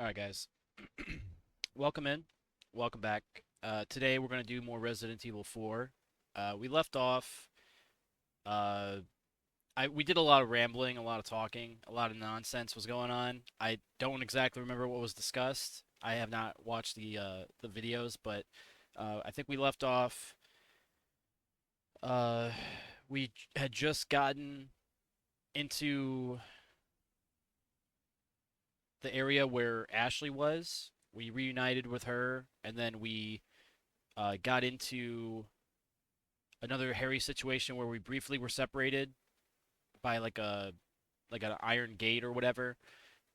All right, guys. Welcome in. Welcome back. Today we're going to do more Resident Evil 4. We left off. Uh, we did a lot of rambling, a lot of talking, a lot of nonsense was going on. I don't exactly remember what was discussed. I have not watched the videos, but I think we left off. Uh, we had just gotten into the area where Ashley was. We reunited with her, and then we got into another hairy situation where we briefly were separated by like an iron gate or whatever,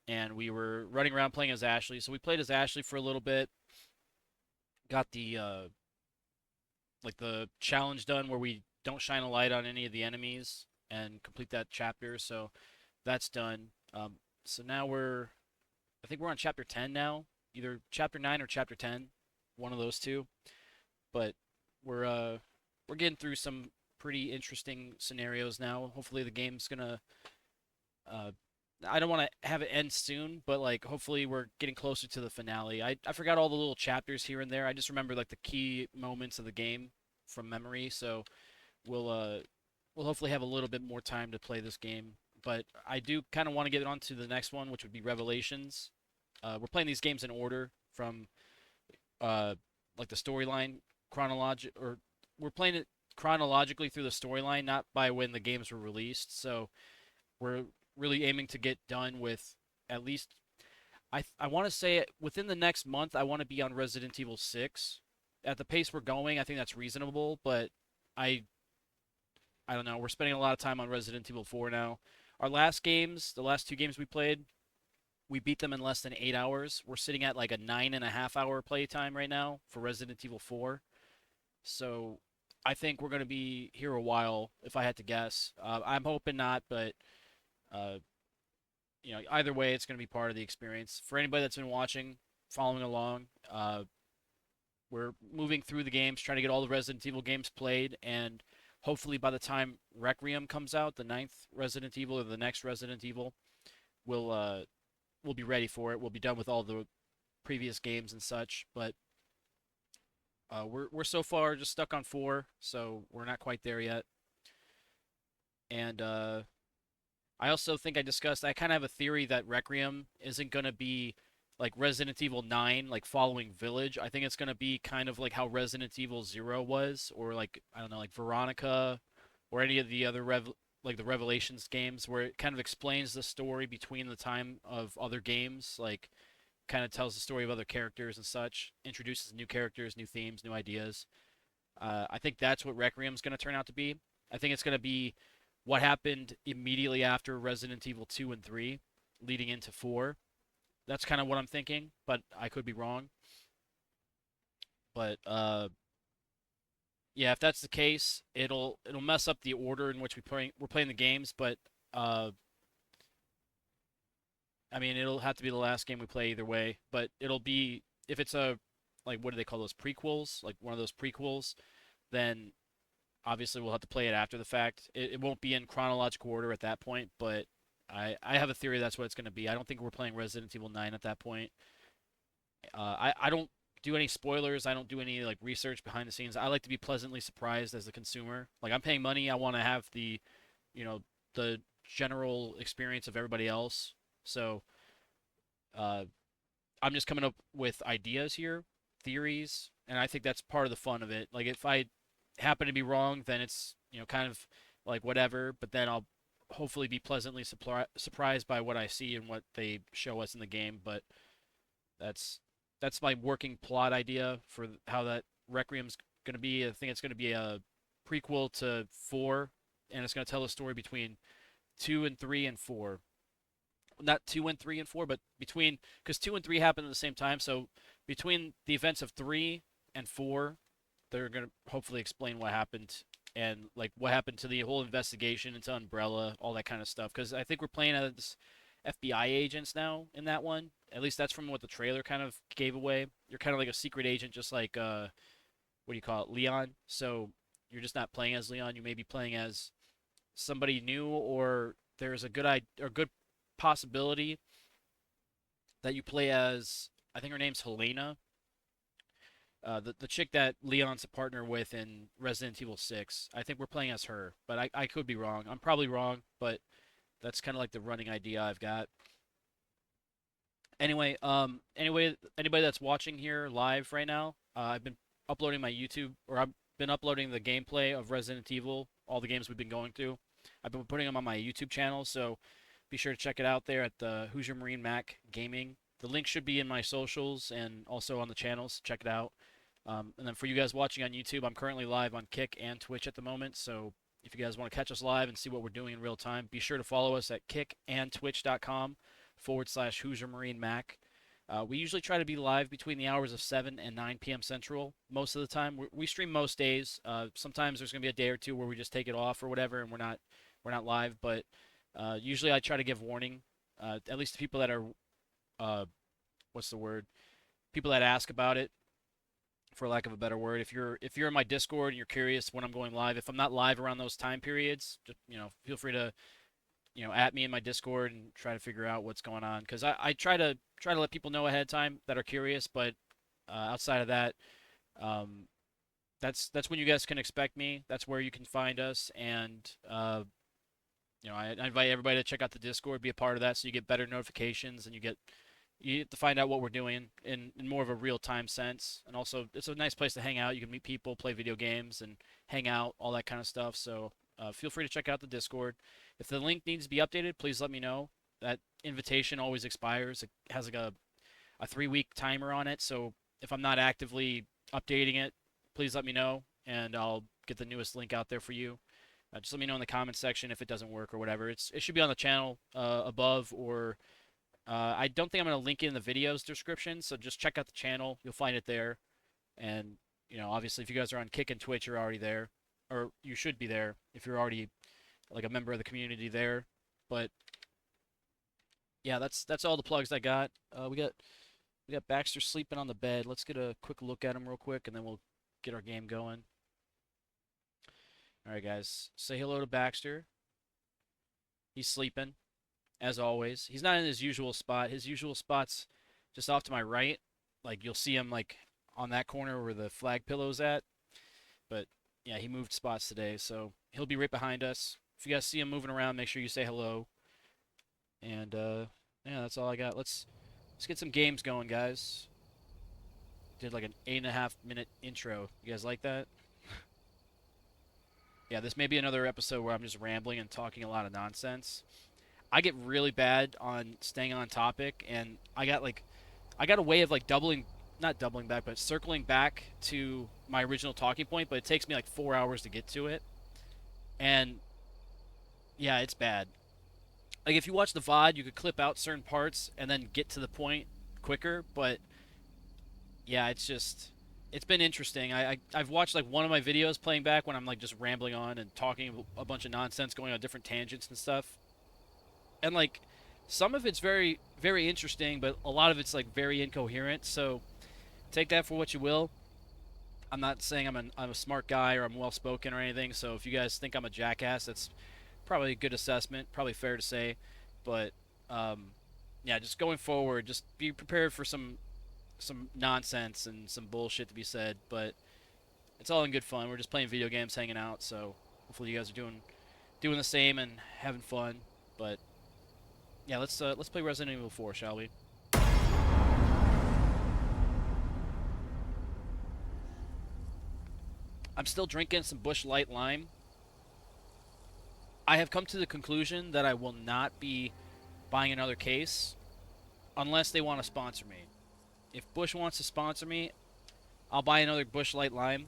and we were running around playing as Ashley. So we played as Ashley for a little bit, got the like the challenge done where we don't shine a light on any of the enemies and complete that chapter. So that's done. So now I think we're on chapter 10 now, either chapter 9 or chapter 10, one of those two. But we're uh we're getting through some pretty interesting scenarios now. Hopefully the game's gonna uh I don't want to have it end soon, but like hopefully we're getting closer to the finale. I forgot all the little chapters here and there. I just remember like the key moments of the game from memory, so we'll uh we'll hopefully have a little bit more time to play this game. But I do kind of want to get on to the next one, which would be Revelations. We're playing these games in order from uh like the storyline chronologic or we're playing it chronologically through the storyline, not by when the games were released. So we're really aiming to get done with at least I want to say within the next month I want to be on Resident Evil 6. At the pace we're going, I think that's reasonable, but I I don't know. We're spending a lot of time on Resident Evil 4 now. Our last games, the last two games we played, we beat them in less than 8 hours. We're sitting at like a 9.5 hour playtime right now for Resident Evil 4. So I think we're going to be here a while, if I had to guess. I'm hoping not, but uh, either way, it's going to be part of the experience. For anybody that's been watching, following along, we're moving through the games, trying to get all the Resident Evil games played, and hopefully by the time Requiem comes out, the ninth Resident Evil or the next Resident Evil, we'll be ready for it. We'll be done with all the previous games and such. But we're so far just stuck on 4, so we're not quite there yet. And I also think I kind of have a theory that Requiem isn't gonna be like Resident Evil 9, like following Village. I think it's gonna be kind of like how Resident Evil 0 was, or like I don't know, like Veronica, or any of the other like the Revelations games, where it kind of explains the story between the time of other games, like kind of tells the story of other characters and such, introduces new characters, new themes, new ideas. I think that's what Requiem's going to turn out to be. I think it's going to be what happened immediately after Resident Evil 2 and 3, leading into 4. That's kind of what I'm thinking, but I could be wrong. But yeah, if that's the case, it'll mess up the order in which we're playing the games. But uh, I mean, it'll have to be the last game we play either way. But it'll be if it's a like what do they call those prequels? Like one of those prequels, then obviously we'll have to play it after the fact. It won't be in chronological order at that point, but I have a theory that's what it's going to be. I don't think we're playing Resident Evil 9 at that point. I don't do any spoilers. I don't do any like research behind the scenes. I like to be pleasantly surprised as a consumer. Like I'm paying money, I want to have you know, the general experience of everybody else. So uh, I'm just coming up with ideas here, theories, and I think that's part of the fun of it. Like if I happen to be wrong, then it's kind of like whatever. But then I'll hopefully be pleasantly surprised by what I see and what they show us in the game. But that's that's my working plot idea for how that Requiem's going to be. I think it's going to be a prequel to 4, and it's going to tell a story between 2 and 3 and 4. Not 2 and 3 and 4, but between because 2 and 3 happened at the same time. So between the events of 3 and 4, they're going to hopefully explain what happened and like what happened to the whole investigation into Umbrella, all that kind of stuff. Because I think we're playing as FBI agents now in that one. At least that's from what the trailer kind of gave away. You're kind of like a secret agent, just like what do you call it, Leon. So you're just not playing as Leon. You may be playing as somebody new, or there's a good possibility that you play as. I think her name's Helena, the chick that Leon's a partner with in Resident Evil 6. I think we're playing as her, but I could be wrong. I'm probably wrong, but that's kind of like the running idea I've got. Anyway, anybody that's watching here live right now, I've been uploading my YouTube, or I've been uploading the gameplay of Resident Evil, all the games we've been going through. I've been putting them on my YouTube channel, so be sure to check it out there at the HoosierMarineMAK Gaming. The link should be in my socials and also on the channels. Check it out. And then for you guys watching on YouTube, I'm currently live on Kick and Twitch at the moment, so if you guys want to catch us live and see what we're doing in real time, be sure to follow us at kickandtwitch.com/HoosierMarineMAK. We usually try to be live between the hours of 7 and 9 p.m. Central most of the time. We stream most days. Sometimes there's going to be a day or two where we just take it off or whatever, and we're not live. But usually I try to give warning, at least to people that are what's the word? People that ask about it, for lack of a better word. If you're in my Discord and you're curious when I'm going live, if I'm not live around those time periods, just feel free to at me in my Discord and try to figure out what's going on. Because I try to let people know ahead of time that are curious, but outside of that, um, that's when you guys can expect me. That's where you can find us, and I invite everybody to check out the Discord, be a part of that, so you get better notifications and you get to find out what we're doing in more of a real time sense. And also, it's a nice place to hang out. You can meet people, play video games, and hang out, all that kind of stuff. So feel free to check out the Discord. If the link needs to be updated, please let me know. That invitation always expires. It has like a 3 week timer on it. So if I'm not actively updating it, please let me know, and I'll get the newest link out there for you. Just let me know in the comments section if it doesn't work or whatever. It should be on the channel above, or I don't think I'm going to link it in the video's description, so just check out the channel. You'll find it there. And, obviously, if you guys are on Kick and Twitch, you're already there. Or you should be there if you're already, like, a member of the community there. But, yeah, that's all the plugs I got. We got Baxter sleeping on the bed. Let's get a quick look at him real quick, and then we'll get our game going. All right, guys. Say hello to Baxter. He's sleeping, as always. He's not in his usual spot. His usual spot's just off to my right. Like, you'll see him, like, on that corner where the flag pillow's at. But, yeah, he moved spots today, so he'll be right behind us. If you guys see him moving around, make sure you say hello. And, yeah, that's all I got. Let's get some games going, guys. Did, like, an 8.5-minute intro. You guys like that? Yeah, this may be another episode where I'm just rambling and talking a lot of nonsense. I get really bad on staying on topic, and I got a way of like not doubling back, but circling back to my original talking point, but it takes me like 4 hours to get to it. And yeah, it's bad. Like if you watch the VOD, you could clip out certain parts and then get to the point quicker, but yeah, it's been interesting. I've watched like one of my videos playing back when I'm like just rambling on and talking a bunch of nonsense, going on different tangents and stuff. And like some of it's very very interesting, but a lot of it's like very incoherent. So take that for what you will. I'm not saying I'm a smart guy or I'm well spoken or anything. So if you guys think I'm a jackass, that's probably a good assessment, probably fair to say. But um, yeah, just going forward, just be prepared for some nonsense and some bullshit to be said. But it's all in good fun. We're just playing video games, hanging out. So hopefully you guys are doing the same and having fun. But yeah, let's play Resident Evil 4, shall we? I'm still drinking some Busch Light Lime. I have come to the conclusion that I will not be buying another case unless they want to sponsor me. If Busch wants to sponsor me, I'll buy another Busch Light Lime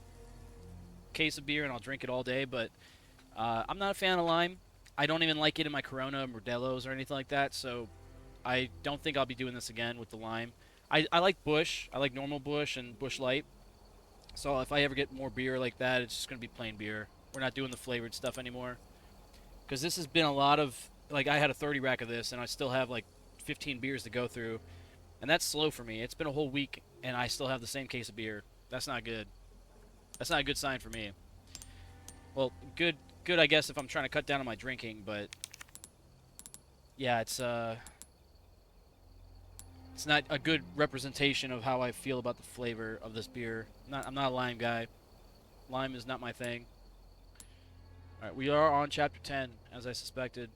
case of beer and I'll drink it all day. But I'm not a fan of lime. I don't even like it in my Corona, Modelo's, or anything like that. So I don't think I'll be doing this again with the lime. I like Busch. I like normal Busch and Busch Light. So if I ever get more beer like that, it's just going to be plain beer. We're not doing the flavored stuff anymore. Because this has been a lot of, like, I had a 30 rack of this, and I still have, like, 15 beers to go through. And that's slow for me. It's been a whole week, and I still have the same case of beer. That's not good. That's not a good sign for me. Well, good, I guess, if I'm trying to cut down on my drinking, but yeah, it's It's not a good representation of how I feel about the flavor of this beer. I'm not a lime guy. Lime is not my thing. All right, we are on chapter 10, as I suspected.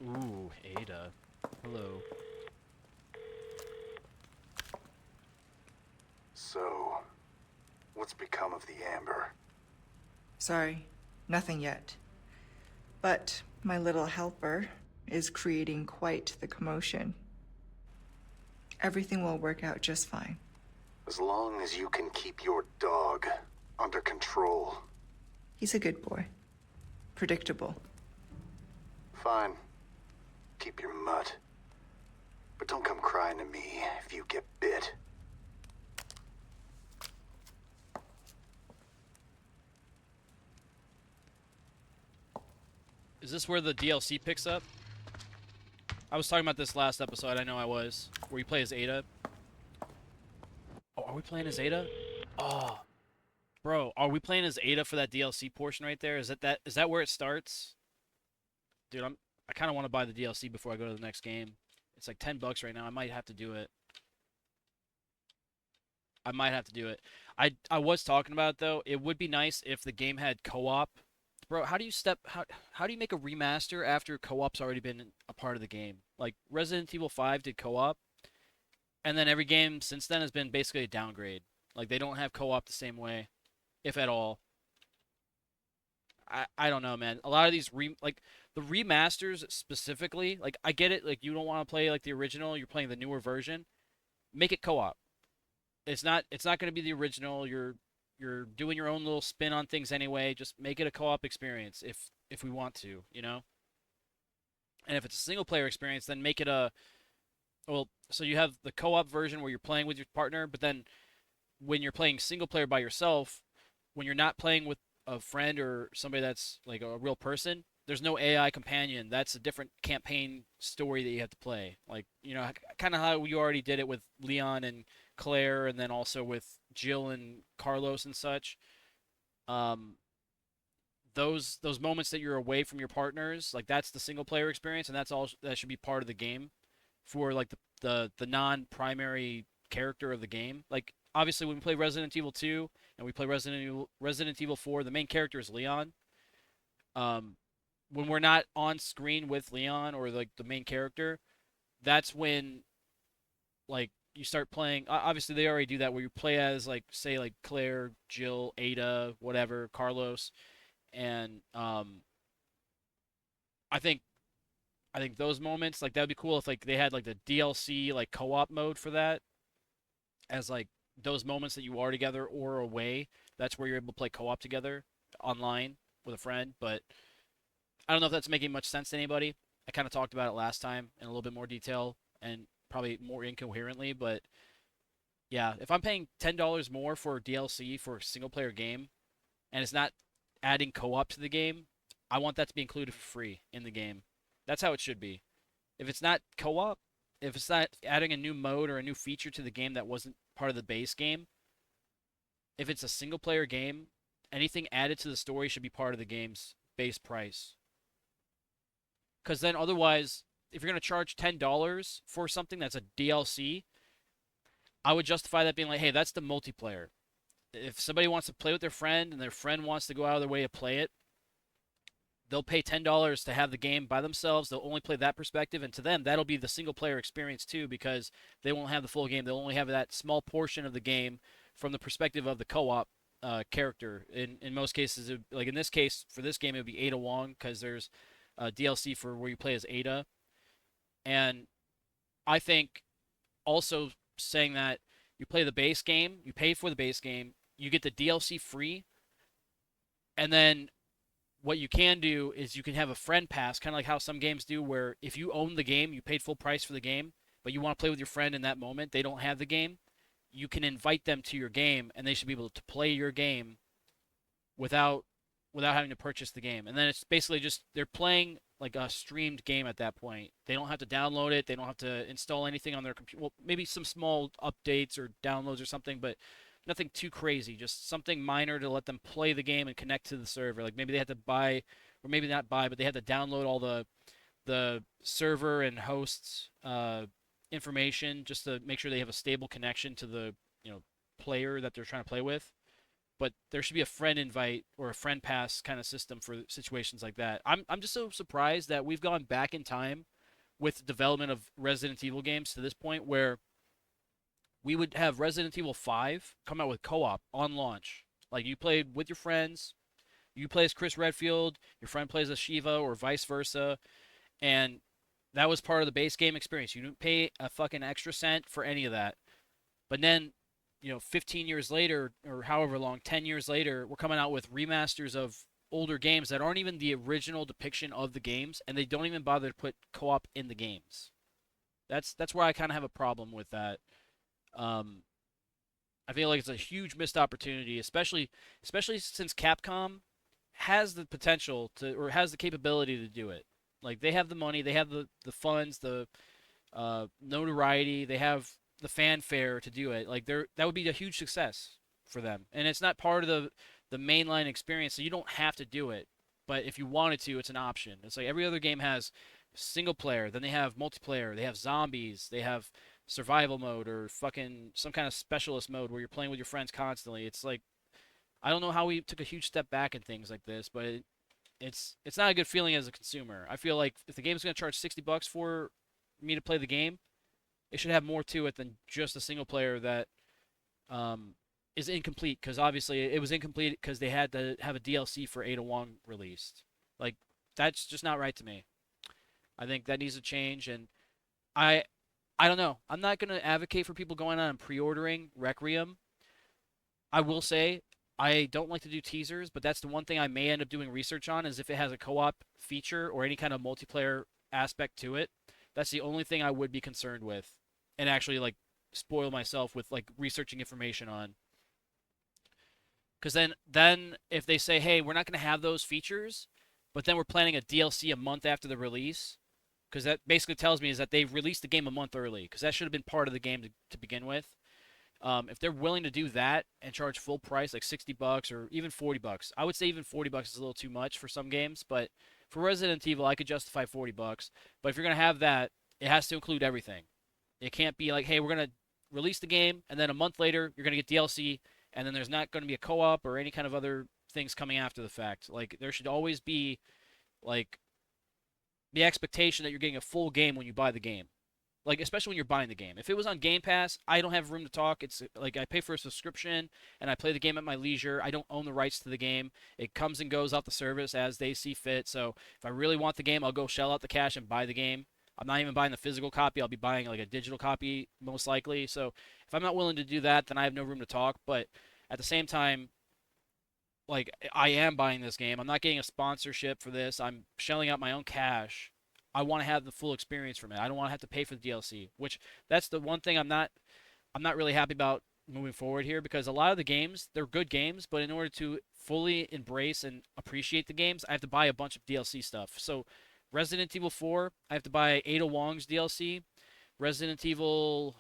Ooh, Ada. Hello. So, what's become of the amber? Sorry, nothing yet. But my little helper is creating quite the commotion. Everything will work out just fine. As long as you can keep your dog under control. He's a good boy. Predictable. Fine. Keep your mutt. But don't come crying to me if you get bit. Is this where the DLC picks up? I was talking about this last episode. I know I was. Where you play as Ada. Oh, are we playing as Ada? Oh, bro, are we playing as Ada for that DLC portion right there? Is that where it starts? Dude, I kind of want to buy the DLC before I go to the next game. It's like $10 right now. I might have to do it. I might have to do it. I was talking about it though. It would be nice if the game had co-op. Bro, how do you make a remaster after co-op's already been a part of the game? Like Resident Evil 5 did co-op, and then every game since then has been basically a downgrade. Like they don't have co-op the same way, if at all. I don't know, man. A lot of these like the remasters specifically, like I get it, like you don't want to play like the original, you're playing the newer version. Make it co-op. It's not going to be the original. You're doing your own little spin on things anyway. Just make it a co-op experience if we want to, you know? And if it's a single player experience, then make it a well, so you have the co-op version where you're playing with your partner, but then when you're playing single player by yourself, when you're not playing with a friend or somebody that's like a real person, there's no AI companion. That's a different campaign story that you have to play. Like, you know, kind of how you already did it with Leon and Claire, and then also with Jill and Carlos and such. Um, those moments that you're away from your partners, like that's the single player experience, and that's all that should be part of the game for like the non-primary character of the game. Like obviously when we play Resident Evil 2 and we play Resident Evil 4, the main character is Leon. Um, when we're not on screen with Leon or like the main character, that's when like you start playing. Obviously, they already do that where you play as like say like Claire, Jill, Ada, whatever, Carlos, and I think I think those moments like that would be cool if like they had like the DLC like co-op mode for that as like those moments that you are together or away. That's where you're able to play co-op together online with a friend. But I don't know if that's making much sense to anybody. I kind of talked about it last time in a little bit more detail and probably more incoherently, but yeah, if I'm paying $10 more for DLC for a single player game and it's not adding co-op to the game, I want that to be included for free in the game. That's how it should be. If it's not co-op, if it's not adding a new mode or a new feature to the game that wasn't part of the base game, if it's a single player game, anything added to the story should be part of the game's base price. Because then otherwise, if you're going to charge $10 for something that's a DLC, I would justify that being like, hey, that's the multiplayer. If somebody wants to play with their friend and their friend wants to go out of their way to play it, they'll pay $10 to have the game by themselves. They'll only play that perspective, and to them, that'll be the single player experience too, because they won't have the full game. They'll only have that small portion of the game from the perspective of the co-op character. In most cases, like in this case, for this game, it would be Ada Wong because there's DLC for where you play as Ada, and I think also saying that you play the base game, you pay for the base game, you get the DLC free, and then what you can do is you can have a friend pass, kind of like how some games do, where if you own the game, you paid full price for the game, but you want to play with your friend in that moment, they don't have the game, you can invite them to your game, and they should be able to play your game without without having to purchase the game. And then it's basically just they're playing like a streamed game at that point. They don't have to download it. They don't have to install anything on their computer. Well, maybe some small updates or downloads or something, but nothing too crazy. Just something minor to let them play the game and connect to the server. Like maybe they had to buy, or maybe not buy, but they had to download all the server and hosts information just to make sure they have a stable connection to the player that they're trying to play with. But there should be a friend invite or a friend pass kind of system for situations like that. I'm just so surprised that we've gone back in time with the development of Resident Evil games to this point where we would have Resident Evil 5 come out with co-op on launch. Like you played with your friends, you play as Chris Redfield, your friend plays as Shiva, or vice versa, and that was part of the base game experience. You didn't pay a fucking extra cent for any of that. But then, 15 years later, or however long, 10 years later, we're coming out with remasters of older games that aren't even the original depiction of the games, and they don't even bother to put co-op in the games. That's where I kind of have a problem with that. Um, I feel like it's a huge missed opportunity, especially since Capcom has the potential to, or has the capability to do it. Like they have the money, they have the funds, the notoriety, they have the fanfare to do it. Like that would be a huge success for them. And it's not part of the mainline experience, so you don't have to do it. But if you wanted to, it's an option. It's like every other game has single player, then they have multiplayer, they have zombies, they have survival mode or fucking some kind of specialist mode where you're playing with your friends constantly. It's like I don't know how we took a huge step back in things like this, but it's not a good feeling as a consumer. I feel like if the game's going to charge $60 for me to play the game, it should have more to it than just a single player that um, is incomplete. Because obviously it was incomplete because they had to have a DLC for Ada Wong released. Like that's just not right to me. I think that needs to change, and I I don't know. I'm not going to advocate for people going on and pre-ordering Requiem. I will say I don't like to do teasers, but that's the one thing I may end up doing research on is if it has a co-op feature or any kind of multiplayer aspect to it. That's the only thing I would be concerned with and actually like spoil myself with like researching information on. Cuz then if they say, "Hey, we're not going to have those features, but then we're planning a DLC a month after the release," because that basically tells me is that they've released the game a month early because that should have been part of the game to begin with. If they're willing to do that and charge full price, like $60 or even $40, I would say even $40 is a little too much for some games. But for Resident Evil, I could justify $40. But if you're gonna have that, it has to include everything. It can't be like, hey, we're gonna release the game and then a month later you're gonna get DLC, and then there's not gonna be a co-op or any kind of other things coming after the fact. Like there should always be like the expectation that you're getting a full game when you buy the game. Like especially when you're buying the game. If it was on Game Pass, I don't have room to talk. It's like I pay for a subscription and I play the game at my leisure. I don't own the rights to the game. It comes and goes out the service as they see fit. So if I really want the game, I'll go shell out the cash and buy the game. I'm not even buying the physical copy. I'll be buying like a digital copy most likely. So if I'm not willing to do that, then I have no room to talk. But at the same time, like I am buying this game. I'm not getting a sponsorship for this. I'm shelling out my own cash. I want to have the full experience from it. I don't want to have to pay for the DLC, which that's the one thing I'm not really happy about moving forward here because a lot of the games, they're good games, but in order to fully embrace and appreciate the games, I have to buy a bunch of DLC stuff. So Resident Evil 4, I have to buy Ada Wong's DLC. Resident Evil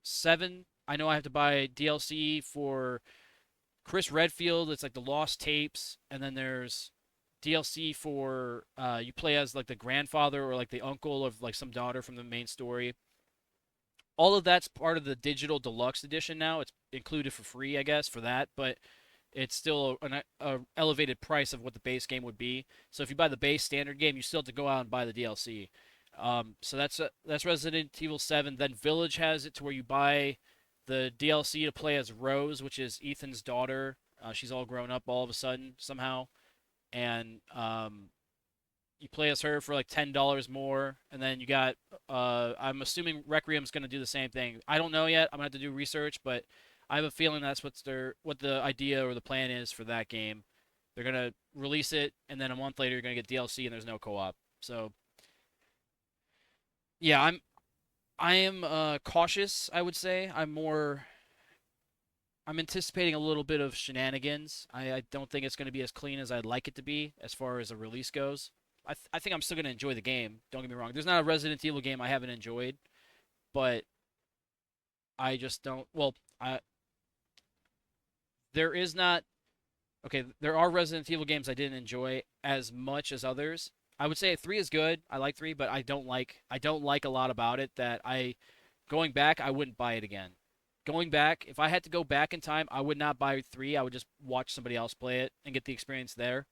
7, I know I have to buy DLC for Chris Redfield. It's like the Lost Tapes, and then there's DLC for you play as like the grandfather or like the uncle of like some daughter from the main story. All of that's part of the digital deluxe edition now. It's included for free, I guess, for that, but it's still a elevated price of what the base game would be. So if you buy the base standard game, you still have to go out and buy the DLC. So that's Resident Evil 7. Then Village has it to where you buy the DLC to play as Rose, which is Ethan's daughter. She's all grown up all of a sudden somehow, and you play as her for like $10 more, and then you got. I'm assuming Requiem's going to do the same thing. I don't know yet. I'm gonna have to do research, but I have a feeling that's what the idea or the plan is for that game. They're gonna release it, and then a month later you're gonna get DLC, and there's no co-op. So yeah, I am cautious. I would say I'm more I'm anticipating a little bit of shenanigans. I don't think it's going to be as clean as I'd like it to be as far as a release goes. I think I'm still going to enjoy the game. Don't get me wrong. There's not a Resident Evil game I haven't enjoyed, but I just don't. Well, there is not. Okay, there are Resident Evil games I didn't enjoy as much as others. I would say 3 is good. I like 3, but I don't like a lot about it that I going back, I wouldn't buy it again. Going back, if I had to go back in time, I would not buy 3. I would just watch somebody else play it and get the experience there.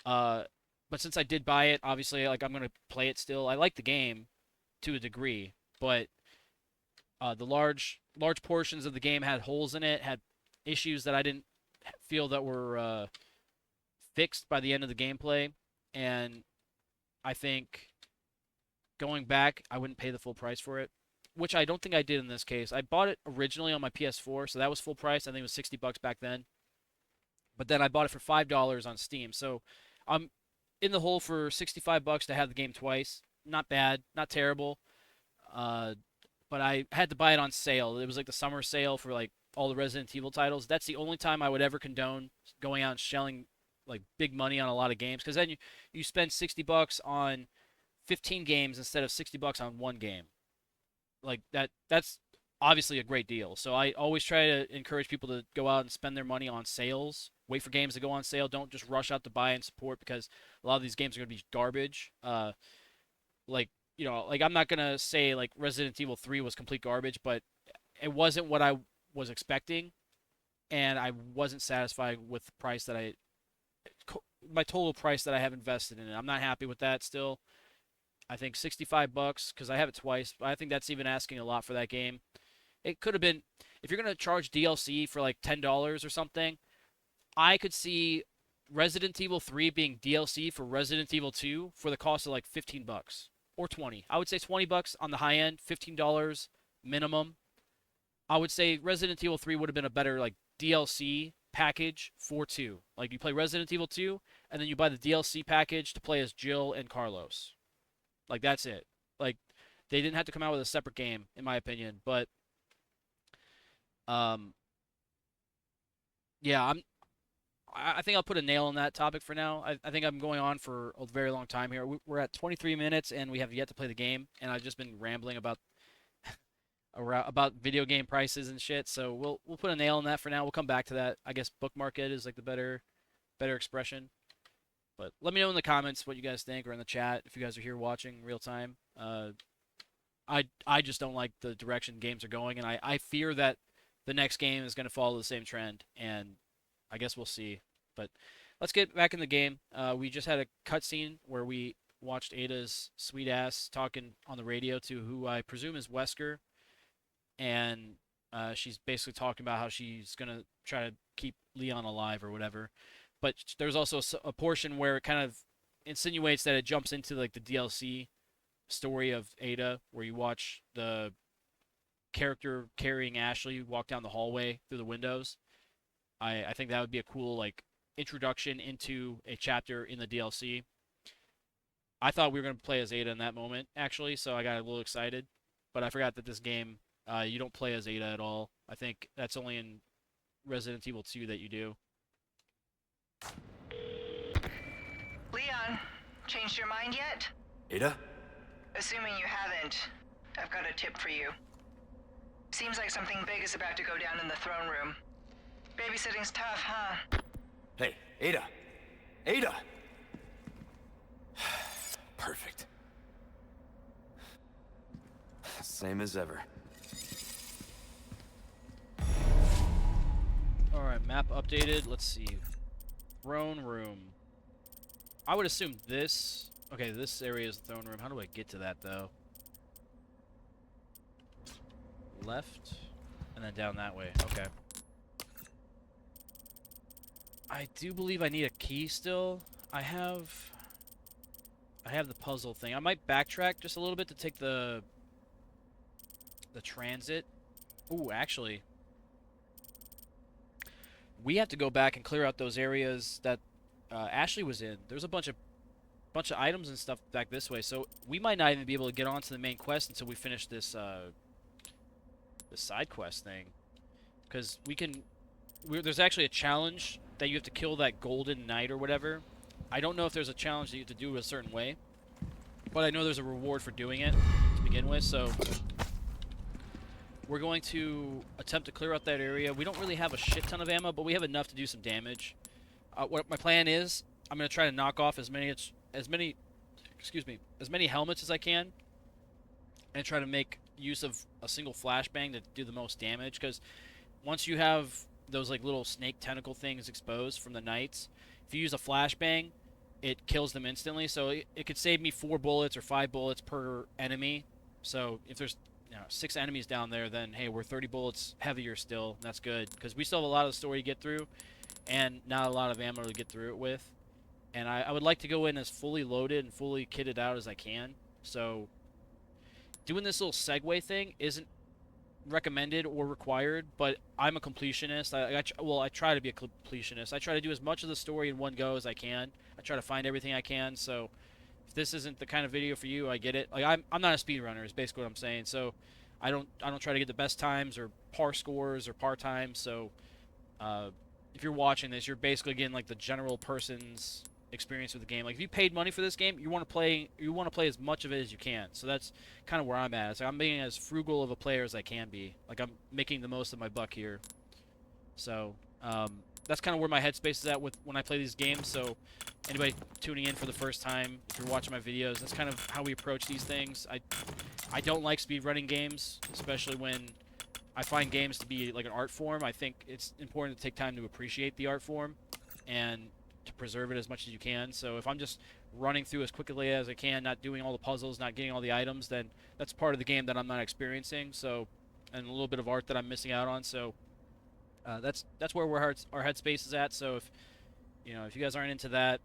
Uh, but since I did buy it, obviously, like I'm gonna play it still. I like the game to a degree, but the large portions of the game had holes in it, had issues that I didn't feel that were fixed by the end of the gameplay, and I think going back, I wouldn't pay the full price for it, which I don't think I did in this case. I bought it originally on my PS4, so that was full price. I think it was $60 back then. But then I bought it for $5 on Steam. So I'm in the hole for $65 to have the game twice. Not bad, not terrible. Uh, but I had to buy it on sale. It was like the summer sale for like all the Resident Evil titles. That's the only time I would ever condone going out and shelling like big money on a lot of games because then you spend $60 on 15 games instead of $60 on one game. Like that's obviously a great deal. So I always try to encourage people to go out and spend their money on sales. Wait for games to go on sale. Don't just rush out to buy and support because a lot of these games are going to be garbage. Like like I'm not gonna say like Resident Evil 3 was complete garbage, but it wasn't what I was expecting, and I wasn't satisfied with the price that my total price that I have invested in it. I'm not happy with that still. I think $65 because I have it twice. But I think that's even asking a lot for that game. It could have been if you're gonna charge DLC for like $10 or something. I could see Resident Evil 3 being DLC for Resident Evil 2 for the cost of like $15 or 20. I would say $20 on the high end, $15 minimum. I would say Resident Evil 3 would have been a better like DLC package for 2. Like you play Resident Evil 2 and then you buy the DLC package to play as Jill and Carlos. Like that's it. Like they didn't have to come out with a separate game in my opinion, but um yeah, I think I'll put a nail on that topic for now. I think I'm going on for a very long time here. We're at 23 minutes and we have yet to play the game, and I've just been rambling about video game prices and shit. So we'll put a nail on that for now. We'll come back to that. I guess bookmark it is like the better expression. But let me know in the comments what you guys think or in the chat if you guys are here watching real time. I just don't like the direction games are going, and I fear that the next game is going to follow the same trend, and I guess we'll see. But let's get back in the game. We just had a cutscene where we watched Ada's sweet ass talking on the radio to who I presume is Wesker, and she's basically talking about how she's gonna try to keep Leon alive or whatever. But there's also a portion where it kind of insinuates that it jumps into like the DLC story of Ada, where you watch the character carrying Ashley walk down the hallway through the windows. I think that would be a cool like introduction into a chapter in the DLC. I thought we were going to play as Ada in that moment, actually, so I got a little excited. But I forgot that this game, you don't play as Ada at all. I think that's only in Resident Evil 2 that you do. Leon, changed your mind yet? Ada? Assuming you haven't, I've got a tip for you. Seems like something big is about to go down in the throne room. Babysitting's tough, huh? Hey, Ada! Ada! Perfect. Same as ever. Alright, map updated. Let's see. Throne room. I would assume this... Okay, this area is the throne room. How do I get to that, though? Left? And then down that way. Okay. I do believe I need a key still. I have the puzzle thing. I might backtrack just a little bit to take the transit. Ooh, actually, we have to go back and clear out those areas that Ashley was in. There's a bunch of items and stuff back this way, so we might not even be able to get onto the main quest until we finish this this side quest thing. because there's actually a challenge that you have to kill that golden knight or whatever. I don't know if there's a challenge that you have to do a certain way, but I know there's a reward for doing it to begin with, so we're going to attempt to clear out that area. We don't really have a shit ton of ammo, but we have enough to do some damage. What my plan is, I'm going to try to knock off as many helmets as I can, and try to make use of a single flashbang to do the most damage, because once you have those like little snake tentacle things exposed from the knights, if you use a flashbang, it kills them instantly. So it could save me 4 bullets or 5 bullets per enemy. So if there's 6 enemies down there, then hey, we're 30 bullets heavier still. That's good, because we still have a lot of the story to get through, and not a lot of ammo to get through it with. And I would like to go in as fully loaded and fully kitted out as I can. So doing this little segue thing isn't recommended or required, but I'm a completionist. I try to be a completionist. I try to do as much of the story in one go as I can. I try to find everything I can. So if this isn't the kind of video for you, I get it. Like I'm not a speedrunner is basically what I'm saying. So I don't try to get the best times or par scores or par times. So if you're watching this, you're basically getting like the general person's experience with the game. Like if you paid money for this game, you want to play as much of it as you can. So that's kind of where I'm at. It's like I'm being as frugal of a player as I can be. Like I'm making the most of my buck here. So that's kind of where my headspace is at with when I play these games. So anybody tuning in for the first time, if you're watching my videos, that's kind of how we approach these things. I don't like speedrunning games, especially when I find games to be like an art form. I think it's important to take time to appreciate the art form and to preserve it as much as you can. So if I'm just running through as quickly as I can, not doing all the puzzles, not getting all the items, then that's part of the game that I'm not experiencing. So, and a little bit of art that I'm missing out on. So that's where our headspace is at. So if you guys aren't into that,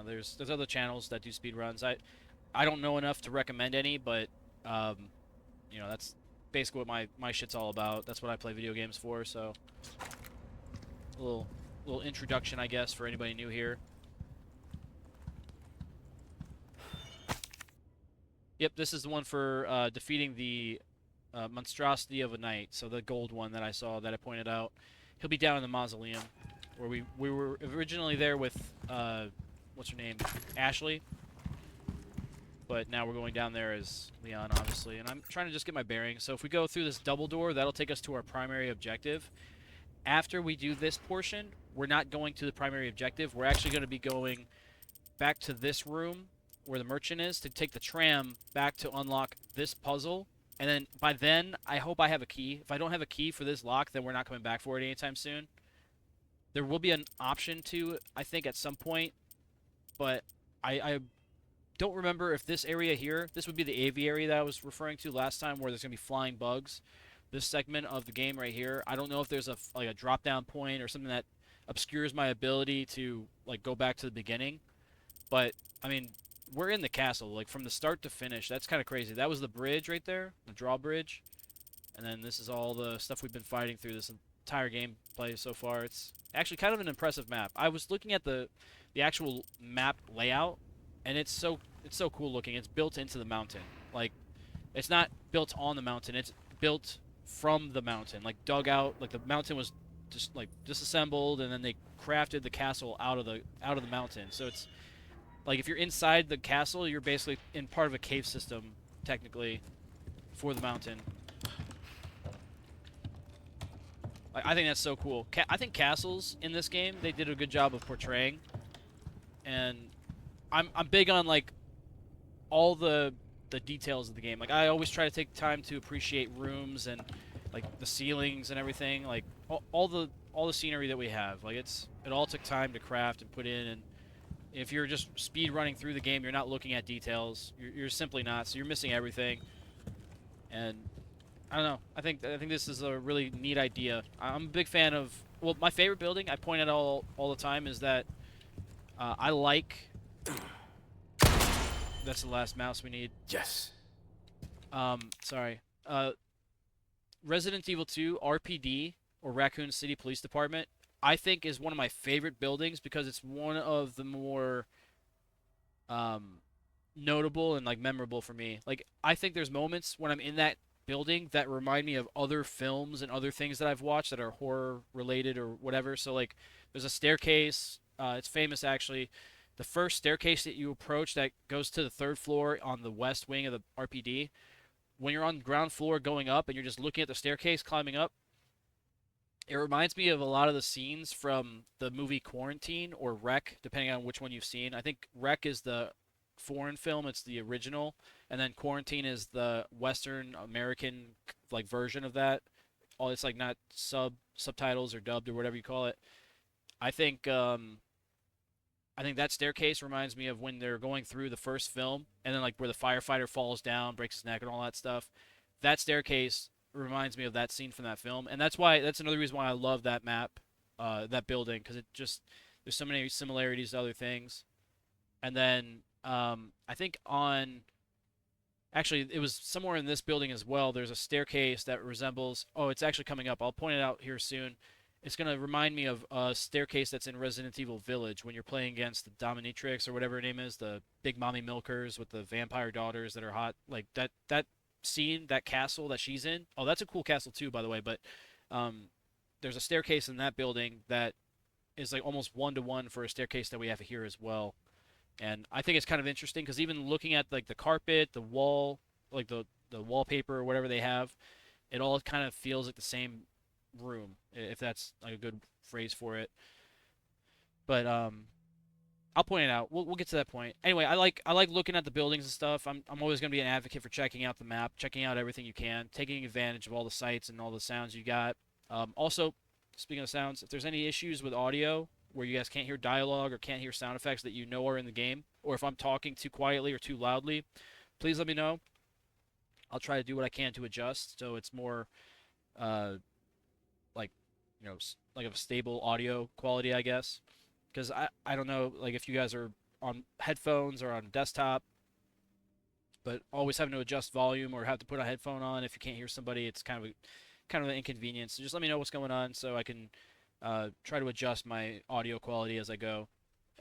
there's other channels that do speed runs. I don't know enough to recommend any, but that's basically what my shit's all about. That's what I play video games for. So a little introduction, I guess, for anybody new here. Yep, this is the one for defeating the monstrosity of a knight. So the gold one that I saw that I pointed out. He'll be down in the mausoleum, where we were originally there with what's her name, Ashley. But now we're going down there as Leon, obviously. And I'm trying to just get my bearings. So if we go through this double door, that'll take us to our primary objective. After we do this portion, we're not going to the primary objective. We're actually going to be going back to this room where the merchant is to take the tram back to unlock this puzzle. And then by then, I hope I have a key. If I don't have a key for this lock, then we're not coming back for it anytime soon. There will be an option to, I think, at some point. But I don't remember if this area here, this would be the aviary that I was referring to last time, where there's going to be flying bugs. This segment of the game right here, I don't know if there's a drop down point or something that obscures my ability to like go back to the beginning. But I mean, we're in the castle, like from the start to finish. That's kind of crazy. That was the bridge right there, the drawbridge, and then this is all the stuff we've been fighting through this entire gameplay so far. It's actually kind of an impressive map. I was looking at the actual map layout, and it's so cool looking. It's built into the mountain. Like, it's not built on the mountain. It's built from the mountain, like dug out. Like the mountain was just like disassembled, and then they crafted the castle out of the mountain. So it's like if you're inside the castle, you're basically in part of a cave system, technically, for the mountain. I think that's so cool. I think castles in this game, they did a good job of portraying, and I'm big on like all the details of the game. Like I always try to take time to appreciate rooms and like the ceilings and everything. Like all the scenery that we have. Like it all took time to craft and put in. And if you're just speed running through the game, you're not looking at details. You're simply not. So you're missing everything. And I don't know. I think this is a really neat idea. I'm a big fan of. Well, my favorite building, I point out all the time, is that I like. That's the last mouse we need. Yes. Sorry. Resident Evil 2 RPD, or Raccoon City Police Department, I think is one of my favorite buildings because it's one of the more notable and like memorable for me. Like I think there's moments when I'm in that building that remind me of other films and other things that I've watched that are horror related or whatever. So like, there's a staircase. It's famous actually. The first staircase that you approach that goes to the third floor on the west wing of the RPD. When you're on the ground floor going up and you're just looking at the staircase climbing up, it reminds me of a lot of the scenes from the movie Quarantine or Wreck, depending on which one you've seen. I think Wreck is the foreign film, it's the original, and then Quarantine is the Western American like version of that. Oh, it's like not subtitles or dubbed or whatever you call it. I think I think that staircase reminds me of when they're going through the first film, and then like where the firefighter falls down, breaks his neck, and all that stuff. That staircase reminds me of that scene from that film, and that's another reason why I love that map, that building, because it just there's so many similarities to other things. And then I think on actually it was somewhere in this building as well. There's a staircase that resembles. Oh, it's actually coming up. I'll point it out here soon. It's gonna remind me of a staircase that's in Resident Evil Village when you're playing against the Dominatrix or whatever her name is, the big mommy milkers with the vampire daughters that are hot. Like that scene, that castle that she's in. Oh, that's a cool castle too, by the way. But um, there's a staircase in that building that is like almost 1-to-1 for a staircase that we have here as well. And I think it's kind of interesting because even looking at like the carpet, the wall, like the wallpaper or whatever they have, it all kind of feels like the same room, if that's like a good phrase for it. But I'll point it out. We'll get to that point. Anyway, I like looking at the buildings and stuff. I'm always going to be an advocate for checking out the map, checking out everything you can, taking advantage of all the sights and all the sounds you got. Also, speaking of sounds, if there's any issues with audio where you guys can't hear dialogue or can't hear sound effects that you know are in the game, or if I'm talking too quietly or too loudly, please let me know. I'll try to do what I can to adjust so it's more uh, like like a stable audio quality, I guess. Because I don't know like if you guys are on headphones or on desktop, but always having to adjust volume or have to put a headphone on if you can't hear somebody, it's kind of an inconvenience. So just let me know what's going on so I can try to adjust my audio quality as I go.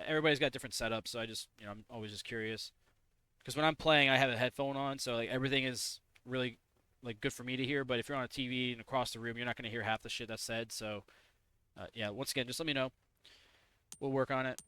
Everybody's got different setups, so I just I'm always just curious. Because when I'm playing, I have a headphone on, so like everything is really like good for me to hear. But if you're on a TV and across the room, you're not going to hear half the shit that's said. So yeah, once again, just let me know. We'll work on it.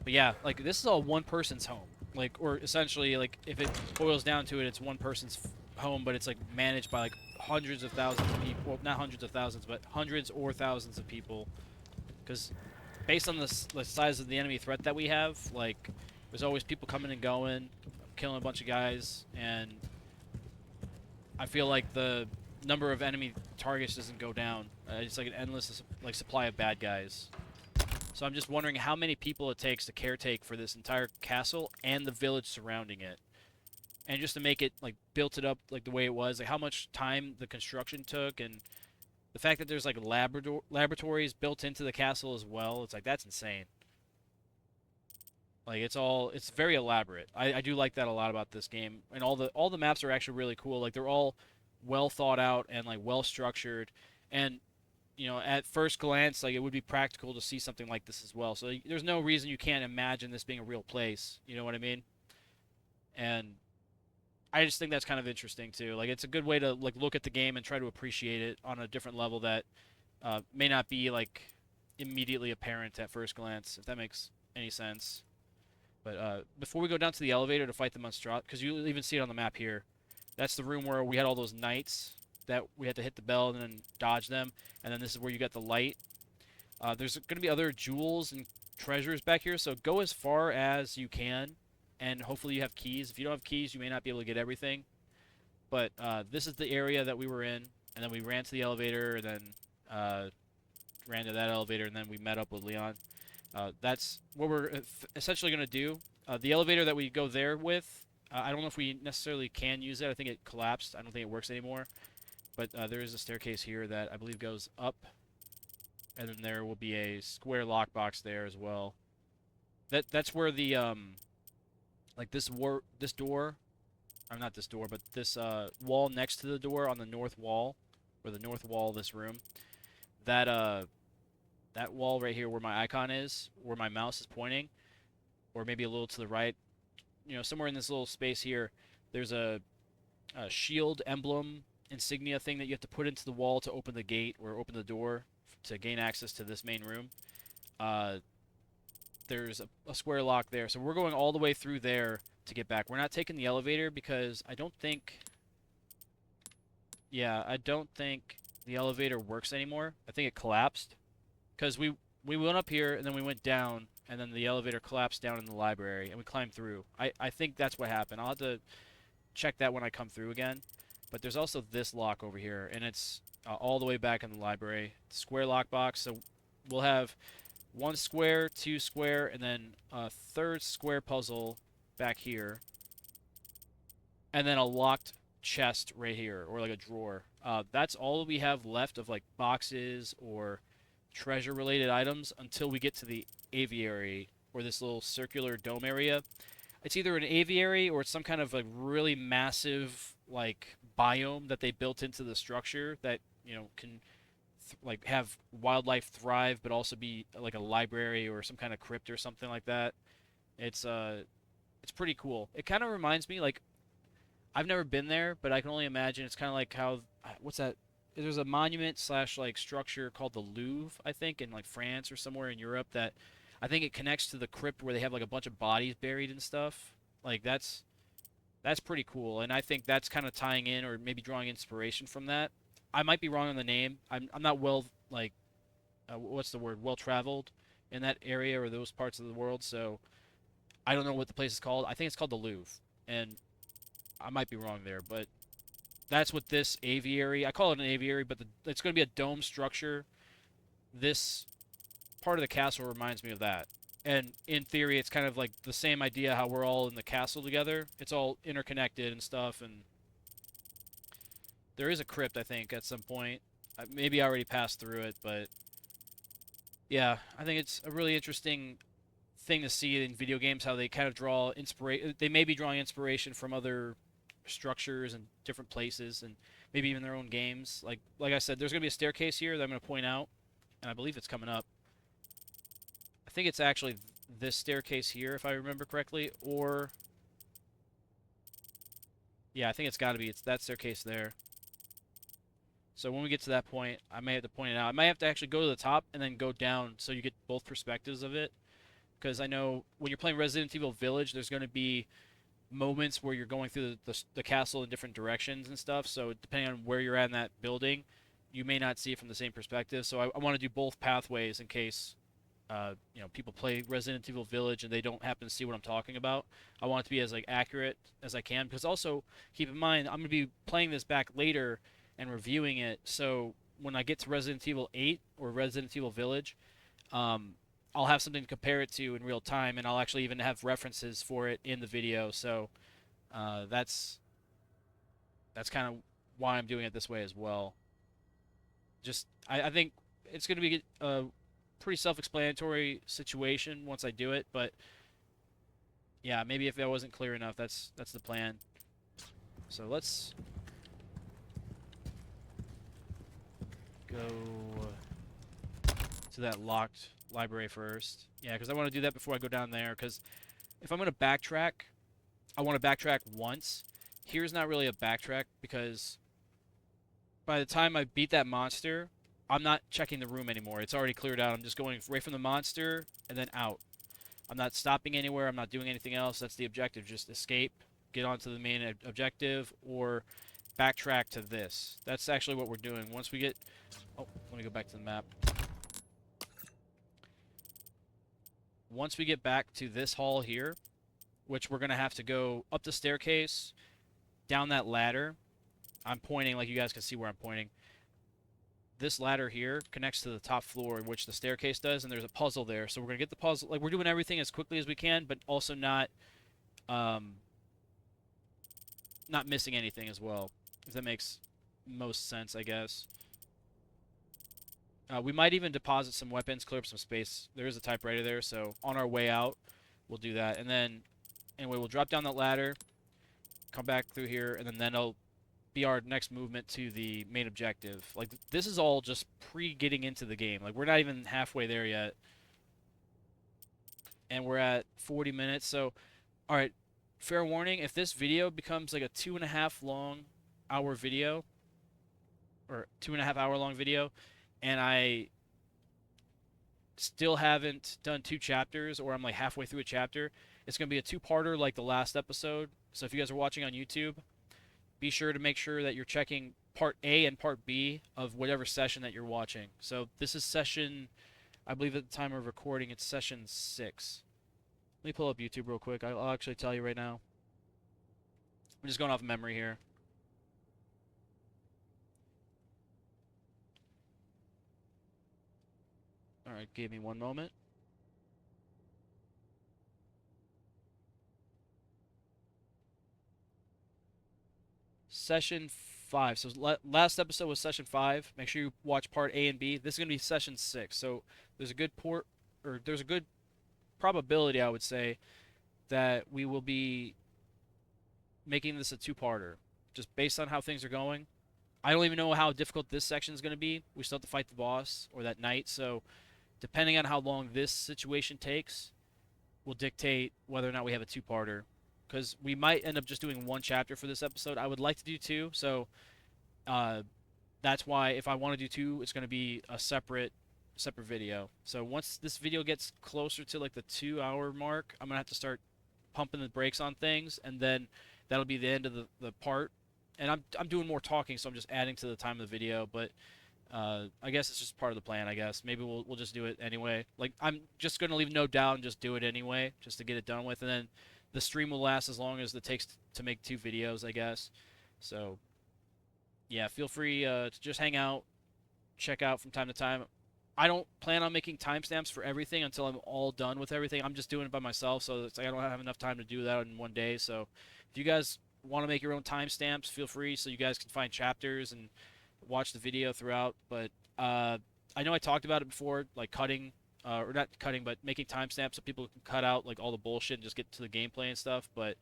But yeah, like this is all one person's home. Like, or essentially, like if it boils down to it, it's one person's home, but it's like managed by like hundreds of thousands of people. Well, not hundreds of thousands, but hundreds or thousands of people. Because based on the size of the enemy threat that we have, like there's always people coming and going, killing a bunch of guys, and I feel like the number of enemy targets doesn't go down. It's like an endless like supply of bad guys. So I'm just wondering how many people it takes to caretake for this entire castle and the village surrounding it. And just to make it like built it up like the way it was, like how much time the construction took, and the fact that there's like laboratories built into the castle as well. It's like that's insane. Like it's very elaborate. I do like that a lot about this game, and all the maps are actually really cool. Like they're all well thought out and like well structured, and at first glance, like it would be practical to see something like this as well. So there's no reason you can't imagine this being a real place. You know what I mean? And I just think that's kind of interesting too. Like it's a good way to like look at the game and try to appreciate it on a different level that may not be like immediately apparent at first glance, if that makes any sense. But before we go down to the elevator to fight the monstrosity, because you even see it on the map here, that's the room where we had all those knights that we had to hit the bell and then dodge them, and then this is where you get the light. There's going to be other jewels and treasures back here, so go as far as you can, and hopefully you have keys. If you don't have keys, you may not be able to get everything. But this is the area that we were in, and then we ran to the elevator, and then ran to that elevator, and then we met up with Leon. That's what we're essentially going to do. The elevator that we go there with, I don't know if we necessarily can use it. I think it collapsed. I don't think it works anymore. But there is a staircase here that I believe goes up, and then there will be a square lockbox there as well. That's where the like this door, or not this door, but this wall next to the door on the north wall, or the north wall of this room. That wall right here where my icon is, where my mouse is pointing, or maybe a little to the right. somewhere in this little space here, there's a shield emblem insignia thing that you have to put into the wall to open the gate or open the door to gain access to this main room. Uh, there's a square lock there, so we're going all the way through there to get back. We're not taking the elevator because I don't think the elevator works anymore. I think it collapsed because we went up here and then we went down and then the elevator collapsed down in the library and we climbed through. I think that's what happened. I'll have to check that when I come through again. But there's also this lock over here, and it's all the way back in the library. Square lockbox, so we'll have one square, two square, and then a third square puzzle back here. And then a locked chest right here, or like a drawer. That's all we have left of like boxes or treasure-related items until we get to the aviary, or this little circular dome area. It's either an aviary or it's some kind of like really massive like biome that they built into the structure that can like have wildlife thrive, but also be like a library or some kind of crypt or something like that. It's pretty cool. It kind of reminds me like I've never been there, but I can only imagine it's kind of like how what's that? There's a monument slash like structure called the Louvre, I think, in like France or somewhere in Europe that I think it connects to the crypt where they have like a bunch of bodies buried and stuff. Like that's pretty cool, and I think that's kind of tying in or maybe drawing inspiration from that. I might be wrong on the name. I'm not well like what's the word, well traveled in that area or those parts of the world, so I don't know what the place is called. I think it's called the Louvre, and I might be wrong there, but that's what this aviary. I call it an aviary, but it's going to be a dome structure. This part of the castle reminds me of that. And in theory, it's kind of like the same idea how we're all in the castle together. It's all interconnected and stuff, and there is a crypt, I think, at some point. Maybe I already passed through it, but yeah, I think it's a really interesting thing to see in video games, how they kind of draw inspiration. They may be drawing inspiration from other structures and different places, and maybe even their own games. Like I said, there's going to be a staircase here that I'm going to point out, and I believe it's coming up. I think it's actually this staircase here, if I remember correctly, or yeah, I think it's got to be. It's that staircase there. So when we get to that point, I may have to point it out. I might have to actually go to the top and then go down so you get both perspectives of it. Because I know when you're playing Resident Evil Village, there's going to be moments where you're going through the castle in different directions and stuff. So depending on where you're at in that building, you may not see it from the same perspective. So I want to do both pathways in case people play Resident Evil Village and they don't happen to see what I'm talking about. I want it to be as like accurate as I can, because also keep in mind I'm going to be playing this back later and reviewing it. So when I get to Resident Evil 8 or Resident Evil Village, I'll have something to compare it to in real time, and I'll actually even have references for it in the video. So that's kind of why I'm doing it this way as well. Just I think it's going to be a pretty self-explanatory situation once I do it, but yeah, maybe if that wasn't clear enough, that's the plan. So let's go to that locked library first. Yeah, because I want to do that before I go down there, because if I'm going to backtrack, I want to backtrack once. Here's not really a backtrack, because by the time I beat that monster, I'm not checking the room anymore. It's already cleared out. I'm just going right from the monster and then out. I'm not stopping anywhere. I'm not doing anything else. That's the objective. Just escape, get onto the main objective, or backtrack to this. That's actually what we're doing. Once we get... Oh, let me go back to the map. Once we get back to this hall here, which we're going to have to go up the staircase, down that ladder. I'm pointing, like you guys can see where I'm pointing. This ladder here connects to the top floor, which the staircase does, and there's a puzzle there. So we're going to get the puzzle. Like, we're doing everything as quickly as we can, but also not missing anything as well, if that makes most sense, I guess. We might even deposit some weapons, clear up some space. There is a typewriter there, so on our way out, we'll do that. And then, anyway, we'll drop down that ladder, come back through here, and then it'll be our next movement to the main objective. Like, this is all just pre-getting into the game. Like, we're not even halfway there yet. And we're at 40 minutes, so, alright. fair warning, if this video becomes like a 2.5 hour video, or 2.5 hour long video, and I still haven't done 2 chapters, or I'm like halfway through a chapter, it's going to be a two-parter like the last episode. So if you guys are watching on YouTube, be sure to make sure that you're checking part A and part B of whatever session that you're watching. So this is session, I believe at the time of recording, it's session 6. Let me pull up YouTube real quick. I'll actually tell you right now. I'm just going off memory here. Alright, give me one moment. Session 5. So last episode was session 5. Make sure you watch part A and B. This is going to be session 6. So there's a good there's a good probability, I would say, that we will be making this a two-parter, just based on how things are going. I don't even know how difficult this section is going to be. We still have to fight the boss, or that night, so depending on how long this situation takes will dictate whether or not we have a two-parter, because we might end up just doing 1 chapter for this episode. I would like to do 2, so that's why if I want to do 2, it's going to be a separate video. So once this video gets closer to like the 2-hour mark, I'm going to have to start pumping the brakes on things, and then that'll be the end of the part. And I'm doing more talking, so I'm just adding to the time of the video, but I guess it's just part of the plan, I guess. Maybe we'll just do it anyway. Like, I'm just going to leave no doubt and just do it anyway, just to get it done with, and then the stream will last as long as it takes to make 2 videos, I guess. So, yeah, feel free to just hang out, check out from time to time. I don't plan on making timestamps for everything until I'm all done with everything. I'm just doing it by myself, so it's like I don't have enough time to do that in one day. So if you guys want to make your own timestamps, feel free, so you guys can find chapters and watch the video throughout. But I know I talked about it before, like cutting, or not cutting, but making timestamps so people can cut out like all the bullshit and just get to the gameplay and stuff. But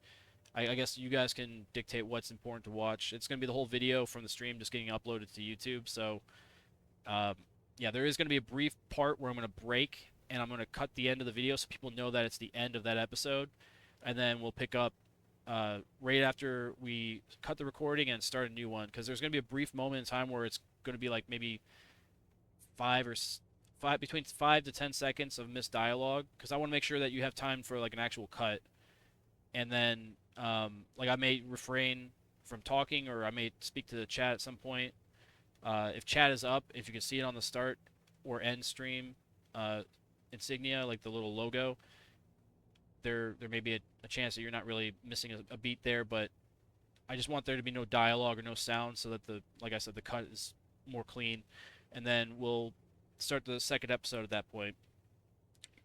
I guess you guys can dictate what's important to watch. It's going to be the whole video from the stream just getting uploaded to YouTube. So yeah, there is going to be a brief part where I'm going to break and I'm going to cut the end of the video so people know that it's the end of that episode. And then we'll pick up right after we cut the recording and start a new one, because there's going to be a brief moment in time where it's going to be like maybe between 5 to 10 seconds of missed dialogue, because I want to make sure that you have time for like an actual cut. And then like I may refrain from talking, or I may speak to the chat at some point. If chat is up, if you can see it on the start or end stream insignia, like the little logo, there may be a chance that you're not really missing a beat there, but I just want there to be no dialogue or no sound, so that like I said, the cut is more clean. And then we'll start the second episode at that point.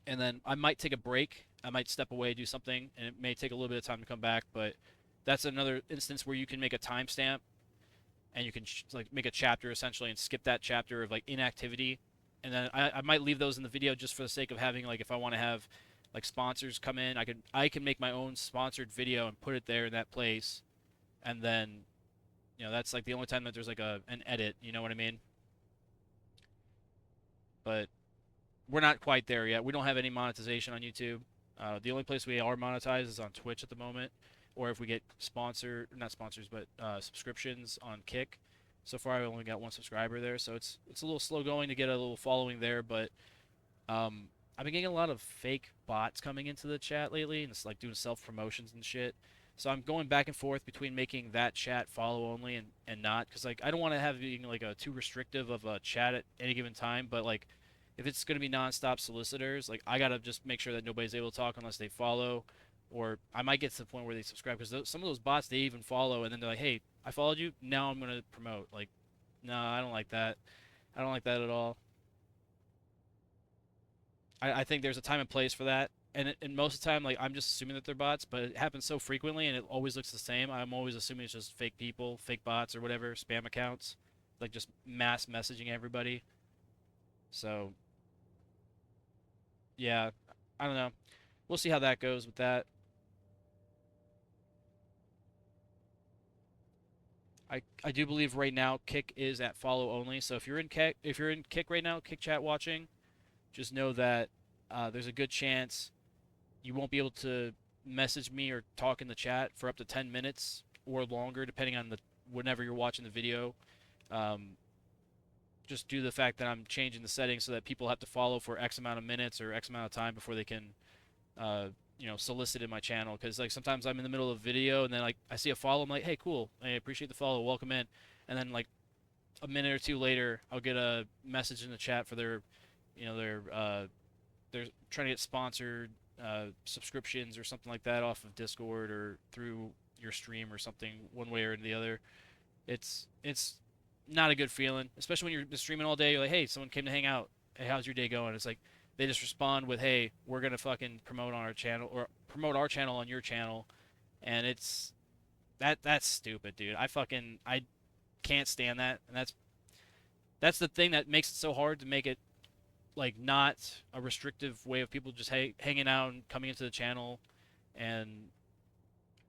And then I might take a break. I might step away, do something, and it may take a little bit of time to come back, but that's another instance where you can make a timestamp, and you can like make a chapter essentially and skip that chapter of like inactivity. And then I might leave those in the video just for the sake of having, like, if I want to have like sponsors come in, I can make my own sponsored video and put it there in that place. And then, you know, that's like the only time that there's like an edit, you know what I mean? But we're not quite there yet. We don't have any monetization on YouTube. The only place we are monetized is on Twitch at the moment, or if we get not sponsors, but subscriptions on Kick. So far, I've only got 1 subscriber there, so it's a little slow going to get a little following there. But I've been getting a lot of fake bots coming into the chat lately, and it's like doing self promotions and shit. So I'm going back and forth between making that chat follow only and not, because like I don't want to have being like a too restrictive of a chat at any given time. But like, if it's going to be nonstop solicitors, like I gotta just make sure that nobody's able to talk unless they follow, or I might get to the point where they subscribe, because some of those bots, they even follow and then they're like, hey, I followed you, now I'm going to promote. Like, no, I don't like that. I don't like that at all. I think there's a time and place for that, and most of the time, like, I'm just assuming that they're bots, but it happens so frequently and it always looks the same. I'm always assuming it's just fake people, fake bots or whatever, spam accounts, like just mass messaging everybody. So yeah, I don't know. We'll see how that goes with that. I do believe right now Kick is at follow only. So if you're in Kick right now, Kick chat watching, just know that there's a good chance you won't be able to message me or talk in the chat for up to 10 minutes or longer, depending on the whenever you're watching the video. Um, just due to the fact that I'm changing the settings so that people have to follow for X amount of minutes or X amount of time before they can, solicit in my channel. Because like sometimes I'm in the middle of a video and then like I see a follow, I'm like, hey, cool, I appreciate the follow, welcome in, and then like a minute or two later, I'll get a message in the chat for their, they're trying to get sponsored subscriptions or something like that off of Discord or through your stream or something, one way or the other. It's not a good feeling, especially when you're streaming all day. You're like, hey, someone came to hang out. Hey, how's your day going? It's like they just respond with, hey, we're gonna fucking promote on our channel or promote our channel on your channel, and it's that's stupid, dude. I can't stand that, and that's the thing that makes it so hard to make it like not a restrictive way of people just hanging out and coming into the channel. And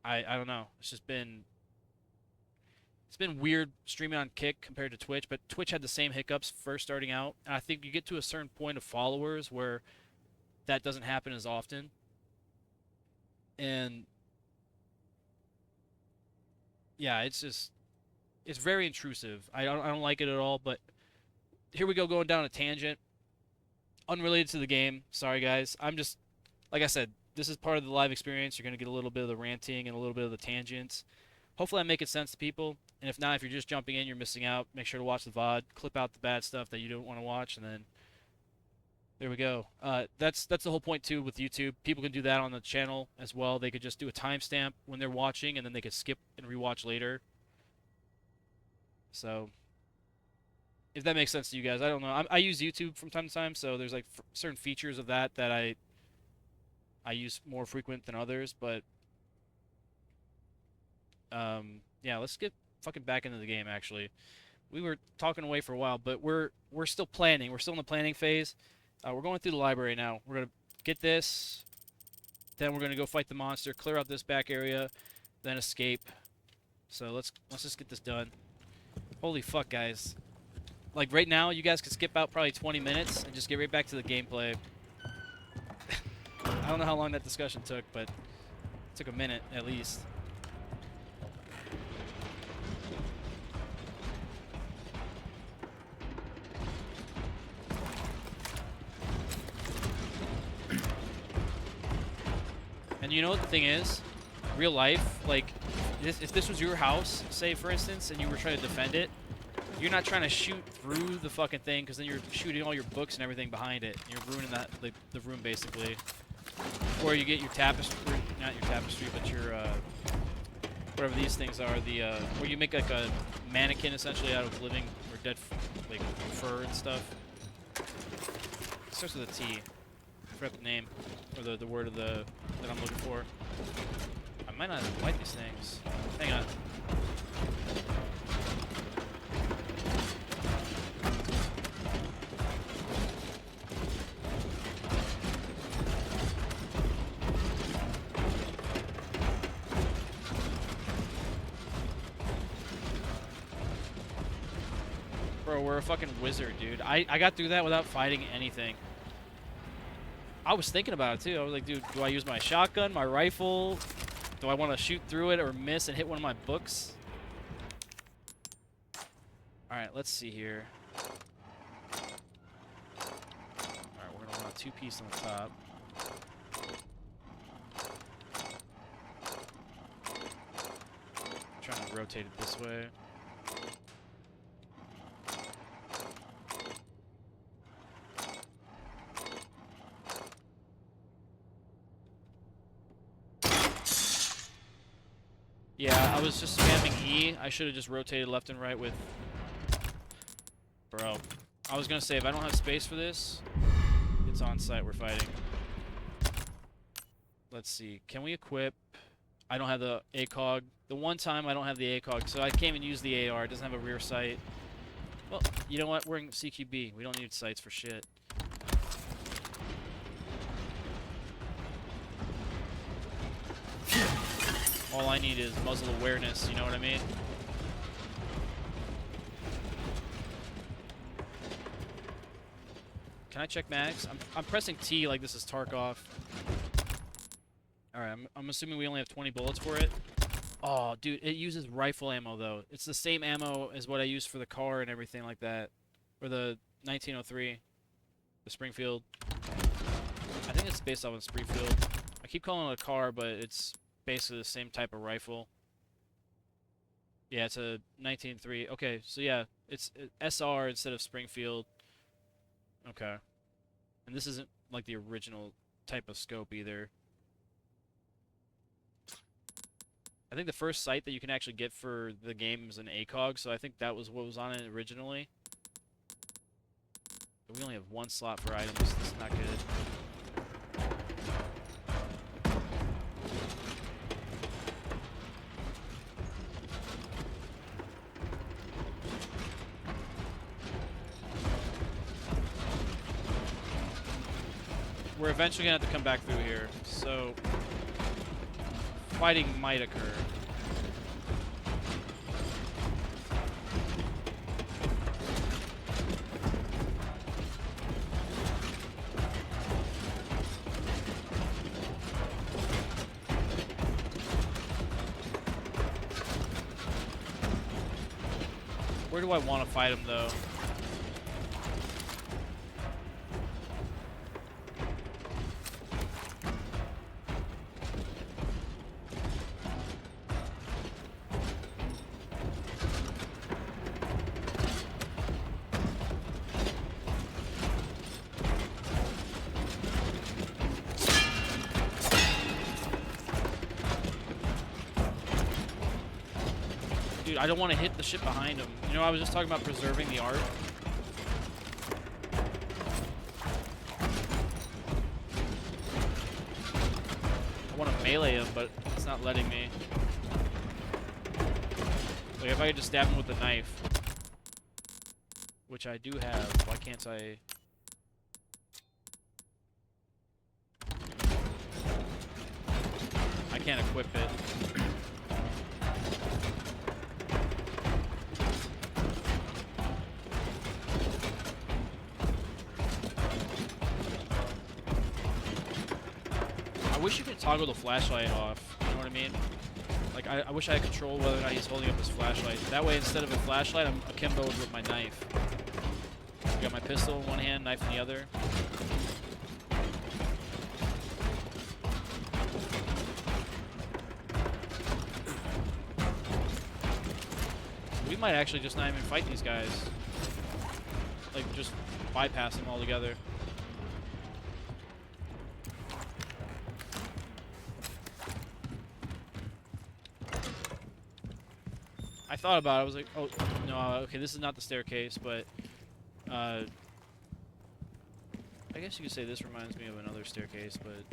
I don't know. It's been weird streaming on Kick compared to Twitch, but Twitch had the same hiccups first starting out. And I think you get to a certain point of followers where that doesn't happen as often. And yeah, it's very intrusive. I don't like it at all, but here we go going down a tangent unrelated to the game. Sorry guys. I'm just like I said, this is part of the live experience. You're going to get a little bit of the ranting and a little bit of the tangents. Hopefully I'm making sense to people. And if not, if you're just jumping in, you're missing out. Make sure to watch the VOD. Clip out the bad stuff that you don't want to watch, and then there we go. That's the whole point too with YouTube. People can do that on the channel as well. They could just do a timestamp when they're watching, and then they could skip and rewatch later. So if that makes sense to you guys, I don't know. I use YouTube from time to time, so there's like certain features of that I use more frequent than others. But yeah, let's get fucking back into the game. Actually, we were talking away for a while, but we're still planning. We're still in the planning phase. We're going through the library now. We're gonna get this, then we're gonna go fight the monster, clear out this back area, then escape. So let's just get this done. Holy fuck, guys! Like right now, you guys could skip out probably 20 minutes and just get right back to the gameplay. I don't know how long that discussion took, but it took a minute at least. And you know what the thing is? Real life, like, if this was your house, say for instance, and you were trying to defend it, you're not trying to shoot through the fucking thing, because then you're shooting all your books and everything behind it. You're ruining that, like, the room basically. Or you get your tapestry, not your tapestry, but your whatever these things are, the where you make like a mannequin essentially out of living or dead like fur and stuff. It starts with a T. I forgot the name or the word of that I'm looking for. I might not like these things. Hang on. Bro, we're a fucking wizard, dude. I got through that without fighting anything. I was thinking about it too. I was like, dude, do I use my shotgun, my rifle? Do I want to shoot through it or miss and hit one of my books? Alright, let's see here. Alright, we're going to want a two-piece on the top. Trying to rotate it this way. Yeah, I was just spamming E. I should have just rotated left and right with... Bro. I was gonna say, if I don't have space for this, it's on site, we're fighting. Let's see. Can we equip... I don't have the ACOG. The one time I don't have the ACOG, so I can't even use the AR. It doesn't have a rear sight. Well, you know what? We're in CQB. We don't need sights for shit. All I need is muzzle awareness, you know what I mean? Can I check mags? I'm pressing T like this is Tarkov. Alright, I'm assuming we only have 20 bullets for it. Oh, dude, it uses rifle ammo, though. It's the same ammo as what I used for the car and everything like that. Or the 1903. The Springfield. I think it's based off of Springfield. I keep calling it a car, but it's basically the same type of rifle. Yeah, it's a 1903. Okay, so yeah, it's SR instead of Springfield. Okay. And this isn't like the original type of scope either. I think the first sight that you can actually get for the game is an ACOG, so I think that was what was on it originally. But we only have one slot for items. This is not good. We're eventually going to have to come back through here, so fighting might occur. Where do I want to fight him, though? Dude, I don't want to hit the shit behind him. You know, I was just talking about preserving the art. I want to melee him, but it's not letting me. Like, if I could just stab him with a knife. Which I do have. Why can't I... I can't equip it. I wish you could toggle the flashlight off. You know what I mean? Like, I wish I had control whether or not he's holding up his flashlight. That way, instead of a flashlight, I'm akimboed with my knife. I got my pistol in one hand, knife in the other. We might actually just not even fight these guys. Like, just bypass them altogether. I thought about it. I was like, oh, no, okay, this is not the staircase, but I guess you could say this reminds me of another staircase, but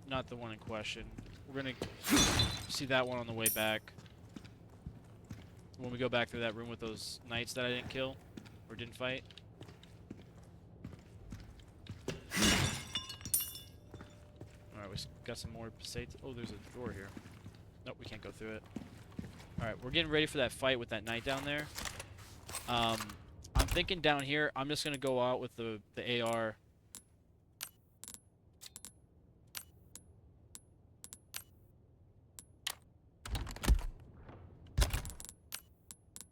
not the one in question. We're going to see that one on the way back. When we go back through that room with those knights that I didn't kill or didn't fight. Alright, we got some more Passates. Oh, there's a door here. Nope, we can't go through it. Alright, we're getting ready for that fight with that knight down there. I'm thinking down here, I'm just going to go out with the AR.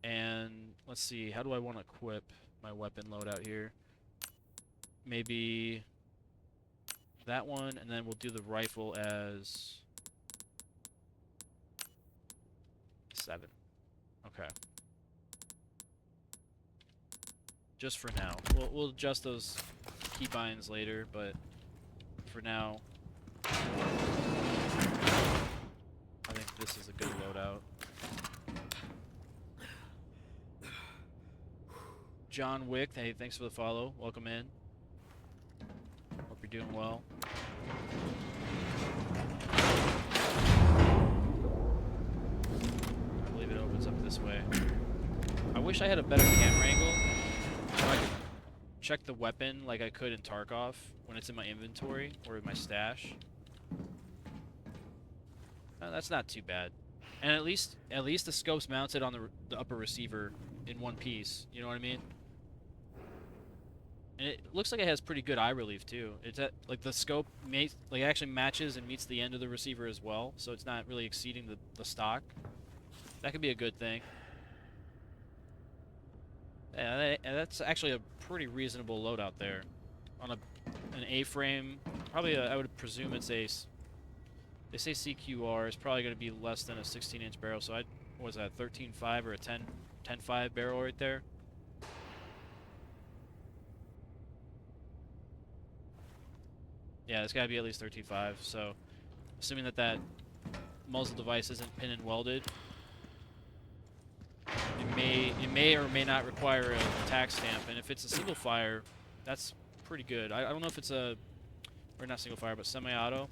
And let's see, how do I want to equip my weapon loadout here? Maybe that one, and then we'll do the rifle as 7. Okay. Just for now. We'll adjust those keybinds later, but for now, I think this is a good loadout. John Wick, hey, thanks for the follow. Welcome in. Hope you're doing well. I believe it opens up this way. I wish I had a better camera angle so I could check the weapon like I could in Tarkov when it's in my inventory or in my stash. That's not too bad. And at least the scope's mounted on the upper receiver in one piece. You know what I mean? And it looks like it has pretty good eye relief too. It's at, like the scope like actually matches and meets the end of the receiver as well, so it's not really exceeding the stock. That could be a good thing. Yeah, that's actually a pretty reasonable load out there. On an A-frame, probably I would presume it's a. They say CQR is probably going to be less than a 16-inch barrel, so what was that, 13.5 or a 10.5 barrel right there? Yeah, it's got to be at least 13.5. So, assuming that muzzle device isn't pin and welded, it may or may not require a tack stamp. And if it's a single fire, that's pretty good. I don't know if it's or not single fire, but semi-auto.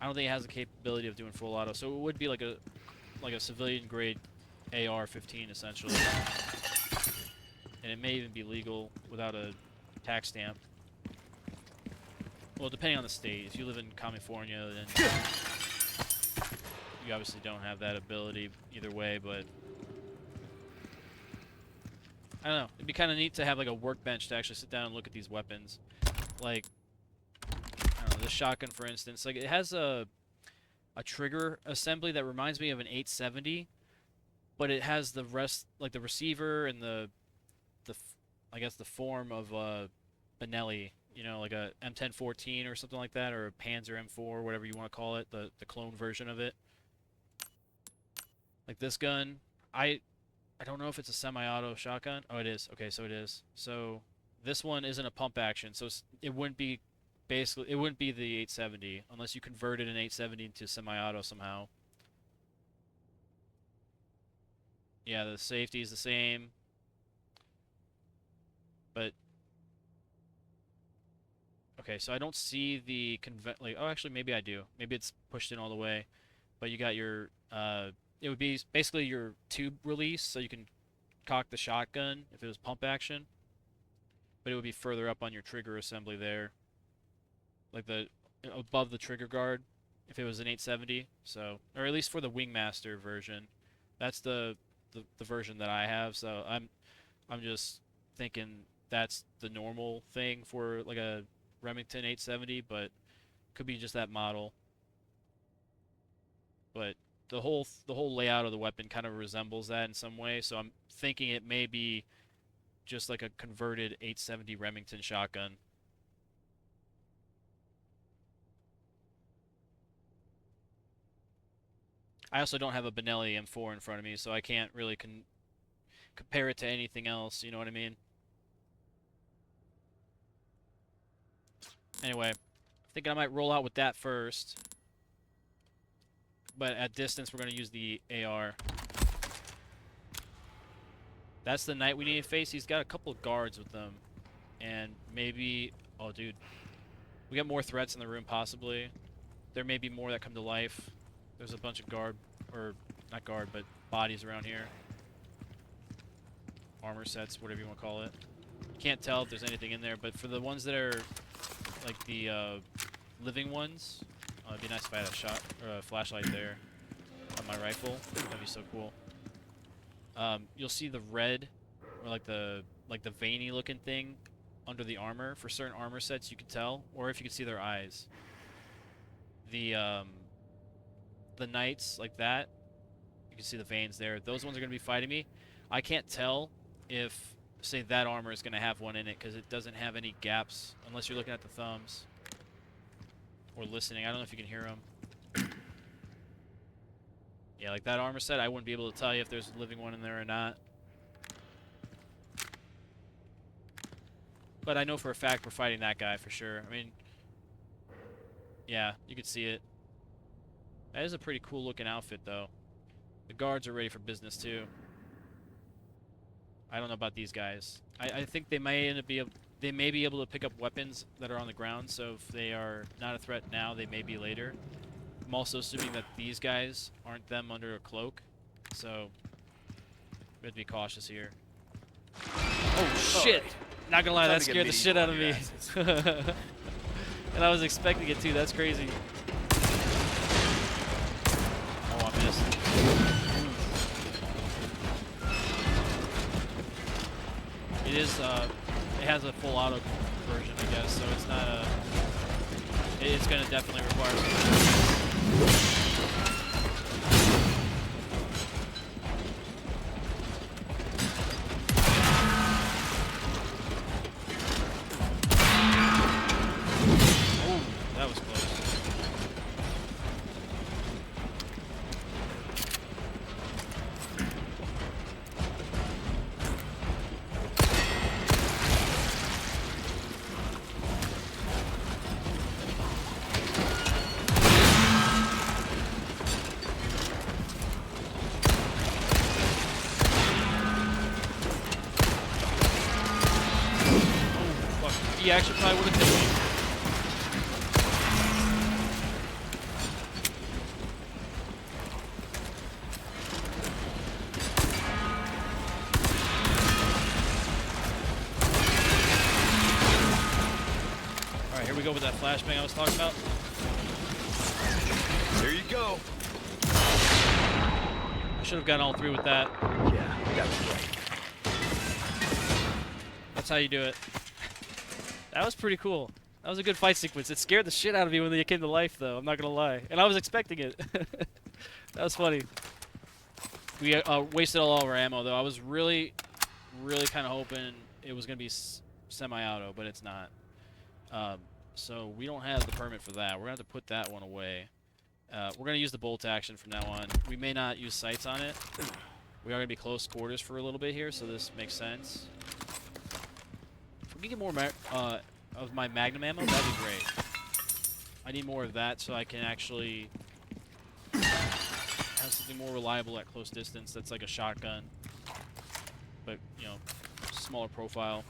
I don't think it has the capability of doing full auto, so it would be like a civilian grade AR-15 essentially, and it may even be legal without a tax stamp. Well, depending on the state. If you live in California, then you obviously don't have that ability either way. But I don't know. It'd be kind of neat to have like a workbench to actually sit down and look at these weapons, like. I don't know, this shotgun, for instance, like it has a trigger assembly that reminds me of an 870, but it has the rest, like the receiver and I guess the form of a Benelli, you know, like a M1014 or something like that, or a Panzer M4, whatever you want to call it, the clone version of it. Like this gun, I don't know if it's a semi-auto shotgun. Oh, it is. Okay, so it is. So this one isn't a pump action, so it wouldn't be. Basically, it wouldn't be the 870 unless you converted an 870 into semi-auto somehow. Yeah, the safety is the same, but okay. So I don't see the oh, actually, maybe I do. Maybe it's pushed in all the way, but you got your it would be basically your tube release, so you can cock the shotgun if it was pump action, but it would be further up on your trigger assembly there. Like above the trigger guard, if it was an 870. So, or at least for the Wingmaster version, that's the version that I have. So I'm just thinking that's the normal thing for like a Remington 870, but could be just that model. But the whole layout of the weapon kind of resembles that in some way. So I'm thinking it may be just like a converted 870 Remington shotgun. I also don't have a Benelli M4 in front of me, so I can't really compare it to anything else, you know what I mean? Anyway, I think I might roll out with that first. But at distance, we're going to use the AR. That's the knight we need to face. He's got a couple of guards with them. And maybe... Oh, dude. We got more threats in the room, possibly. There may be more that come to life. There's a bunch of not guard, but bodies around here. Armor sets, whatever you want to call it. Can't tell if there's anything in there, but for the ones that are like the living ones, it'd be nice if I had a shot or a flashlight there on my rifle. That'd be so cool. You'll see the red, or like the veiny looking thing under the armor. For certain armor sets, you can tell, or if you can see their eyes. The knights like that, you can see the veins there. Those ones are going to be fighting me. I can't tell if, say, that armor is going to have one in it because it doesn't have any gaps unless you're looking at the thumbs or listening. I don't know if you can hear them. Yeah, like that armor set, I wouldn't be able to tell you if there's a living one in there or not. But I know for a fact we're fighting that guy for sure. I mean, yeah, you could see it. That is a pretty cool looking outfit, though. The guards are ready for business, too. I don't know about these guys. I think they may they may be able to pick up weapons that are on the ground, so if they are not a threat now, they may be later. I'm also assuming that these guys aren't them under a cloak, so we have to be cautious here. Oh, shit! Right. Not gonna lie, Time that to get scared the shit medieval out of on your me. And I was expecting it, too. That's crazy. Oh, I missed. It has a full auto version, I guess, so it's not a. It's gonna definitely require some. Oh, that was close. He actually probably would have hit me. Alright, here we go with that flashbang I was talking about. There you go. I should have gotten all three with that. Yeah, that's right. That's how you do it. That was pretty cool. That was a good fight sequence. It scared the shit out of me when they came to life, though. I'm not gonna lie. And I was expecting it. That was funny. We wasted all of our ammo, though. I was really kind of hoping it was gonna be semi-auto, but it's not. So we don't have the permit for that. We're gonna have to put that one away. We're gonna use the bolt action from now on. We may not use sights on it. We are gonna be close quarters for a little bit here, so this makes sense. If we can get more of my Magnum ammo, that'd be great. I need more of that so I can actually have something more reliable at close distance. That's like a shotgun, but you know, smaller profile.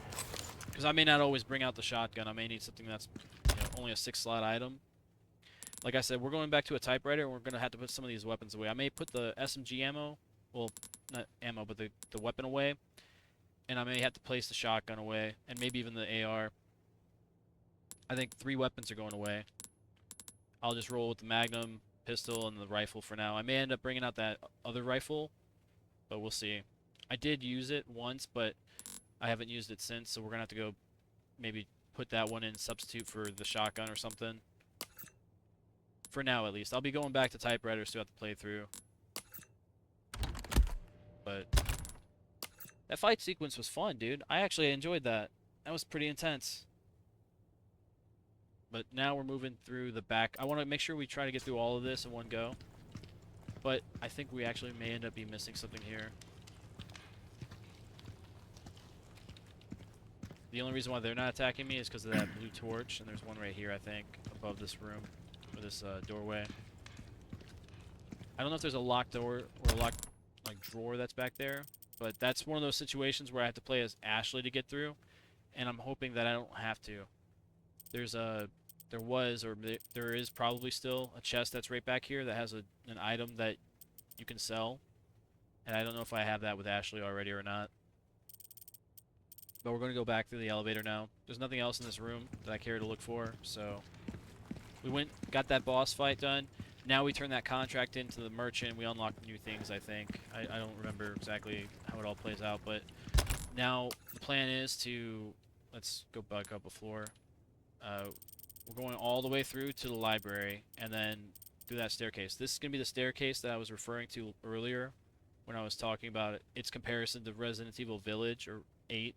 Because I may not always bring out the shotgun. I may need something that's only a 6-slot item. Like I said, we're going back to a typewriter, and we're gonna have to put some of these weapons away. I may put the SMG ammo, well, not ammo, but the weapon away. And I may have to place the shotgun away, and maybe even the AR. I think 3 weapons are going away. I'll just roll with the Magnum, pistol, and the rifle for now. I may end up bringing out that other rifle, but we'll see. I did use it once, but I haven't used it since, so we're going to have to go maybe put that one in, substitute for the shotgun or something. For now, at least. I'll be going back to typewriters throughout the playthrough. But that fight sequence was fun, dude. I actually enjoyed that. That was pretty intense. But now we're moving through the back. I want to make sure we try to get through all of this in one go. But I think we actually may end up be missing something here. The only reason why they're not attacking me is because of that blue torch. And there's one right here, I think, above this room. Or this doorway. I don't know if there's a locked door or a locked drawer that's back there. But that's one of those situations where I have to play as Ashley to get through. And I'm hoping that I don't have to. There is probably still a chest that's right back here that has an item that you can sell. And I don't know if I have that with Ashley already or not. But we're going to go back through the elevator now. There's nothing else in this room that I care to look for, so we got that boss fight done. Now we turn that contract into the merchant. We unlock new things, I think. I don't remember exactly how it all plays out, but now the plan is to... Let's go back up a floor. We're going all the way through to the library, and then through that staircase. This is going to be the staircase that I was referring to earlier when I was talking about its comparison to Resident Evil Village, or 8.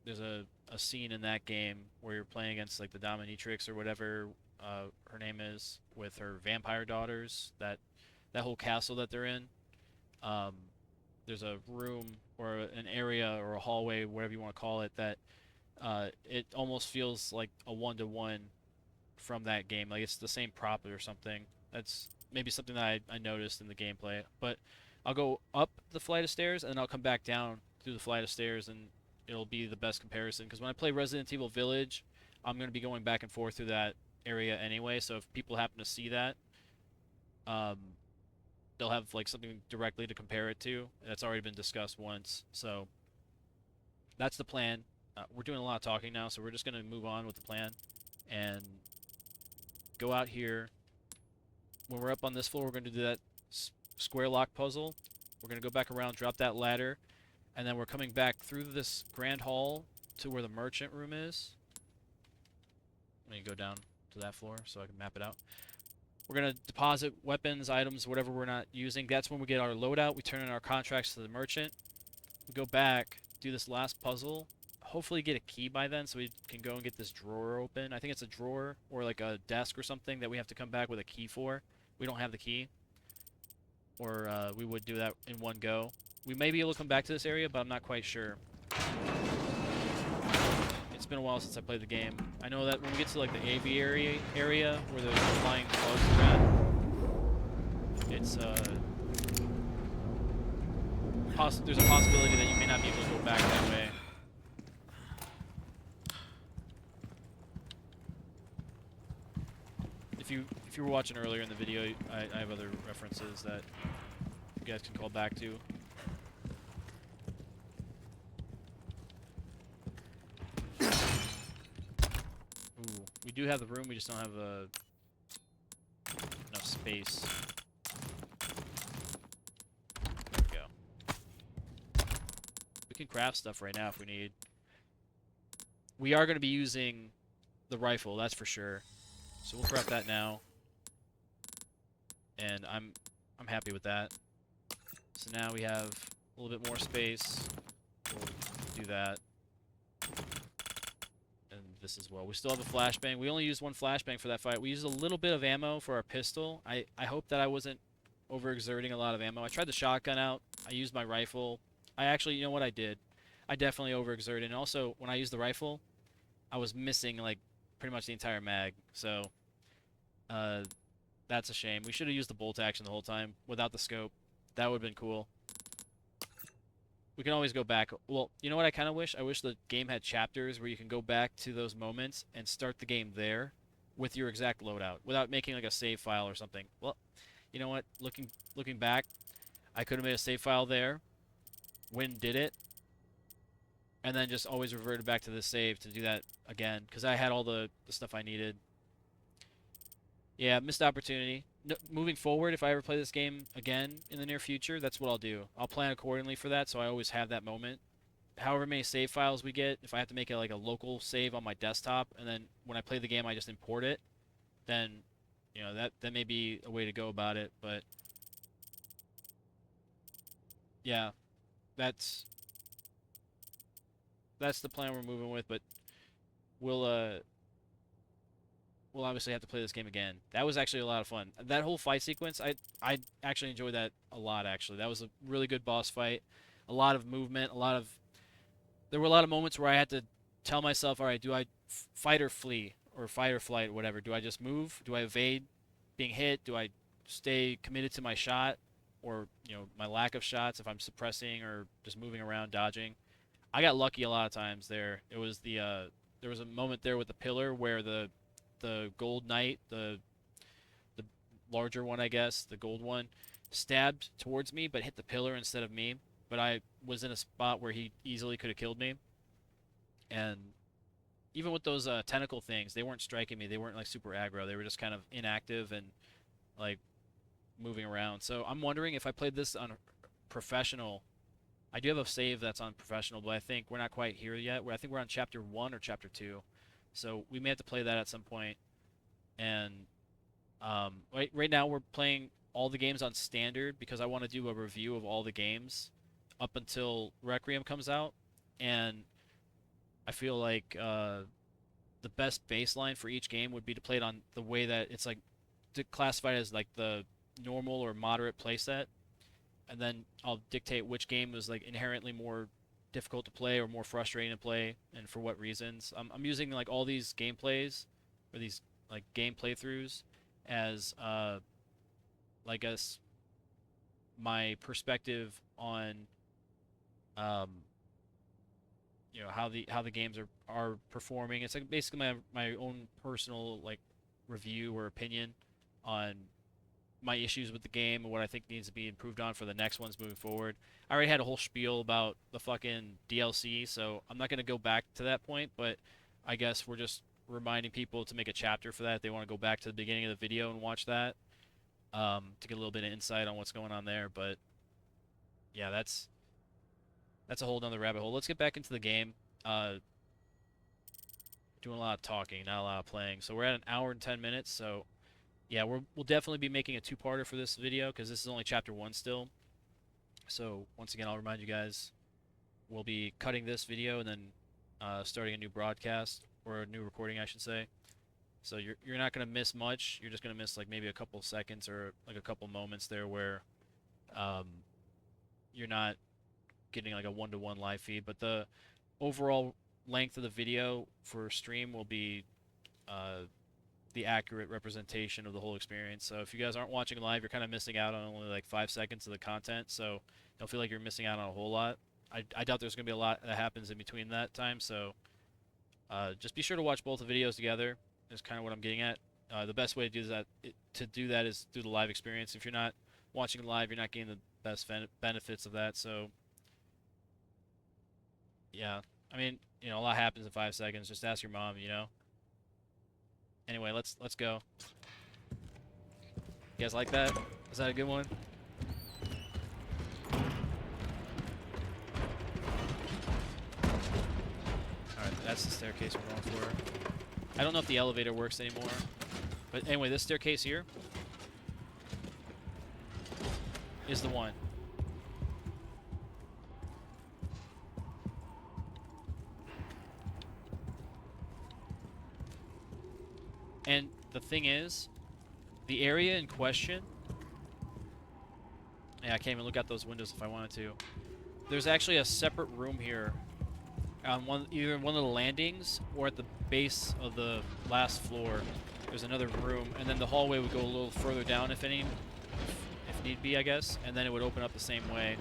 There's a scene in that game where you're playing against like the Dominatrix or whatever her name is, with her vampire daughters, that whole castle that they're in. There's a room or an area or a hallway, whatever you want to call it, that it almost feels like a one-to-one from that game. Like it's the same prop or something. That's maybe something that I noticed in the gameplay. But I'll go up the flight of stairs and then I'll come back down through the flight of stairs, and it'll be the best comparison. Because when I play Resident Evil Village, I'm going to be going back and forth through that area anyway. So if people happen to see that, they'll have like something directly to compare it to. That's already been discussed once. So that's the plan. We're doing a lot of talking now, so we're just going to move on with the plan and go out here. When we're up on this floor, we're going to do that square lock puzzle. We're going to go back around, drop that ladder, and then we're coming back through this grand hall to where the merchant room is. Let me go down to that floor so I can map it out. We're going to deposit weapons, items, whatever we're not using. That's when we get our loadout. We turn in our contracts to the merchant. We go back, do this last puzzle. Hopefully get a key by then so we can go and get this drawer open. I think it's a drawer or like a desk or something that we have to come back with a key for. We don't have the key. Or we would do that in one go. We may be able to come back to this area, but I'm not quite sure. It's been a while since I played the game. I know that when we get to like the aviary area where the flying bugs are at, it's there's a possibility that you may not be able to go back that way. If you were watching earlier in the video, I have other references that you guys can call back to. Ooh, we do have the room, we just don't have enough space. There we go. We can craft stuff right now if we need. We are going to be using the rifle, that's for sure. So we'll craft that now. And I'm happy with that. So now we have a little bit more space. We'll do that. And this as well. We still have a flashbang. We only used one flashbang for that fight. We used a little bit of ammo for our pistol. I hope that I wasn't overexerting a lot of ammo. I tried the shotgun out. I used my rifle. I actually, you know what I did? I definitely overexerted. And also, when I used the rifle, I was missing, like, pretty much the entire mag. So, that's a shame. We should have used the bolt action the whole time without the scope. That would have been cool. We can always go back. Well, you know what I kind of wish? I wish the game had chapters where you can go back to those moments and start the game there with your exact loadout without making like a save file or something. Well, you know what? Looking back, I could have made a save file there. Wynn did it. And then just always reverted back to the save to do that again because I had all the stuff I needed. Yeah, missed opportunity. No, moving forward, if I ever play this game again in the near future, that's what I'll do. I'll plan accordingly for that, so I always have that moment. However many save files we get, if I have to make like a local save on my desktop, and then when I play the game I just import it, then, you know, that may be a way to go about it. But yeah, that's the plan we're moving with. But we'll obviously have to play this game again. That was actually a lot of fun. That whole fight sequence, I actually enjoyed that a lot, actually. That was a really good boss fight. A lot of movement, there were a lot of moments where I had to tell myself, all right, do I fight or flee? Or fight or flight, whatever. Do I just move? Do I evade being hit? Do I stay committed to my shot? Or, you know, my lack of shots if I'm suppressing or just moving around, dodging? I got lucky a lot of times there. It was there was a moment there with the pillar where the gold knight, the larger one, I guess, the gold one, stabbed towards me but hit the pillar instead of me. But I was in a spot where he easily could have killed me. And even with those tentacle things, they weren't striking me. They weren't like super aggro. They were just kind of inactive and like moving around. So I'm wondering if I played this on professional. I do have a save that's on professional, but I think we're not quite here yet. I think we're on chapter 1 or chapter 2. So we may have to play that at some point. And right now we're playing all the games on standard because I want to do a review of all the games up until Requiem comes out. And I feel like the best baseline for each game would be to play it on the way that it's like classified as like the normal or moderate playset. And then I'll dictate which game is like inherently more difficult to play or more frustrating to play and for what reasons. I'm using like all these gameplays or these like game playthroughs as like my perspective on you know how the games are performing. It's like basically my own personal like review or opinion on my issues with the game and what I think needs to be improved on for the next ones moving forward. I already had a whole spiel about the fucking DLC, so I'm not going to go back to that point, but I guess we're just reminding people to make a chapter for that if they want to go back to the beginning of the video and watch that to get a little bit of insight on what's going on there. But yeah, that's a whole nother rabbit hole. Let's get back into the game. doing a lot of talking, not a lot of playing. So we're at an hour and 10 minutes. So yeah, we'll definitely be making a two-parter for this video because this is only chapter 1 still. So once again, I'll remind you guys, we'll be cutting this video and then starting a new broadcast, or a new recording, I should say. So you're not gonna miss much. You're just gonna miss like maybe a couple seconds or like a couple moments there where um, you're not getting like a one-to-one live feed. But the overall length of the video for stream will be the accurate representation of the whole experience. So if you guys aren't watching live, you're kind of missing out on only like 5 seconds of the content. So don't feel like you're missing out on a whole lot. I doubt there's gonna be a lot that happens in between that time. So just be sure to watch both the videos together. Is kind of what I'm getting at. The best way to do that is through the live experience. If you're not watching live, you're not getting the best benefits of that. So yeah, I mean, you know, a lot happens in 5 seconds. Just ask your mom, you know. Anyway, let's go. You guys like that? Is that a good one? Alright, that's the staircase we're going for. I don't know if the elevator works anymore. But anyway, this staircase here is the one. And the thing is, the area in question... Yeah, I can't even look out those windows if I wanted to. There's actually a separate room here on either one of the landings or at the base of the last floor. There's another room, and then the hallway would go a little further down if need be, I guess, and then it would open up the same way.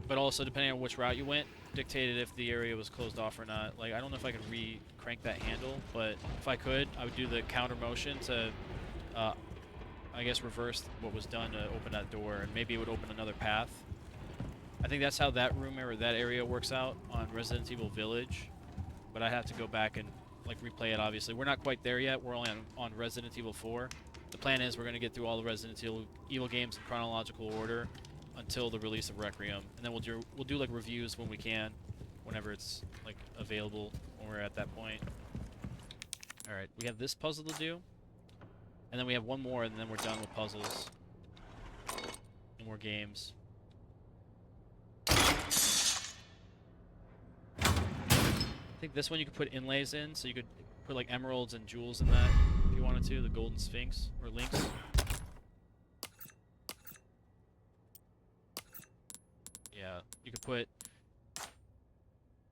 But also, depending on which route you went, dictated if the area was closed off or not. Like, I don't know if I could re-crank that handle, but if I could, I would do the counter motion to, I guess, reverse what was done to open that door, and maybe it would open another path. I think that's how that room or that area works out on Resident Evil Village, but I have to go back and like replay it. Obviously, we're not quite there yet. We're only on Resident Evil 4. The plan is we're going to get through all the Resident Evil games in chronological order until the release of Requiem, and then we'll do like reviews when we can, whenever it's like available when we're at that point. All right, we have this puzzle to do, and then we have one more, and then we're done with puzzles. No more games. I think this one you could put inlays in, so you could put like emeralds and jewels in that if you wanted to, the golden sphinx or lynx. Yeah, you could put,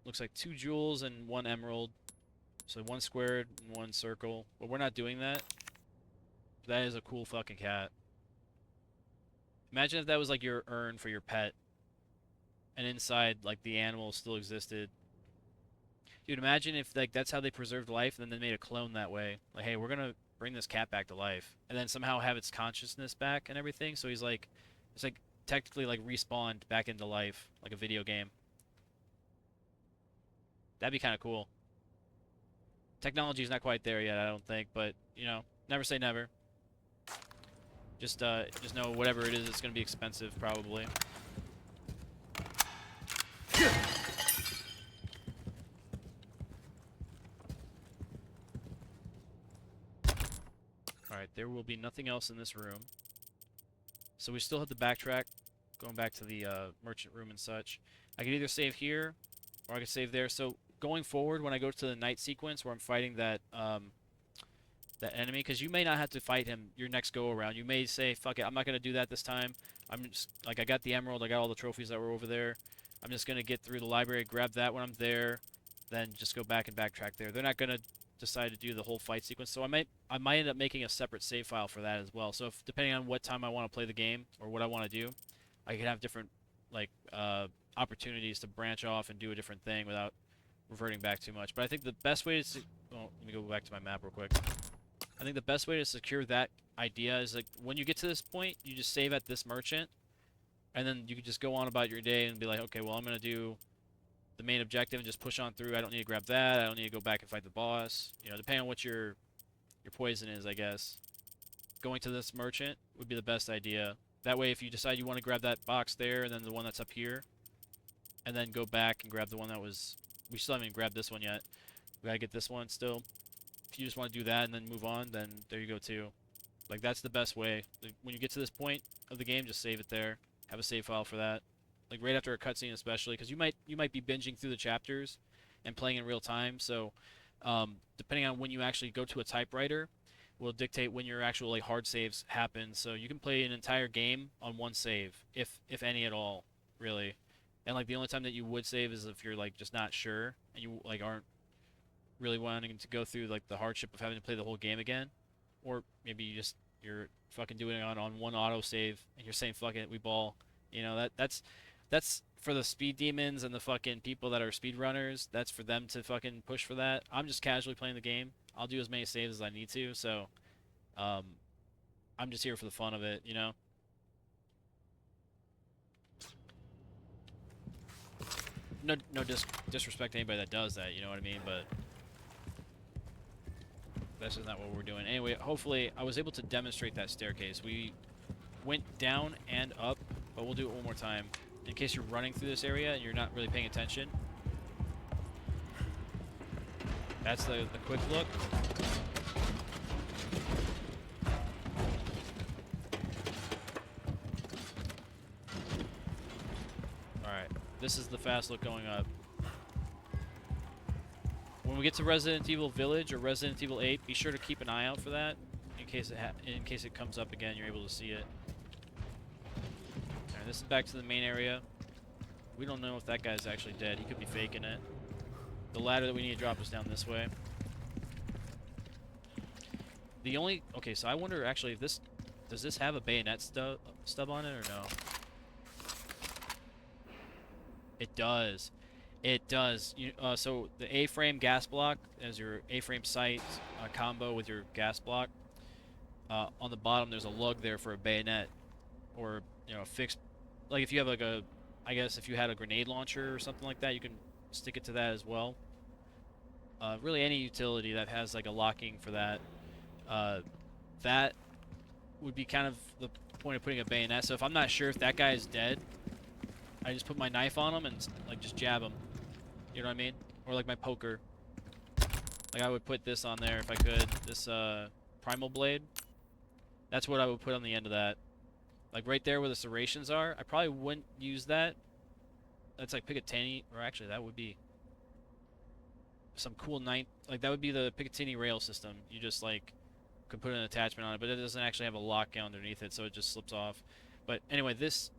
looks like 2 jewels and 1 emerald, so 1 squared and 1 circle. But we're not doing that. That is a cool fucking cat. Imagine if that was like your urn for your pet, and inside like the animal still existed. Dude, imagine if like that's how they preserved life, and then they made a clone that way. Like, hey, we're gonna bring this cat back to life, and then somehow have its consciousness back and everything. So he's like, it's like technically like respawned back into life, like a video game. That'd be kind of cool. Technology's not quite there yet, I don't think, but you know, never say never. Just know whatever it is, it's gonna be expensive probably. Alright, there will be nothing else in this room. So we still have to backtrack, going back to the merchant room and such. I could either save here, or I could save there. So going forward, when I go to the night sequence where I'm fighting that that enemy, because you may not have to fight him your next go around. You may say, fuck it, I'm not going to do that this time. I'm just, like, I got the emerald, I got all the trophies that were over there. I'm just going to get through the library, grab that when I'm there, then just go back and backtrack there. They're not going to decide to do the whole fight sequence, so I might end up making a separate save file for that as well. So if, depending on what time I want to play the game, or what I want to do, I could have different, like, opportunities to branch off and do a different thing without reverting back too much. But I think the best way to... Oh, let me go back to my map real quick. I think the best way to secure that idea is, like, when you get to this point, you just save at this merchant, and then you can just go on about your day and be like, okay, well, I'm going to do the main objective and just push on through. I don't need to grab that. I don't need to go back and fight the boss. You know, depending on what your poison is, I guess. Going to this merchant would be the best idea. That way, if you decide you want to grab that box there and then the one that's up here, and then go back and grab the one that was we still haven't even grabbed this one yet. We gotta get this one still. If you just want to do that and then move on, then there you go too. Like, that's the best way. Like, when you get to this point of the game, just save it there. Have a save file for that. Like right after a cutscene, especially, because you might be binging through the chapters and playing in real time. So, depending on when you actually go to a typewriter, will dictate when your actual like hard saves happen. So you can play an entire game on one save, if any at all, really. And like the only time that you would save is if you're like just not sure and you like aren't really wanting to go through like the hardship of having to play the whole game again, or maybe you're fucking doing it on one auto save and you're saying fuck it, we ball. That's for the speed demons and the fucking people that are speed runners. That's for them to fucking push for that. I'm just casually playing the game. I'll do as many saves as I need to. So, um, I'm just here for the fun of it. No disrespect to anybody that does that. You know what I mean? But that's just not what we're doing. Anyway, hopefully I was able to demonstrate that staircase. We went down and up, but we'll do it one more time in case you're running through this area and you're not really paying attention. That's the quick look. Alright, this is the fast look going up. When we get to Resident Evil Village or Resident Evil 8, be sure to keep an eye out for that in case it comes up again. You're able to see it. Alright, this is back to the main area. We don't know if that guy's actually dead. He could be faking it. The ladder that we need to drop is down this way. Okay, so I wonder actually if does this have a bayonet stub on it or no? It does. It does. So the A-frame gas block as your A-frame sight combo with your gas block. On the bottom, there's a lug there for a bayonet, or fixed. Like if you have like I guess if you had a grenade launcher or something like that, you can stick it to that as well. Really, any utility that has like a locking for that. That would be kind of the point of putting a bayonet. So if I'm not sure if that guy is dead, I just put my knife on him and like just jab him. You know what I mean? Or like my poker. Like I would put this on there if I could. This primal blade. That's what I would put on the end of that. Like right there where the serrations are. I probably wouldn't use that. That's like Picatinny, or actually that would be some cool night. Like that would be the Picatinny rail system. You just like could put an attachment on it, but it doesn't actually have a lock underneath it, so it just slips off. But anyway, this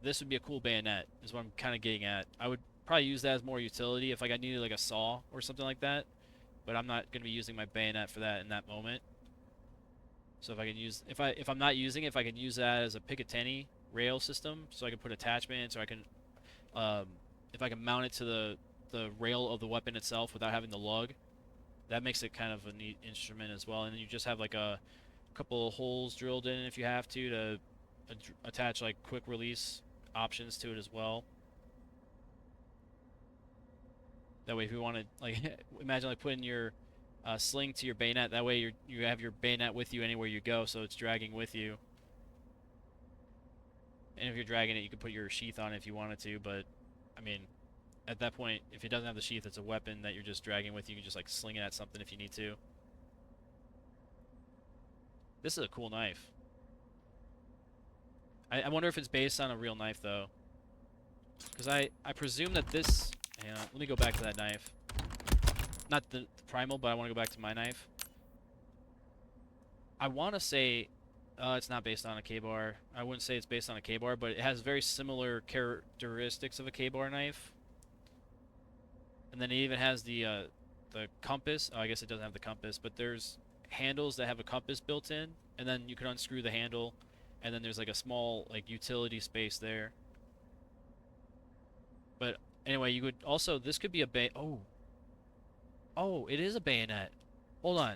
would be a cool bayonet, is what I'm kind of getting at. I would probably use that as more utility if like I needed like a saw or something like that, but I'm not going to be using my bayonet for that in that moment. So if I can use, if I'm not using it, if I can use that as a Picatinny rail system, so I can put attachments, or I can, if I can mount it to the rail of the weapon itself without having the lug, that makes it kind of a neat instrument as well. And then you just have like a couple of holes drilled in if you have to attach like quick release options to it as well. That way, if you want to like imagine like putting your sling to your bayonet, that way you have your bayonet with you anywhere you go, so it's dragging with you. And if you're dragging it, you can put your sheath on it if you wanted to, but I mean, at that point, if it doesn't have the sheath, it's a weapon that you're just dragging with you. You can just like sling it at something if you need to. This is a cool knife. I wonder if it's based on a real knife though, because I presume that this. Hang on, let me go back to that knife. Not the primal, but I want to go back to my knife. I want to say it's not based on a K-bar. I wouldn't say it's based on a K-bar, but it has very similar characteristics of a K-bar knife. And then it even has the compass. Oh, I guess it doesn't have the compass, but there's handles that have a compass built in, and then you can unscrew the handle, and then there's like a small like utility space there. But anyway, you could also, this could be a oh, it is a bayonet. Hold on.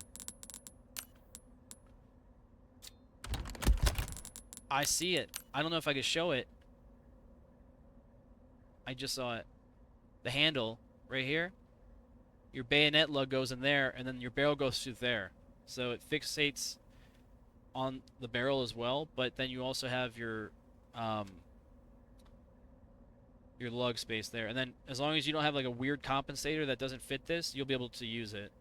I see it. I don't know if I could show it. I just saw it. The handle right here. Your bayonet lug goes in there, and then your barrel goes through there. So it fixates on the barrel as well, but then you also have your your lug space there. And then as long as you don't have like a weird compensator that doesn't fit this, you'll be able to use it.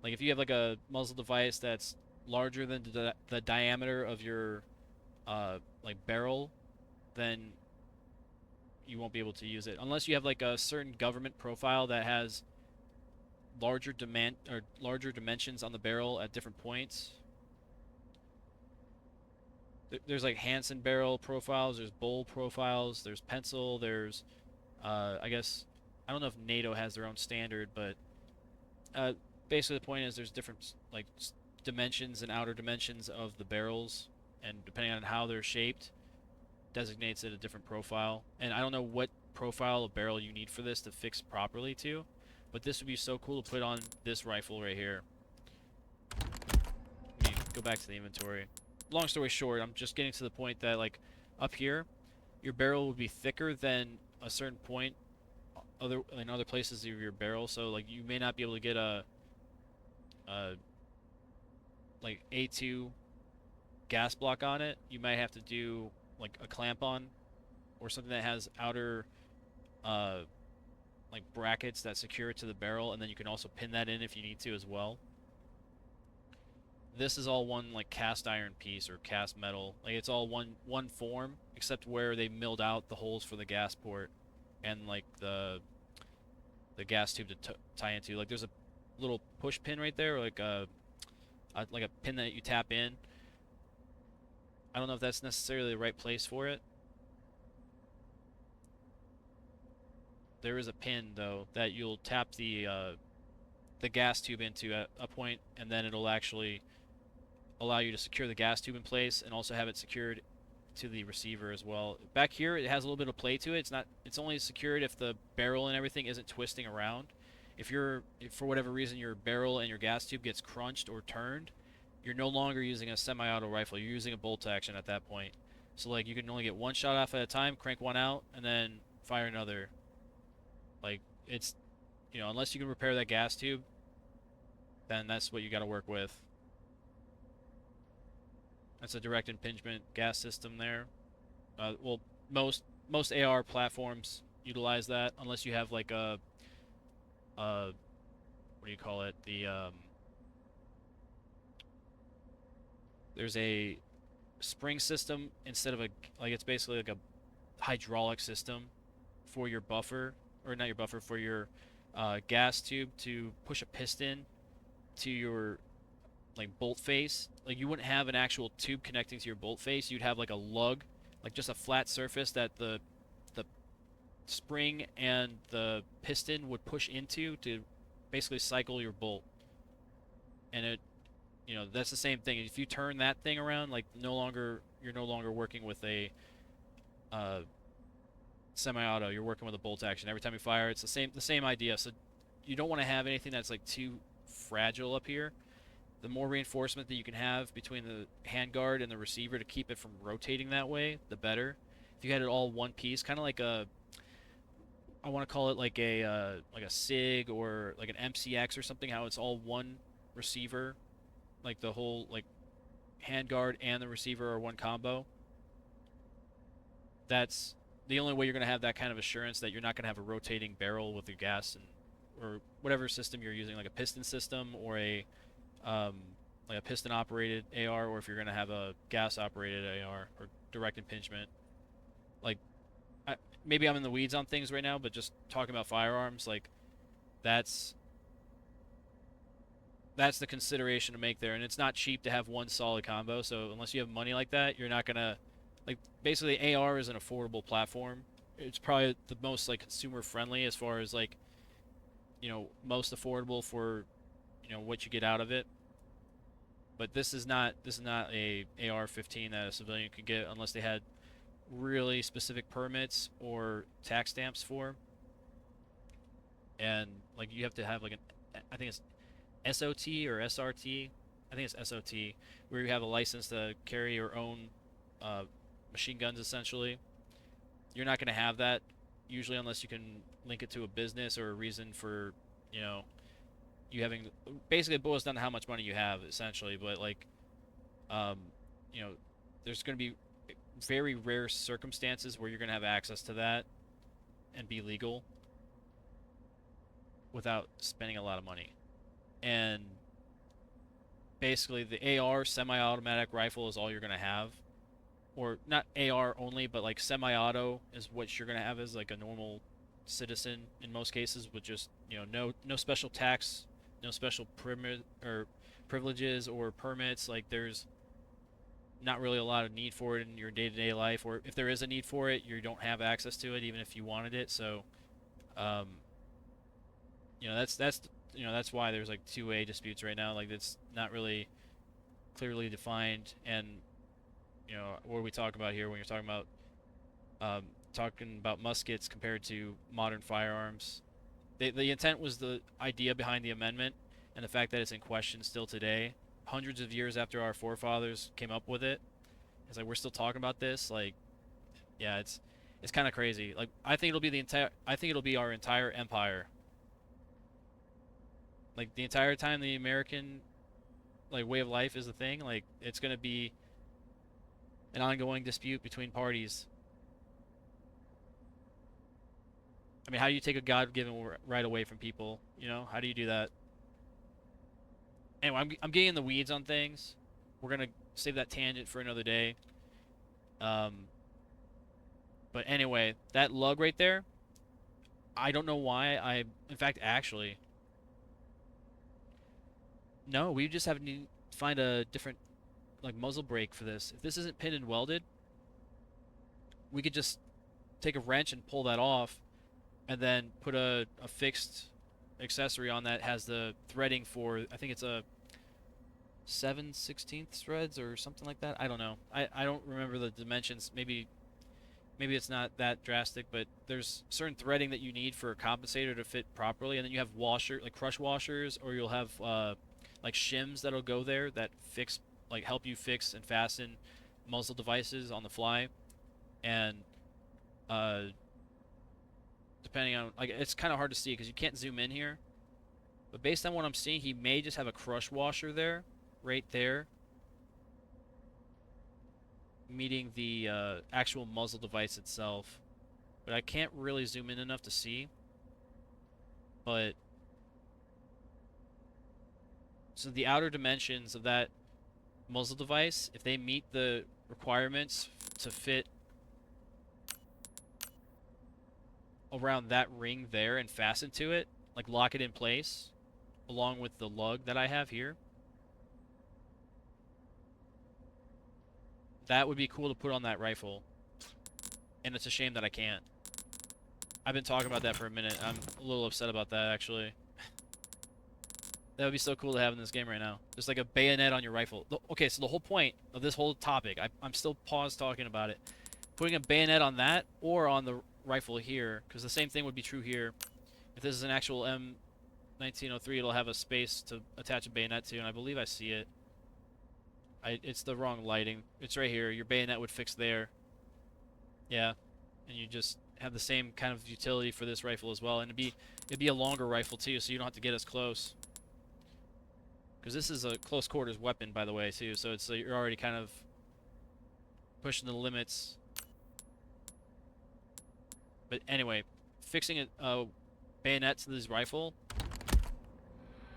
Like if you have like a muzzle device that's larger than the diameter of your like barrel, then you won't be able to use it unless you have like a certain government profile that has larger dimensions on the barrel at different points. There's like Hansen barrel profiles, there's bowl profiles, there's pencil, there's I guess I don't know if NATO has their own standard, but uh, basically the point is there's different like dimensions and outer dimensions of the barrels, and depending on how they're shaped, designates it a different profile. And I don't know what profile of barrel you need for this to fix properly to, but this would be so cool to put on this rifle right here. Let me go back to the inventory. Long story short, I'm just getting to the point that like up here, your barrel would be thicker than a certain point in other places of your barrel. So like you may not be able to get a like A2 gas block on it. You might have to do like a clamp on or something that has outer uh like brackets that secure it to the barrel, and then you can also pin that in if you need to as well. This is all one like cast iron piece or cast metal. Like it's all one form, except where they milled out the holes for the gas port and like the gas tube to tie into. Like there's a little push pin right there, like a pin that you tap in. I don't know if that's necessarily the right place for it. There is a pin though that you'll tap the gas tube into at a point, and then it'll actually allow you to secure the gas tube in place and also have it secured to the receiver as well. Back here it has a little bit of play to it. It's only secured if the barrel and everything isn't twisting around. If for whatever reason your barrel and your gas tube gets crunched or turned, you're no longer using a semi-auto rifle. You're using a bolt action at that point. So like you can only get one shot off at a time, crank one out, and then fire another. Like it's, unless you can repair that gas tube, then that's what you got to work with. That's a direct impingement gas system there. Well, most AR platforms utilize that, unless you have like what do you call it? There's a spring system instead of it's basically like a hydraulic system for your buffer, or not your buffer, for your gas tube to push a piston to your like bolt face. Like you wouldn't have an actual tube connecting to your bolt face. You'd have like a lug, like just a flat surface that the spring and the piston would push into to basically cycle your bolt. And it, that's the same thing. If you turn that thing around, like you're no longer working with a semi-auto. You're working with a bolt action. Every time you fire, it's the same idea. So you don't want to have anything that's like too fragile up here. The more reinforcement that you can have between the handguard and the receiver to keep it from rotating that way, the better. If you had it all one piece, kind of like I want to call it like a SIG or like an MCX or something, how it's all one receiver, like the whole like handguard and the receiver are one combo. That's the only way you're going to have that kind of assurance that you're not going to have a rotating barrel with your gas or whatever system you're using, like a piston system or like a piston operated AR, or if you're going to have a gas operated AR or direct impingement. Like maybe I'm in the weeds on things right now, but just talking about firearms, like that's the consideration to make there. And it's not cheap to have one solid combo, so unless you have money like that, you're not going to, like, basically AR is an affordable platform. It's probably the most like consumer friendly as far as like, most affordable for, what you get out of it. But this is not a AR-15 that a civilian could get unless they had really specific permits or tax stamps for. And like you have to have like I think it's SOT or SRT. I think it's SOT, where you have a license to carry your own machine guns essentially. You're not going to have that usually unless you can link it to a business or a reason for, you having, basically it boils down to how much money you have essentially. But like, there's going to be very rare circumstances where you're going to have access to that and be legal without spending a lot of money. And basically, the AR semi-automatic rifle is all you're going to have. Or not AR only, but like semi-auto is what you're going to have as like a normal citizen in most cases, with just, no special tax, no special privileges or permits. Like, there's not really a lot of need for it in your day-to-day life, or if there is a need for it, you don't have access to it even if you wanted it. So um, that's why there's like 2A disputes right now. Like, it's not really clearly defined. And what do we talk about here when you're talking about muskets compared to modern firearms? The intent was the idea behind the amendment, and the fact that it's in question still today, hundreds of years after our forefathers came up with it. It's like we're still talking about this. Like, yeah, it's kind of crazy. Like, I think it'll be our entire empire. Like, the entire time the American like way of life is the thing. Like, it's gonna be an ongoing dispute between parties. I mean, how do you take a God-given right away from people? How do you do that? Anyway, I'm getting in the weeds on things. We're gonna save that tangent for another day. Um, but anyway, that lug right there, I don't know why. In fact, actually, no, we just have to find a different like muzzle brake for this. If this isn't pinned and welded, we could just take a wrench and pull that off, and then put a fixed accessory on that has the threading for, I think it's a 7/16 threads or something like that. I don't know. I don't remember the dimensions. Maybe it's not that drastic, but there's certain threading that you need for a compensator to fit properly, and then you have crush washers, or you'll have like shims that'll go there that help you fix and fasten muzzle devices on the fly. And depending on, like, it's kind of hard to see because you can't zoom in here, but based on what I'm seeing, he may just have a crush washer there, right there, meeting the actual muzzle device itself. But I can't really zoom in enough to see. But so the outer dimensions of that muzzle device, if they meet the requirements to fit around that ring there and fasten to it, like lock it in place, along with the lug that I have here, that would be cool to put on that rifle. And it's a shame that I can't. I've been talking about that for a minute. I'm a little upset about that, actually. That would be so cool to have in this game right now. Just like a bayonet on your rifle. Okay, so the whole point of this whole topic, I'm still paused talking about it. Putting a bayonet on that or on the rifle here, because the same thing would be true here. If this is an actual M1903, it'll have a space to attach a bayonet to, and I believe I see it. It's the wrong lighting. It's right here. Your bayonet would fix there. Yeah, and you just have the same kind of utility for this rifle as well, and it'd be a longer rifle too, so you don't have to get as close. Because this is a close quarters weapon, by the way, too, so it's you're already kind of pushing the limits. But anyway, fixing a bayonet to this rifle,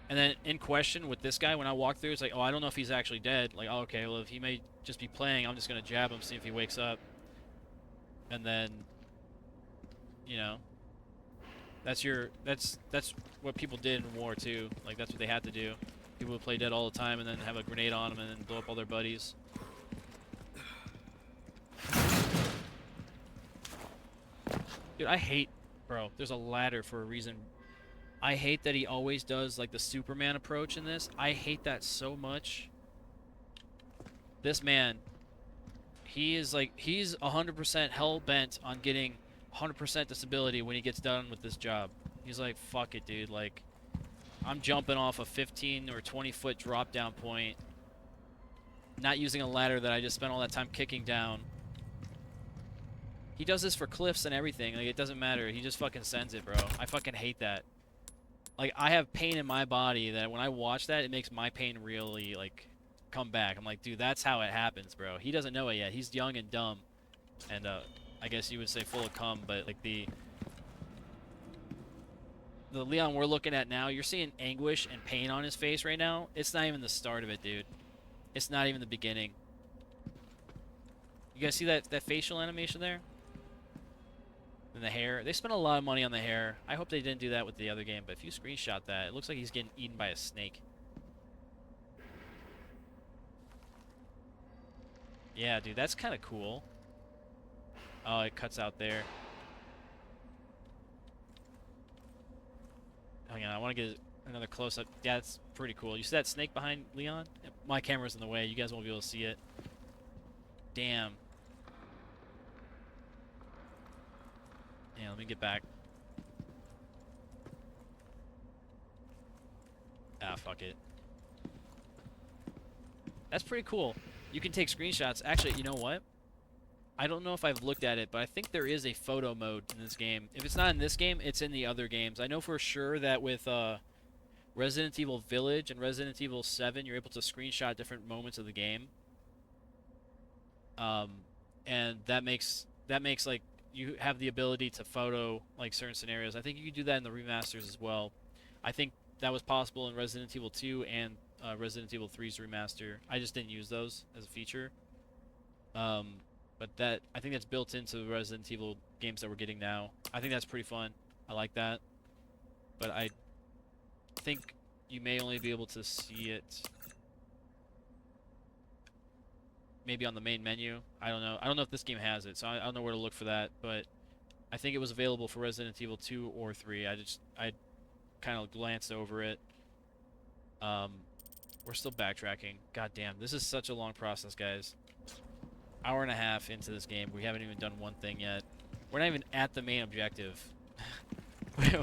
and then in question with this guy, when I walk through, it's like, oh, I don't know if he's actually dead. Like, oh, okay, well, if he may just be playing, I'm just gonna jab him, see if he wakes up. And then, that's what people did in war too. Like, that's what they had to do. People would play dead all the time and then have a grenade on them and then blow up all their buddies. Dude, bro, there's a ladder for a reason. I hate that he always does like the Superman approach in this. I hate that so much. This man, he's 100% hell-bent on getting 100% disability when he gets done with this job. He's like, fuck it, dude. Like, I'm jumping off a 15 or 20-foot drop-down point, not using a ladder that I just spent all that time kicking down. He does this for cliffs and everything. Like, it doesn't matter. He just fucking sends it, bro. I fucking hate that. Like, I have pain in my body that when I watch that, it makes my pain really, like, come back. I'm like, dude, that's how it happens, bro. He doesn't know it yet. He's young and dumb. and I guess you would say full of cum, but like the Leon we're looking at now, you're seeing anguish and pain on his face right now. It's not even the start of it, dude. It's not even the beginning. You guys see that facial animation there? And the hair. They spent a lot of money on the hair. I hope they didn't do that with the other game, but if you screenshot that, it looks like he's getting eaten by a snake. Yeah, dude, that's kind of cool. Oh, it cuts out there. Hang on, I want to get another close-up. Yeah, that's pretty cool. You see that snake behind Leon? My camera's in the way. You guys won't be able to see it. Damn. Yeah, let me get back. Ah, fuck it. That's pretty cool. You can take screenshots. Actually, you know what? I don't know if I've looked at it, but I think there is a photo mode in this game. If it's not in this game, it's in the other games. I know for sure that with Resident Evil Village and Resident Evil 7, you're able to screenshot different moments of the game. And that makes like you have the ability to photo like certain scenarios. I think you can do that in the remasters as well. I think that was possible in Resident Evil 2 and Resident Evil 3's remaster. I just didn't use those as a feature. But that I think that's built into the Resident Evil games that we're getting now. I think that's pretty fun. I like that. But I think you may only be able to see it maybe on the main menu. I don't know. I don't know if this game has it, so I don't know where to look for that. But I think it was available for Resident Evil 2 or 3. I kind of glanced over it. We're still backtracking. God damn, this is such a long process, guys. Hour and a half into this game, we haven't even done one thing yet. We're not even at the main objective.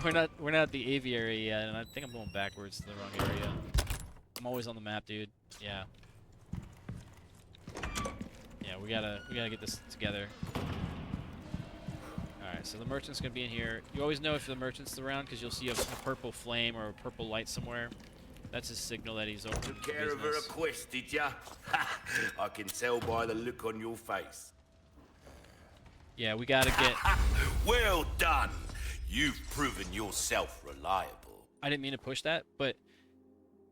we're not at the aviary yet, and I think I'm going backwards to the wrong area. I'm always on the map, dude. Yeah. Yeah, we gotta get this together. Alright, so the merchant's gonna be in here. You always know if the merchant's around because you'll see a purple flame or a purple light somewhere. That's his signal that he's open Took for care of her business. request, did ya? I can tell by the look on your face. Yeah, we gotta get... Well done. You've proven yourself reliable. I didn't mean to push that, but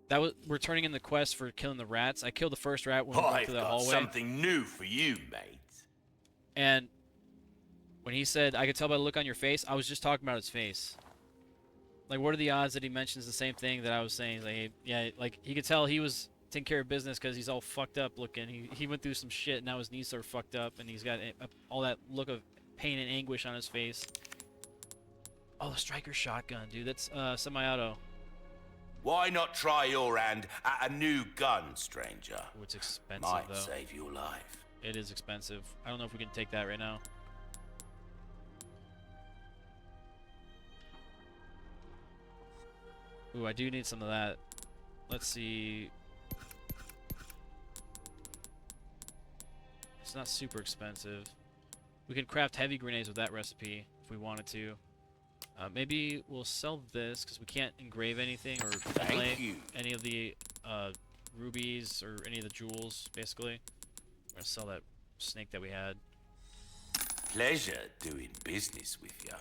that was we're turning in the quest for killing the rats. I killed the first rat when we went I've through the got hallway. something new for you, mate. And when he said, I could tell by the look on your face, I was just talking about his face. Like, what are the odds that he mentions the same thing that I was saying? Like, yeah, like, he could tell he was taking care of business because he's all fucked up looking. He went through some shit, and now his knees are fucked up, and he's got all that look of pain and anguish on his face. Oh, the striker shotgun, dude. That's semi-auto. Why not try your hand at a new gun, stranger? Oh, it's expensive, Might though. save your life. It is expensive. I don't know if we can take that right now. Ooh, I do need some of that. Let's see. It's not super expensive. We could craft heavy grenades with that recipe if we wanted to. Maybe we'll sell this because we can't engrave anything or inlay any of the rubies or any of the jewels, basically. We're gonna sell that snake that we had. Pleasure doing business with ya.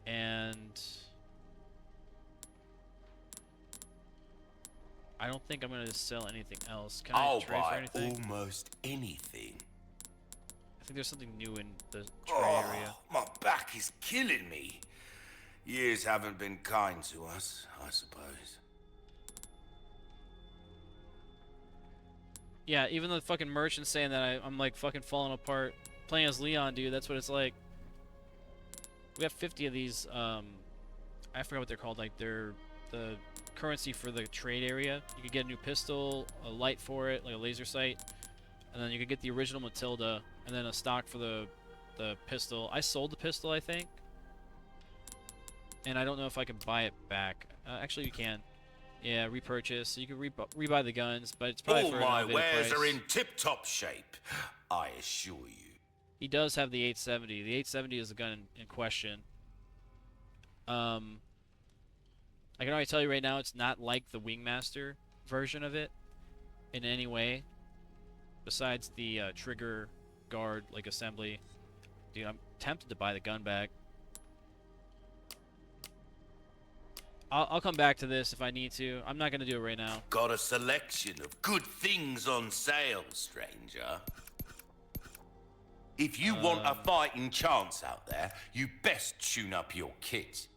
And I don't think I'm gonna sell anything else. Can I'll I trade for buy anything? almost anything. I think there's something new in the trade area. My back is killing me. Years haven't been kind to us, I suppose. Yeah, even the fucking merchant's saying that I'm like fucking falling apart. Playing as Leon, dude, that's what it's like. We have 50 of these, I forgot what they're called, like they're the currency for the trade area. You could get a new pistol, a light for it, like a laser sight, and then you could get the original Matilda, and then a stock for the pistol. I sold the pistol, I think, and I don't know if I can buy it back. Actually, you can. Yeah, repurchase. So you can rebuy the guns, but it's probably All for an my elevated wares price. are in tip-top shape, I assure you. He does have the 870. The 870 is the gun in question. I can already tell you right now, it's not like the Wingmaster version of it in any way. besides the trigger guard like assembly. Dude, I'm tempted to buy the gun back. I'll come back to this if I need to. I'm not gonna do it right now. Got a selection of good things on sale, stranger. If you want a fighting chance out there, you best tune up your kit.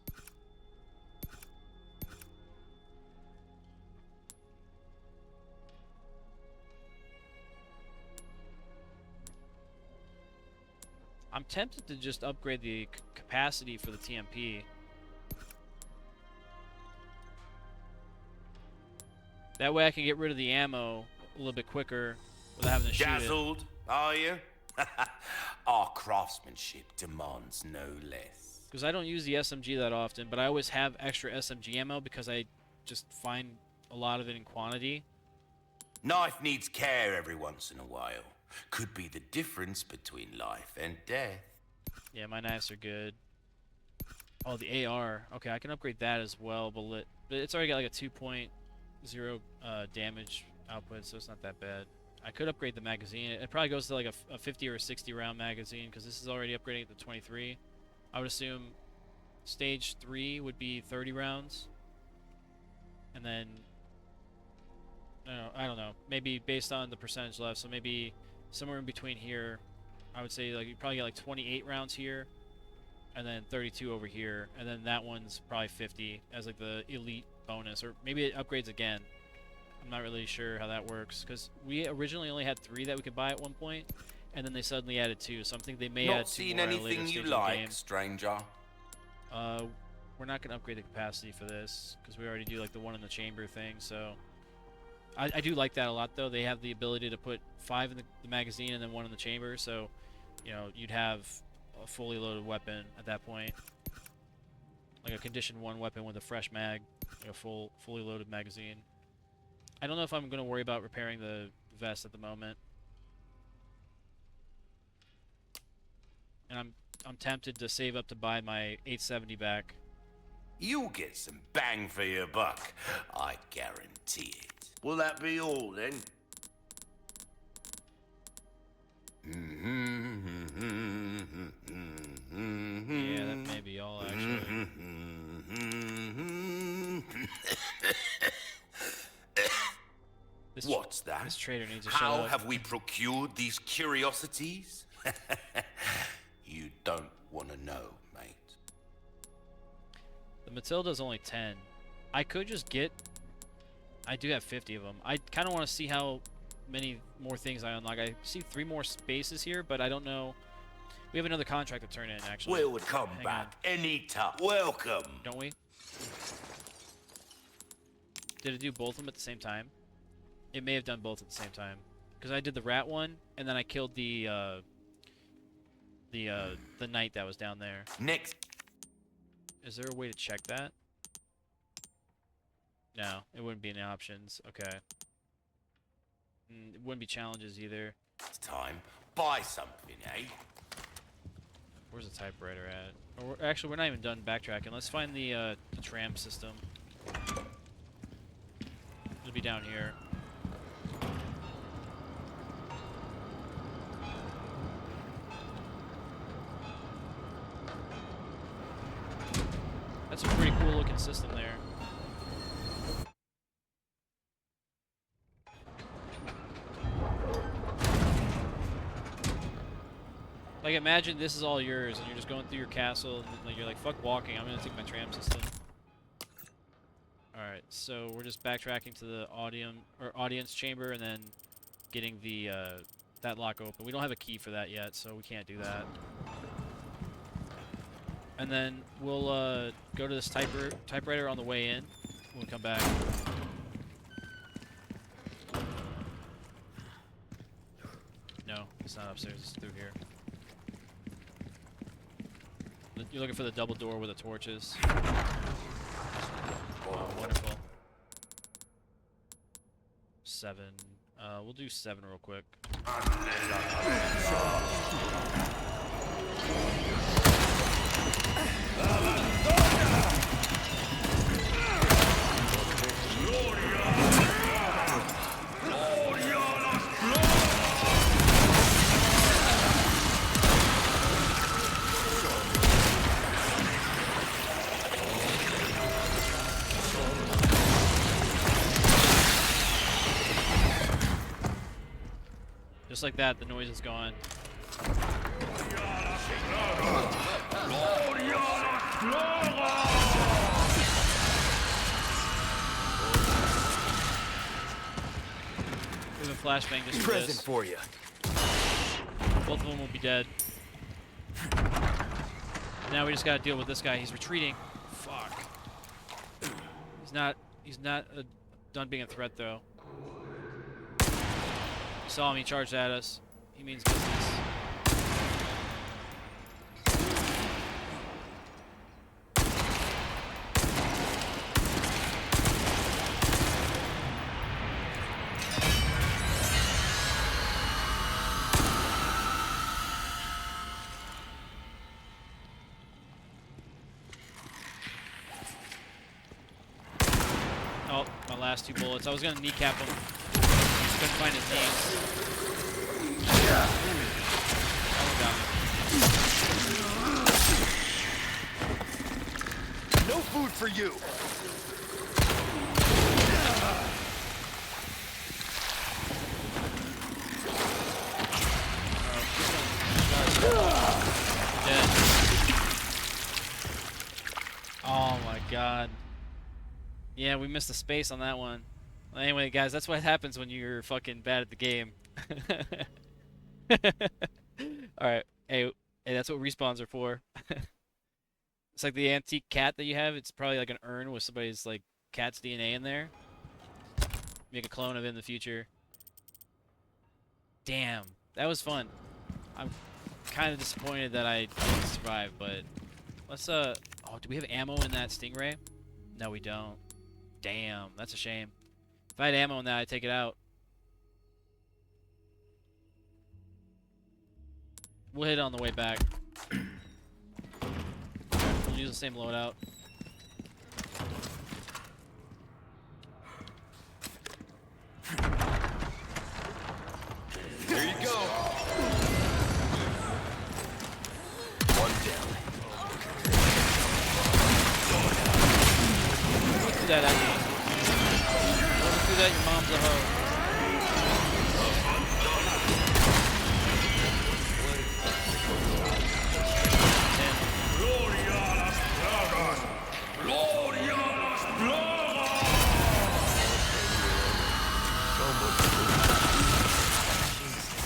I'm tempted to just upgrade the capacity for the TMP. That way I can get rid of the ammo a little bit quicker without having to shoot it. Dazzled, are you? Our craftsmanship demands no less. Because I don't use the SMG that often, but I always have extra SMG ammo because I just find a lot of it in quantity. Knife needs care every once in a while. Could be the difference between life and death. Yeah, my knives are good. Oh, the AR. Okay, I can upgrade that as well, but it's already got like a 2.0 damage output, so it's not that bad. I could upgrade the magazine. It probably goes to like a 50 or a 60 round magazine because this is already upgrading to 23. I would assume stage 3 would be 30 rounds. And then, I don't know, maybe based on the percentage left, so maybe somewhere in between here, I would say like you probably get like 28 rounds here, and then 32 over here, and then that one's probably 50 as like the elite bonus, or maybe it upgrades again. I'm not really sure how that works because we originally only had 3 that we could buy at one point, and then they suddenly added 2. So I'm thinking they may add 2 Not seen more at a later anything stage you of the like, game. stranger. We're not gonna upgrade the capacity for this because we already do like the one in the chamber thing. So I do like that a lot though. They have the ability to put 5 in the magazine and then 1 in the chamber. So you know you'd have a fully loaded weapon at that point, like a condition 1 weapon with a fresh mag, like a fully loaded magazine. I don't know if I'm gonna worry about repairing the vest at the moment, and I'm tempted to save up to buy my 870 back. You'll get some bang for your buck, I guarantee it. Will that be all then? Yeah, that may be all actually. What's that? This trader needs to shut How up. have we procured these curiosities? You don't want to know, mate. The Matilda's only 10. I could just get... I do have 50 of them. I kind of want to see how many more things I unlock. I see 3 more spaces here, but I don't know... We have another contract to turn in, actually. We'll come Hang back anytime. Welcome. on. Don't we? Did it do both of them at the same time? It may have done both at the same time. Because I did the rat one, and then I killed the knight that was down there. Next. Is there a way to check that? No, it wouldn't be in the options. Okay. It wouldn't be challenges either. Time. Buy something, eh? Where's the typewriter at? Or actually, we're not even done backtracking. Let's find the tram system. It'll be down here. That's a pretty cool looking system there. Like imagine this is all yours and you're just going through your castle and like you're like fuck walking, I'm gonna take my tram system. Alright, so we're just backtracking to the audience chamber and then getting the that lock open. We don't have a key for that yet, so we can't do that. And then we'll go to this typewriter on the way in when we come back. No, it's not upstairs, it's through here. You're looking for the double door with the torches. Oh, wonderful. 7. We'll do 7 real quick. just like that, the noise is gone. We have a flashbang just for Present this. for you. Both of them will be dead. Now we just gotta deal with this guy. He's retreating. Fuck. He's not done being a threat though. He saw him, he charged at us. He means business. Oh, my last 2 bullets. I was gonna kneecap him. Just couldn't find his knees. Oh, got me. No food for you. Dead. Oh my god. Yeah, we missed the space on that one. Well, anyway, guys, that's what happens when you're fucking bad at the game. Alright. Hey, that's what respawns are for. It's like the antique cat that you have. It's probably like an urn with somebody's like cat's DNA in there. Make a clone of it in the future. Damn, that was fun. I'm kind of disappointed that I didn't survive, but let's oh, do we have ammo in that stingray? No, we don't. Damn, that's a shame. If I had ammo in that, I'd take it out. We'll hit it on the way back. We'll use the same loadout. There you go. One down. Don't do that at me. Don't do that, your mom's a hoe.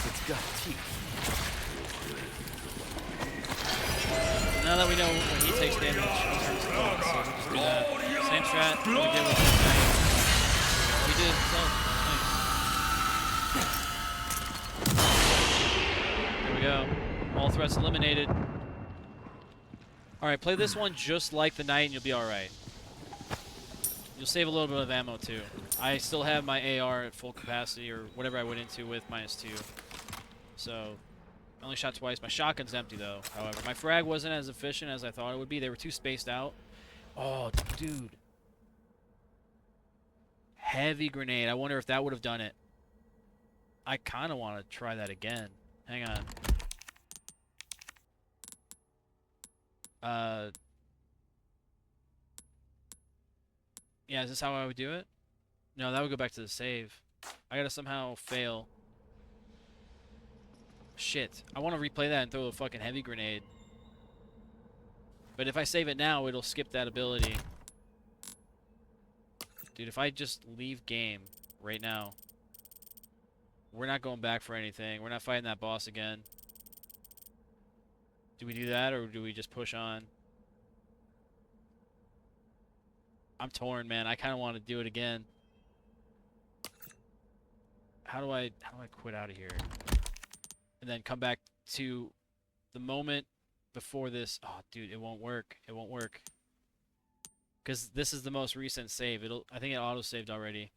It's got teeth. Now that we know when he takes damage, he turns to gold, so we'll just do that. Same strat we did with this guy. We did it himself. Nice. There we go. All threats eliminated. Alright, play this one just like the knight and you'll be alright. You'll save a little bit of ammo too. I still have my AR at full capacity, or whatever I went into with -2. So, I only shot twice. My shotgun's empty though, however. My frag wasn't as efficient as I thought it would be. They were too spaced out. Oh, dude. Heavy grenade. I wonder if that would have done it. I kind of want to try that again. Hang on. Yeah, is this how I would do it? No, that would go back to the save. I gotta somehow fail. Shit. I want to replay that and throw a fucking heavy grenade. But if I save it now, it'll skip that ability. Dude, if I just leave game right now, we're not going back for anything. We're not fighting that boss again. Do we do that, or do we just push on? I'm torn, man. I kind of want to do it again. How do I quit out of here? And then come back to the moment before this. Oh, dude, it won't work. It won't work. Because this is the most recent save. I think it auto-saved already.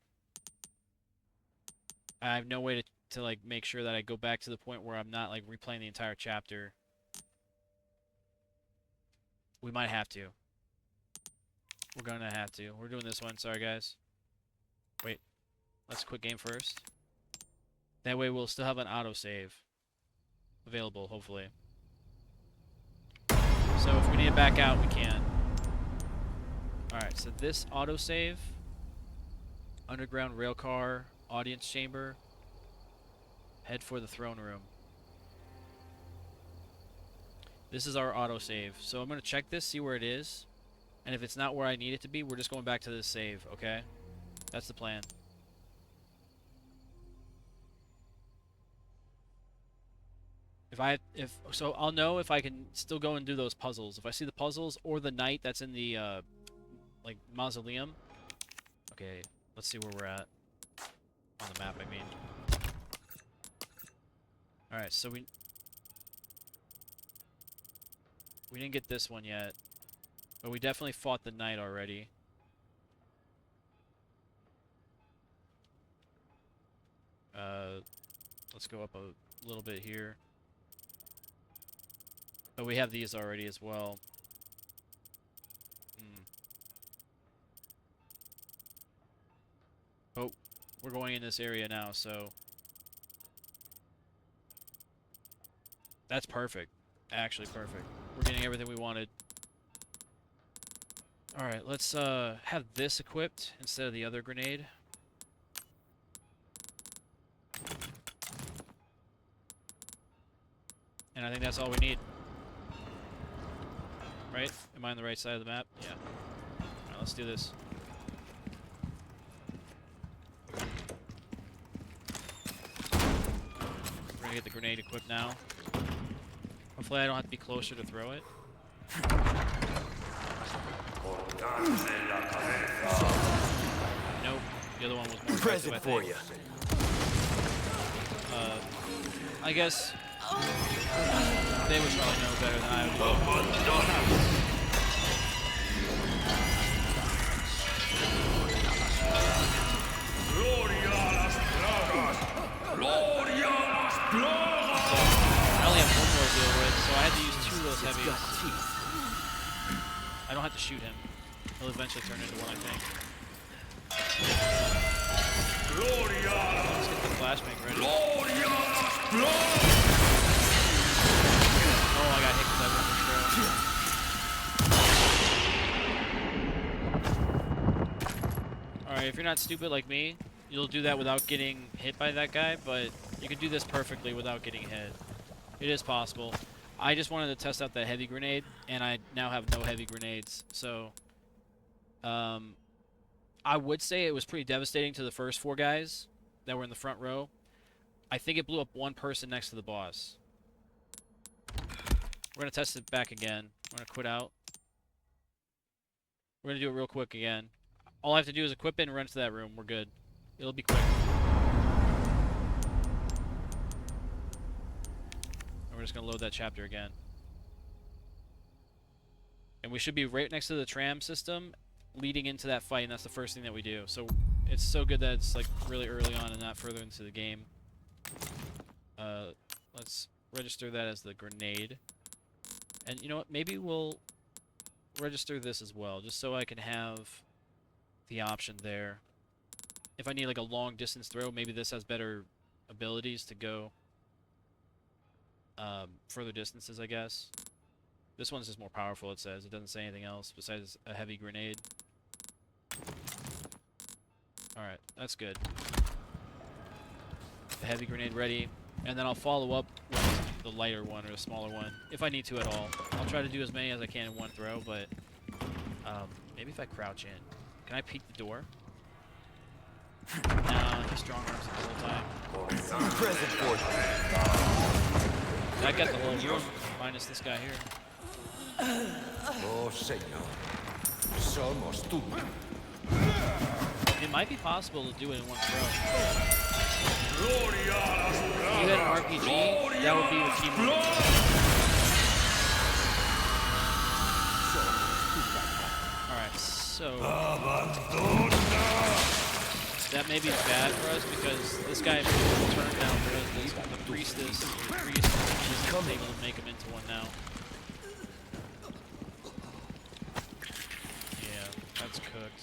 I have no way to like make sure that I go back to the point where I'm not like replaying the entire chapter. We might have to. We're gonna have to. We're doing this one. Sorry, guys. Wait. Let's quit game first. That way we'll still have an autosave available, hopefully. So if we need to back out, we can. Alright, so this autosave, underground railcar audience chamber, Head for the throne room. This is our autosave. So I'm going to check this, see where it is. And if it's not where I need it to be, we're just going back to this save, okay? That's the plan. So I'll know if I can still go and do those puzzles. If I see the puzzles or the knight that's in the like mausoleum. Okay, let's see where we're at on the map, I mean. All right, so we didn't get this one yet, but we definitely fought the knight already. Let's go up a little bit here. But we have these already as well. Oh, we're going in this area now, so that's perfect. Actually perfect. We're getting everything we wanted. Alright, let's have this equipped instead of the other grenade. And I think that's all we need. Right? Am I on the right side of the map? Yeah. Alright, let's do this. We're gonna get the grenade equipped now. Hopefully I don't have to be closer to throw it. Nope. The other one was more Present effective, I for think. you. I guess they would probably know better than I would. I only have one more to deal with, so I had to use 2 of those heavies. I don't have to shoot him. He'll eventually turn into one, I think. Let's get the flashbang ready. Oh, I got hit because I went throw. Alright, if you're not stupid like me, you'll do that without getting hit by that guy, but you can do this perfectly without getting hit. It is possible. I just wanted to test out that heavy grenade, and I now have no heavy grenades, so I would say it was pretty devastating to the first 4 guys that were in the front row. I think it blew up one person next to the boss. We're going to test it back again. We're going to quit out. We're going to do it real quick again. All I have to do is equip it and run to that room. We're good. It'll be quick. And we're just going to load that chapter again. And we should be right next to the tram system leading into that fight, and that's the first thing that we do. So it's so good that it's like really early on and not further into the game. Let's register that as the grenade. And you know what? Maybe we'll register this as well, just so I can have the option there. If I need like a long distance throw, maybe this has better abilities to go further distances, I guess. This one's just more powerful, it says. It doesn't say anything else besides a heavy grenade. Alright, that's good. The heavy grenade ready. And then I'll follow up with the lighter one or the smaller one, if I need to at all. I'll try to do as many as I can in one throw, but maybe if I crouch in. Can I peek the door? Nah, he strong arms it the whole time. Present for you. I got the whole room, minus this guy here. Oh, señor. Somos tú. It might be possible to do it in one throw. If you had an RPG, that would be with keyboard. Alright, so that may be bad for us because this guy will turn down because the priest isn't able to make him into one now. Yeah, that's cooked.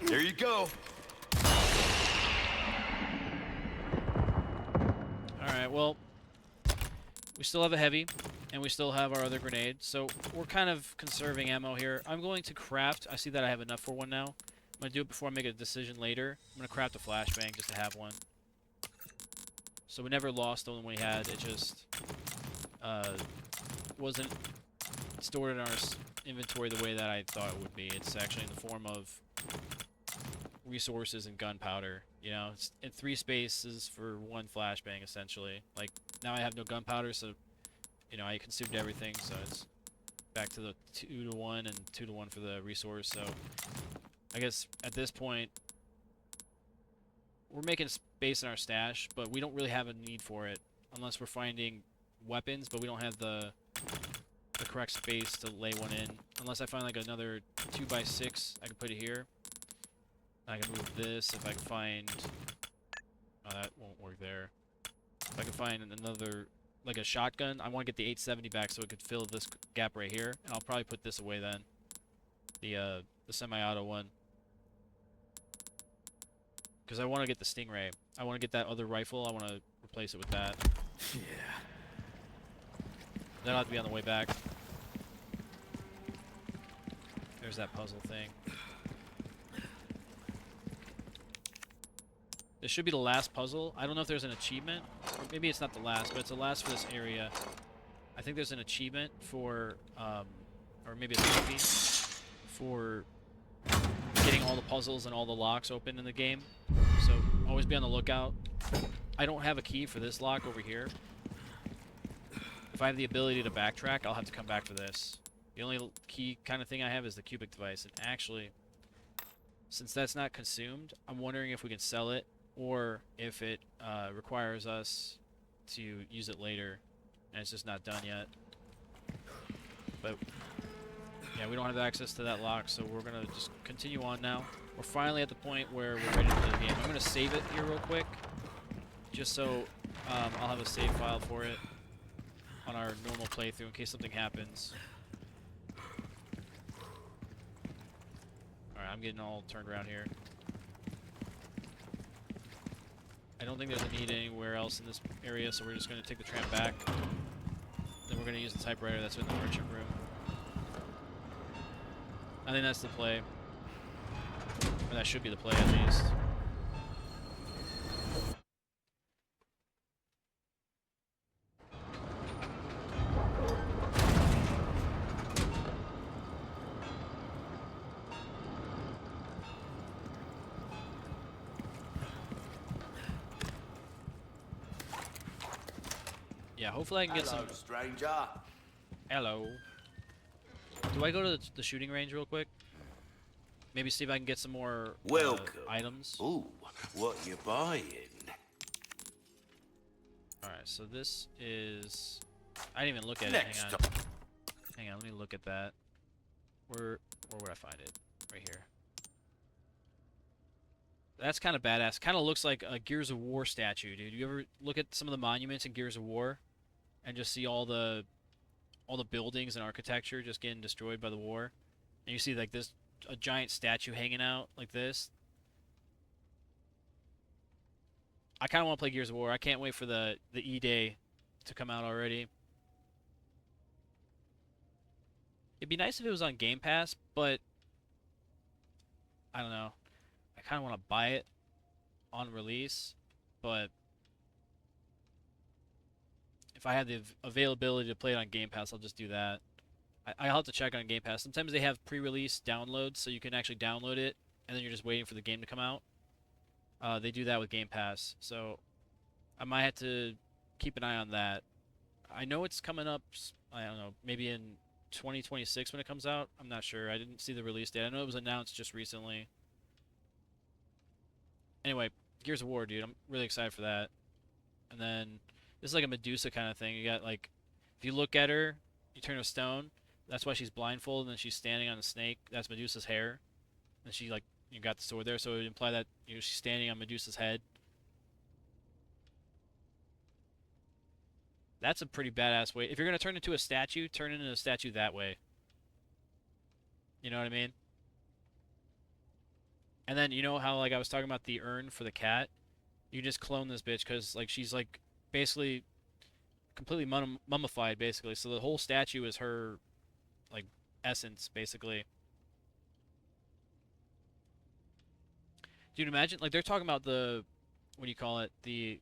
There you go. Alright, well, we still have a heavy, and we still have our other grenade, so we're kind of conserving ammo here. I'm going to craft, I see that I have enough for one now, I'm gonna do it before I make a decision later. I'm gonna craft a flashbang just to have one. So we never lost the one we had. It just wasn't stored in our inventory the way that I thought it would be. It's actually in the form of resources and gunpowder. You know, it's in 3 spaces for 1 flashbang essentially. Like now I have no gunpowder, so you know I consumed everything. So it's back to the 2 to 1 and 2 to 1 for the resource. So I guess at this point we're making space in our stash, but we don't really have a need for it unless we're finding weapons, but we don't have the correct space to lay one in. Unless I find like another 2x6, I can put it here. I can move this if I can find... Oh, that won't work there. If I can find another, like a shotgun, I want to get the 870 back so it could fill this gap right here. And I'll probably put this away then. The semi-auto one. Because I want to get the Stingray. I want to get that other rifle. I want to replace it with that. Yeah. That'll have to be on the way back. There's that puzzle thing. This should be the last puzzle. I don't know if there's an achievement. Or maybe it's not the last, but it's the last for this area. I think there's an achievement for, or maybe a trophy for getting all the puzzles and all the locks open in the game. So always be on the lookout. I don't have a key for this lock over here. If I have the ability to backtrack, I'll have to come back for this. The only key kind of thing I have is the cubic device. And actually, since that's not consumed, I'm wondering if we can sell it or if it requires us to use it later and it's just not done yet. But yeah, we don't have access to that lock, so we're gonna just continue on now. We're finally at the point where we're ready to play the game. I'm gonna save it here real quick, just so I'll have a save file for it on our normal playthrough in case something happens. Alright, I'm getting all turned around here. I don't think there's a need anywhere else in this area, so we're just going to take the tram back. Then we're going to use the typewriter that's in the merchant room. I think that's the play. Or that should be the play, at least. Yeah, hopefully I can get Hello, some... stranger. Hello. Do I go to the shooting range real quick? Maybe see if I can get some more Welcome. items. Ooh, what you buying? Alright, so this is... I didn't even look at it. Next Hang on. up. Hang on, let me look at that. Where would I find it? Right here. That's kind of badass. Kind of looks like a Gears of War statue, dude. You ever look at some of the monuments in Gears of War and just see all the buildings and architecture just getting destroyed by the war? And you see like this a giant statue hanging out like this. I kind of want to play Gears of War. I can't wait for the E-Day to come out already. It'd be nice if it was on Game Pass, but I don't know. I kind of want to buy it on release, but if I have the availability to play it on Game Pass, I'll just do that. I'll have to check on Game Pass. Sometimes they have pre-release downloads, so you can actually download it, and then you're just waiting for the game to come out. They do that with Game Pass, so I might have to keep an eye on that. I know it's coming up, I don't know, maybe in 2026 when it comes out. I'm not sure. I didn't see the release date. I know it was announced just recently. Anyway, Gears of War, dude. I'm really excited for that. And then this is like a Medusa kind of thing. You got like, if you look at her, you turn to stone. That's why she's blindfolded and then she's standing on a snake. That's Medusa's hair. And she like, you got the sword there, so it would imply that she's standing on Medusa's head. That's a pretty badass way. If you're gonna turn into a statue, turn into a statue that way. You know what I mean? And then you know how like I was talking about the urn for the cat? You just clone this bitch because like she's like basically completely mummified basically. So the whole statue is her like essence basically. Dude, imagine like they're talking about the what do you call it? The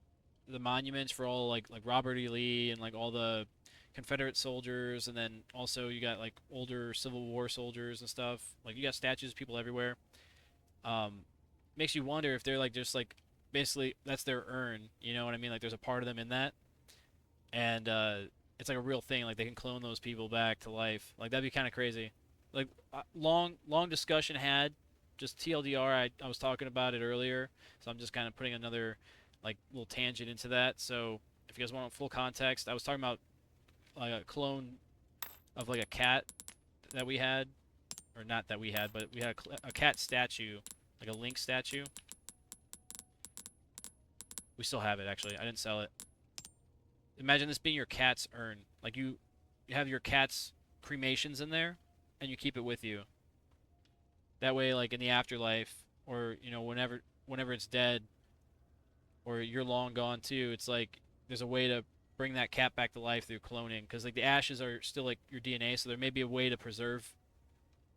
monuments for all like Robert E. Lee and like all the Confederate soldiers, and then also you got like older Civil War soldiers and stuff. Like you got statues of people everywhere. Um, makes you wonder if they're like just like basically that's their urn. You know what I mean? Like there's a part of them in that, and it's like a real thing. Like they can clone those people back to life. Like that'd be kind of crazy. Like long discussion had. Just TLDR, I was talking about it earlier, so I'm just kind of putting another like little tangent into that. So if you guys want full context, I was talking about like a clone of like a cat that we had, or not that we had, but we had a cat statue, like a Link statue. We still have it actually. I didn't sell it. Imagine this being your cat's urn. Like you have your cat's cremations in there, and you keep it with you. That way, like in the afterlife, or you know, whenever it's dead, or you're long gone too, it's like there's a way to bring that cat back to life through cloning. Because like the ashes are still like your DNA, so there may be a way to preserve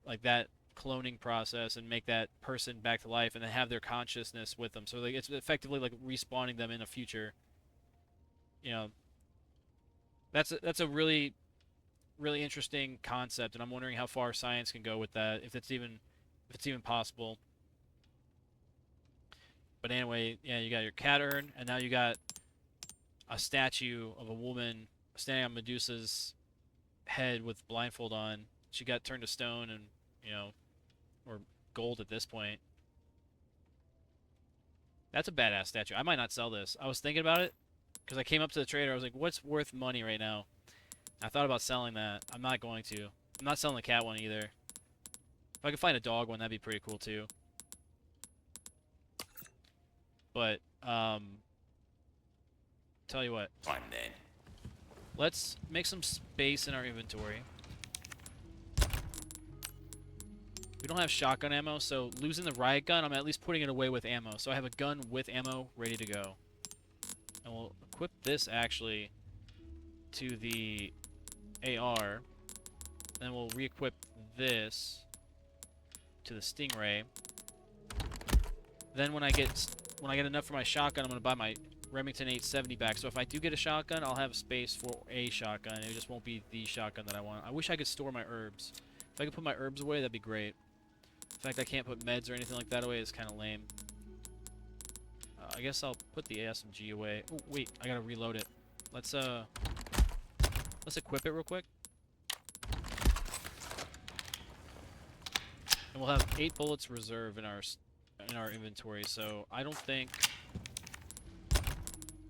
like that cloning process and make that person back to life, and then have their consciousness with them. So like it's effectively like respawning them in a future. You know, that's a really interesting concept, and I'm wondering how far science can go with that, if it's even possible. But anyway, yeah, you got your cat urn, and now you got a statue of a woman standing on Medusa's head with blindfold on. She got turned to stone and, you know, or gold at this point. That's a badass statue. I might not sell this. I was thinking about it because I came up to the trader. I was like, what's worth money right now? I thought about selling that. I'm not going to. I'm not selling the cat one either. If I could find a dog one, that'd be pretty cool too. But, tell you what. Fine then. Let's make some space in our inventory. We don't have shotgun ammo, so losing the riot gun, I'm at least putting it away with ammo. So I have a gun with ammo ready to go. And we'll equip this, actually, to the AR. Then we'll re-equip this to the Stingray. Then when I get enough for my shotgun, I'm going to buy my Remington 870 back. So if I do get a shotgun, I'll have space for a shotgun. It just won't be the shotgun that I want. I wish I could store my herbs. If I could put my herbs away, that'd be great. The fact I can't put meds or anything like that away is kind of lame. I guess I'll put the ASMG away. Oh, wait, I gotta reload it. Let's equip it real quick. And we'll have 8 bullets reserve in our inventory, so I don't think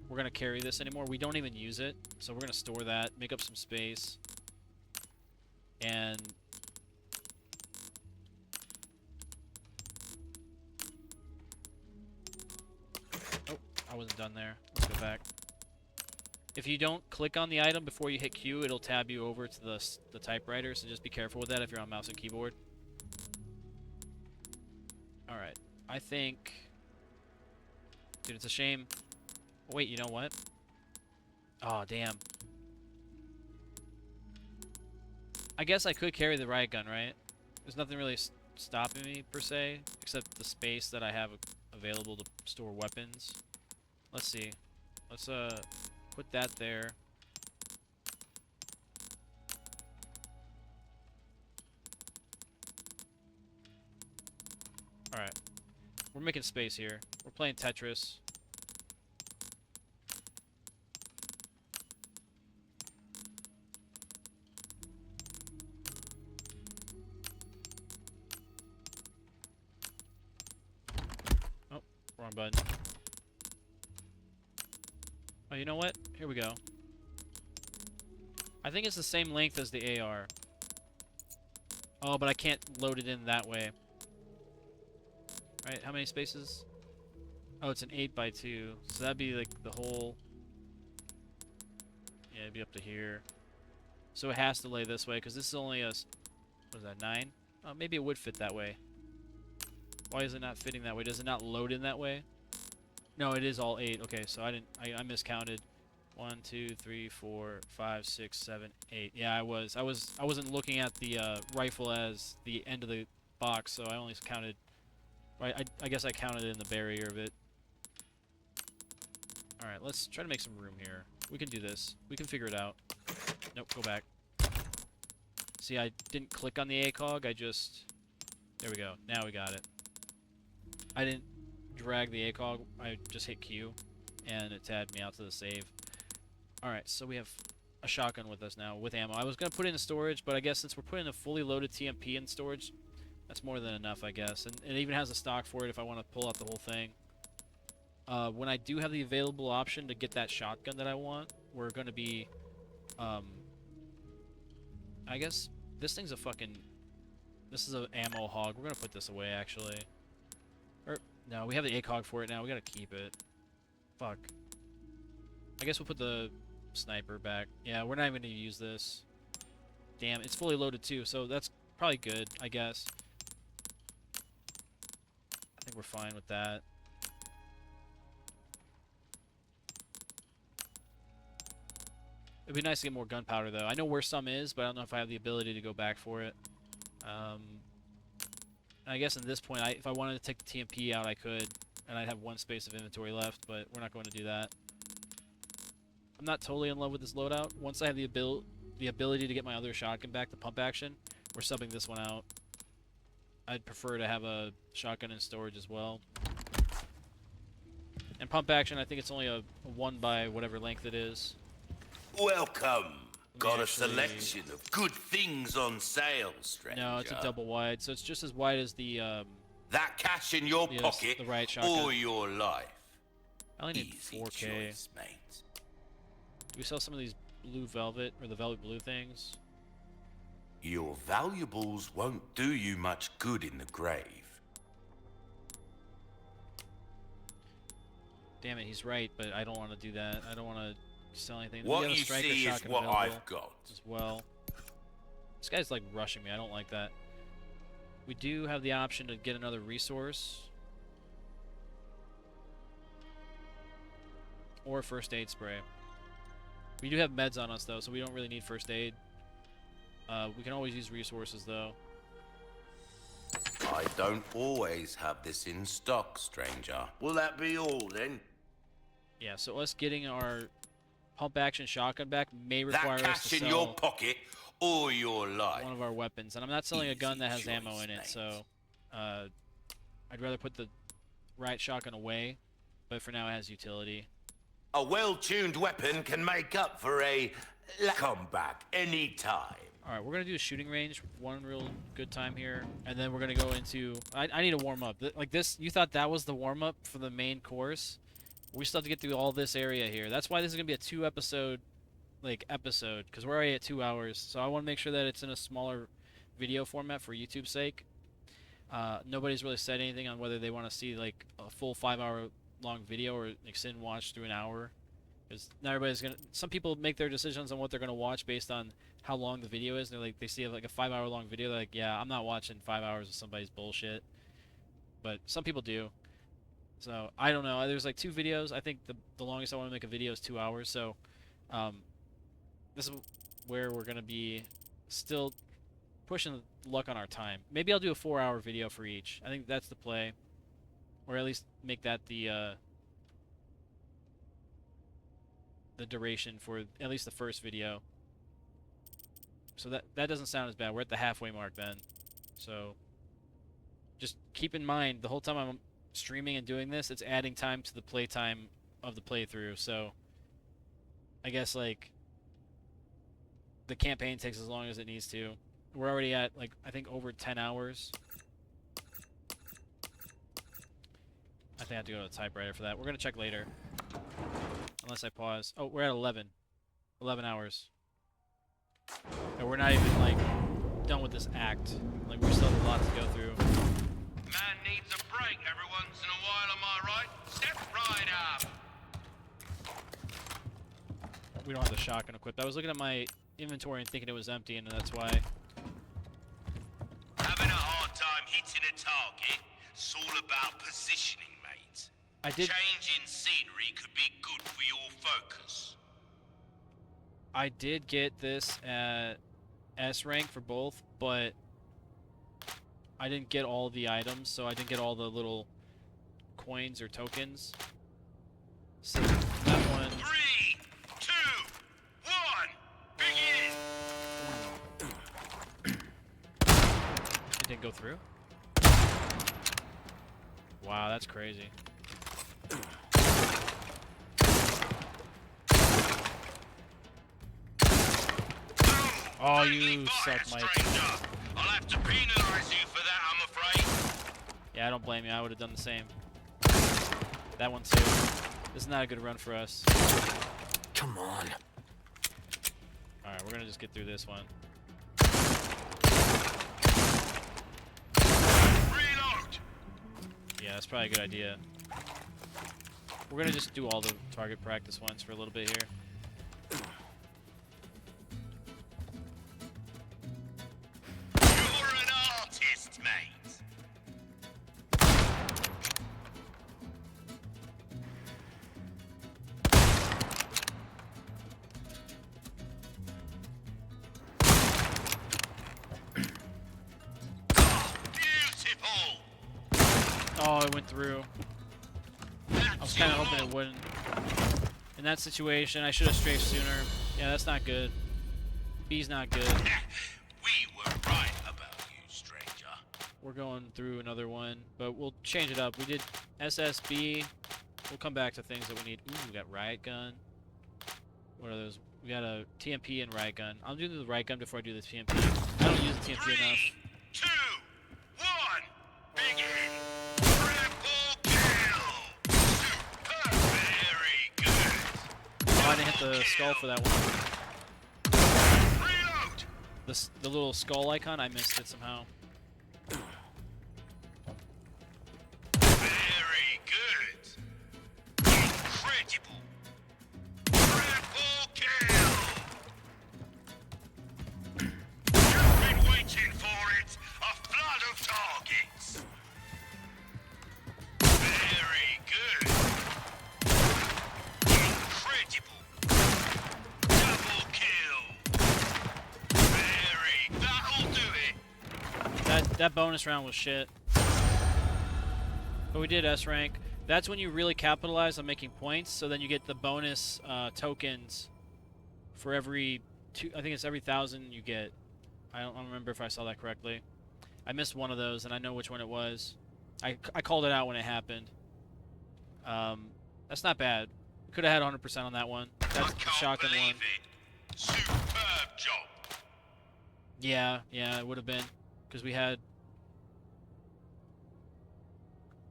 we're gonna carry this anymore. We don't even use it, so we're gonna store that, make up some space, and oh, I wasn't done there. Let's go back. If you don't click on the item before you hit Q, it'll tab you over to the typewriter, so just be careful with that if you're on mouse and keyboard. Alright, I think... Dude, it's a shame. Oh, wait, you know what? Oh, damn. I guess I could carry the riot gun, right? There's nothing really stopping me, per se, except the space that I have available to store weapons. Let's see. Let's, put that there. Alright. We're making space here. We're playing Tetris. Oh, wrong button. Oh, you know what? Here we go. I think it's the same length as the AR. Oh, but I can't load it in that way. Right, how many spaces? Oh, it's an 8x2. So that'd be like the whole... Yeah, it'd be up to here. So it has to lay this way, because this is only a... What is that, 9? Oh, maybe it would fit that way. Why is it not fitting that way? Does it not load in that way? No, it is all 8. Okay, so I miscounted. 1, 2, 3, 4, 5, 6, 7, 8. Yeah, I wasn't looking at the rifle as the end of the box, so I only counted I guess I counted in the barrier of it. Alright, let's try to make some room here. We can do this. We can figure it out. Nope, go back. See, I didn't click on the ACOG, I just... There we go. Now we got it. I didn't drag the ACOG, I just hit Q, and it tabbed me out to the save. Alright, so we have a shotgun with us now, with ammo. I was going to put it in storage, but I guess since we're putting a fully loaded TMP in storage, that's more than enough, I guess. And it even has a stock for it if I want to pull out the whole thing. When I do have the available option to get that shotgun that I want, we're going to be... I guess this thing's a fucking... This is an ammo hog. We're going to put this away, actually. Or, no, we have the ACOG for it now. We got to keep it. Fuck. I guess we'll put the sniper back. Yeah, we're not even going to use this. Damn, it's fully loaded too, so that's probably good, I guess. I think we're fine with that. It'd be nice to get more gunpowder, though. I know where some is, but I don't know if I have the ability to go back for it. I guess at this point, if I wanted to take the TMP out, I could, and I'd have one space of inventory left, but we're not going to do that. I'm not totally in love with this loadout. Once I have the ability to get my other shotgun back, the pump action, we're subbing this one out. I'd prefer to have a shotgun in storage as well. And pump action, I think it's only a 1 by whatever length it is. Welcome. Got a selection of good things on sale, stranger. No, it's a double wide, so it's just as wide as the that cash in your pocket the right shotgun. or your life. I only need Easy 4K. choice, mate. Do we sell some of these blue velvet or the velvet blue things? Your valuables won't do you much good in the grave. Damn it, he's right, but I don't want to do that. I don't want to sell anything. What you see is what I've got. As well. This guy's like rushing me. I don't like that. We do have the option to get another resource. Or first aid spray. We do have meds on us though, so we don't really need first aid. We can always use resources though. I don't always have this in stock, stranger. Will that be all then? Yeah, so us getting our pump action shotgun back may require that us to cash in sell your pocket or your life. one of our weapons. And I'm not selling a gun that has Easy ammo choice, in it, mate. so I'd rather put the right shotgun away, but for now it has utility. A well-tuned weapon can make up for a comeback anytime. Alright, we're going to do a shooting range one real good time here, and then we're going to go into... I need to warm up. Like this, you thought that was the warm-up for the main course? We still have to get through all this area here. That's why this is going to be a 2-episode, episode, because we're already at 2 hours, so I want to make sure that it's in a smaller video format for YouTube's sake. Nobody's really said anything on whether they want to see, like, a full 5-hour long video or sit and watch through an hour. Because not everybody's going to... Some people make their decisions on what they're going to watch based on how long the video is. They're like, they see like a 5-hour long video, they're like, yeah, I'm not watching 5 hours of somebody's bullshit. But some people do. So I don't know. There's like 2 videos. I think the longest I want to make a video is 2 hours. So this is where we're gonna be still pushing luck on our time. Maybe I'll do a 4-hour video for each. I think that's the play, or at least make that the duration for at least the first video. So that doesn't sound as bad. We're at the halfway mark then. So just keep in mind the whole time I'm streaming and doing this, it's adding time to the playtime of the playthrough. So I guess like the campaign takes as long as it needs to. We're already at like I think over 10 hours. I think I have to go to the typewriter for that. We're gonna check later. Unless I pause. Oh, we're at 11 hours. And we're not even, like, done with this act. Like, we still have a lot to go through. Man needs a break every once in a while, am I right? Step right up! We don't have the shotgun equipped. I was looking at my inventory and thinking it was empty, and that's why. Having a hard time hitting a target? It's all about positioning, mate. Changing scenery could be good for your focus. I did get this at S rank for both, but I didn't get all the items, so I didn't get all the little coins or tokens. So that one. 3, 2, 1, begin! It didn't go through? Wow, that's crazy. Oh, you suck, Mike. I'll have to penalize you for that, I'm afraid. Yeah, I don't blame you. I would have done the same. That one too. This is not a good run for us. Come on. Alright, we're gonna just get through this one. Reload! Yeah, that's probably a good idea. We're gonna just do all the target practice ones for a little bit here. You're an artist, mate. Beautiful. Oh, it went through. I was kind of hoping it wouldn't. In that situation, I should have strafed sooner. Yeah, that's not good. B's not good. We were right about you, stranger. We're going through another one, but we'll change it up. We did SSB. We'll come back to things that we need. Ooh, we got riot gun. What are those? We got a TMP and riot gun. I'll do the riot gun before I do the TMP. I don't use the TMP 3, enough. 2, 1, begin! Triple kill! Super, very good! Oh, I didn't hit the skull for that one. Reload! The little skull icon, I missed it somehow. Very good! Incredible! Triple kill! You've been waiting for it! A flood of targets! Very good! Incredible! Double kill! Very... That'll do it! That bonus round was shit. But we did S rank. That's when you really capitalize on making points, so then you get the bonus tokens for every I think it's every 1,000 you get. I don't remember if I saw that correctly. I missed one of those, and I know which one it was. I called it out when it happened. That's not bad. We could have had 100% on that one. That's I the can't shotgun believe one. it. Superb job. Yeah, it would have been, because we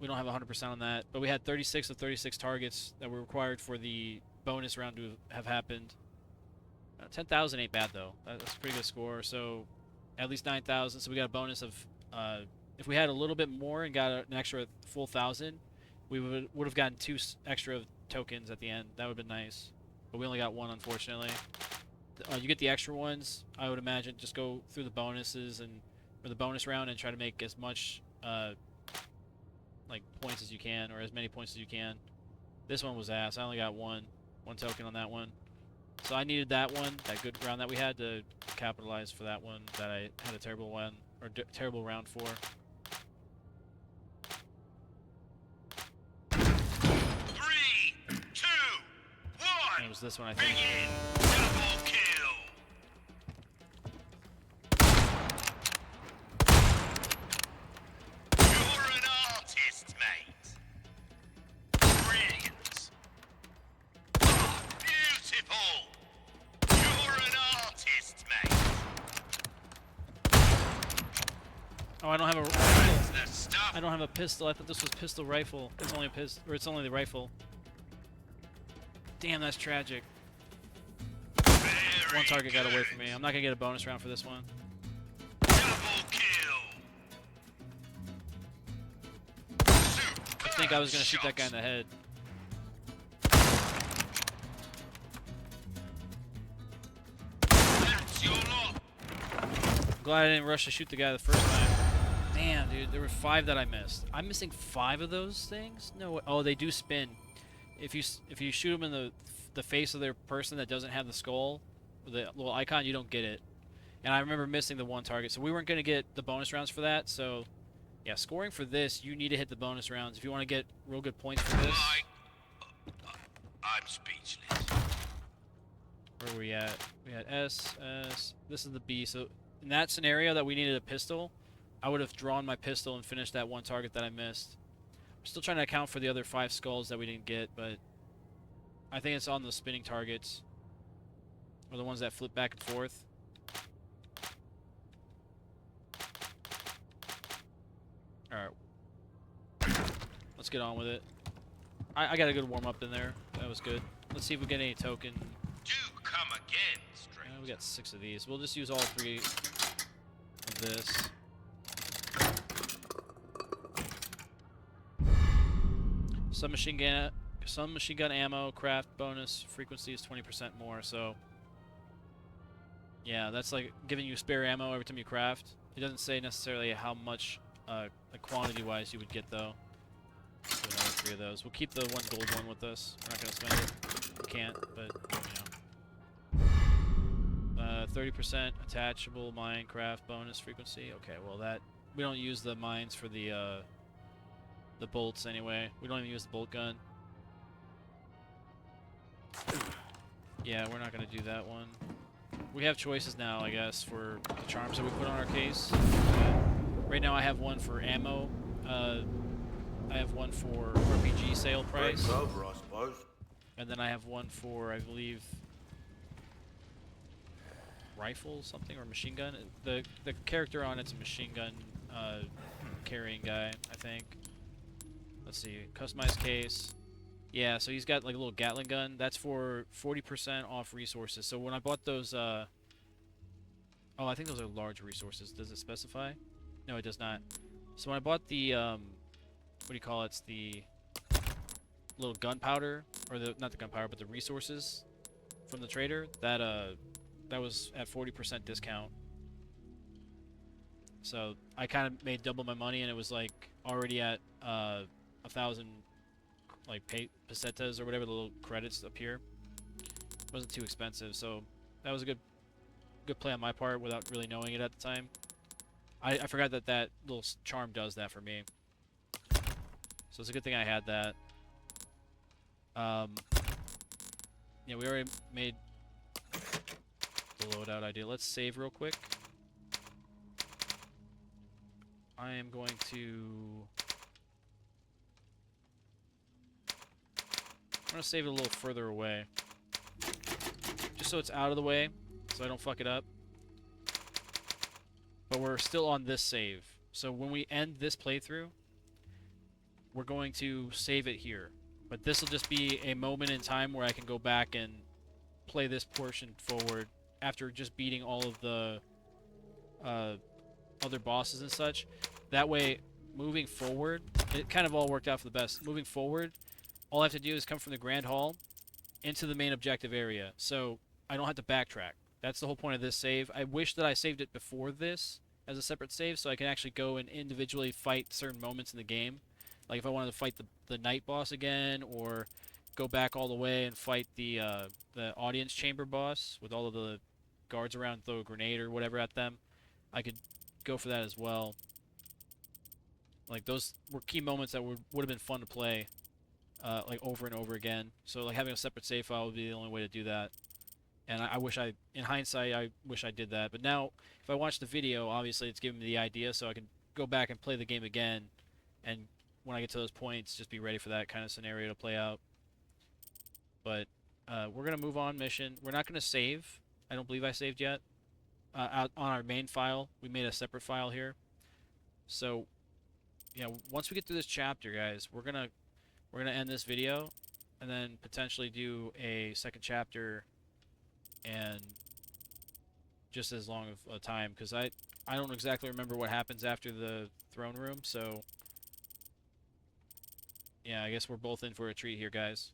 don't have 100% on that, but we had 36 of 36 targets that were required for the bonus round to have happened. 10,000 ain't bad though. That's a pretty good score. So at least 9,000. So we got a bonus of if we had a little bit more and got an extra full 1,000, we would have gotten 2 extra tokens at the end. That would have been nice, but we only got 1, unfortunately. You get the extra ones. I would imagine just go through the bonuses or the bonus round and try to make as much like points as you can, or as many points as you can. This one was ass. I only got one token on that one. So I needed that one, that good round that we had, to capitalize for that one that I had a terrible one, or terrible round for. 3, 2, 1. And it was this one, I think. Begin. Double kill. You're an artist, mate. Brilliant. Beautiful. You're an artist, mate. Oh, I don't have a That's the stuff. I don't have a pistol. I thought this was pistol rifle. It's only a pistol, or it's only the rifle. Damn, that's tragic. Very One target got away good. from me. I'm not gonna get a bonus round for this one. Double kill. I think I was gonna shoot that guy in the head. That's your lot. I'm glad I didn't rush to shoot the guy the first time. Damn, dude, there were 5 that I missed. I'm missing 5 of those things? No way. Oh, they do spin. If you shoot them in the face of their person that doesn't have the skull, the little icon, you don't get it. And I remember missing the one target, so we weren't gonna get the bonus rounds for that. So Yeah, scoring for this, you need to hit the bonus rounds if you want to get real good points for this. I'm speechless. Where were we at? We had S, S. This is the B. So in that scenario that we needed a pistol, I would have drawn my pistol and finished that one target that I missed. I'm still trying to account for the other 5 skulls that we didn't get, but I think it's on the spinning targets. Or the ones that flip back and forth. Alright. Let's get on with it. I got a good warm-up in there. That was good. Let's see if we get any token. Do come again, stranger. We got 6 of these. We'll just use all 3 of this. Some machine gun ammo, craft bonus, frequency is 20% more, so yeah, that's like giving you spare ammo every time you craft. It doesn't say necessarily how much like quantity-wise you would get though. So another 3 of those. We'll keep the 1 gold one with us. We're not gonna spend it. We can't, but you know. 30% attachable Minecraft bonus frequency. Okay, well that we don't use the mines for the bolts anyway. We don't even use the bolt gun. Yeah, we're not gonna do that one. We have choices now, I guess, for the charms that we put on our case. Right now I have one for ammo. I have one for RPG sale price. Over, I suppose. And then I have one for, I believe, rifle something or machine gun. The character on it's a machine gun carrying guy, I think. Let's see, customized case. Yeah, so he's got like a little Gatling gun. That's for 40% off resources. So when I bought those, oh, I think those are large resources. Does it specify? No, it does not. So when I bought the, what do you call it? It's the little gunpowder, or not the gunpowder, but the resources from the trader. That was at 40% discount. So I kind of made double my money, and it was like already at 1,000 like pesetas or whatever the little credits appear. It wasn't too expensive, so that was a good play on my part without really knowing it at the time. I forgot that little charm does that for me, so it's a good thing I had that. Yeah, we already made the loadout idea. Let's save real quick. I am going to... I'm going to save it a little further away. Just so it's out of the way, so I don't fuck it up. But we're still on this save. So when we end this playthrough, we're going to save it here. But this will just be a moment in time where I can go back and play this portion forward after just beating all of the other bosses and such. That way, moving forward, it kind of all worked out for the best. Moving forward, all I have to do is come from the Grand Hall into the main objective area. So I don't have to backtrack. That's the whole point of this save. I wish that I saved it before this as a separate save so I can actually go and individually fight certain moments in the game. Like if I wanted to fight the night boss again, or go back all the way and fight the audience chamber boss with all of the guards around, throw a grenade or whatever at them, I could go for that as well. Like those were key moments that would have been fun to play, like over and over again. So like having a separate save file would be the only way to do that. And I wish in hindsight, I wish I did that. But now, if I watch the video, obviously it's giving me the idea, so I can go back and play the game again, and when I get to those points, just be ready for that kind of scenario to play out. But we're gonna move on mission. We're not gonna save. I don't believe I saved yet. Out on our main file, we made a separate file here. So, yeah, once we get through this chapter, guys, we're gonna end this video, and then potentially do a second chapter, and just as long of a time, because I don't exactly remember what happens after the throne room. So, yeah, I guess we're both in for a treat here, guys.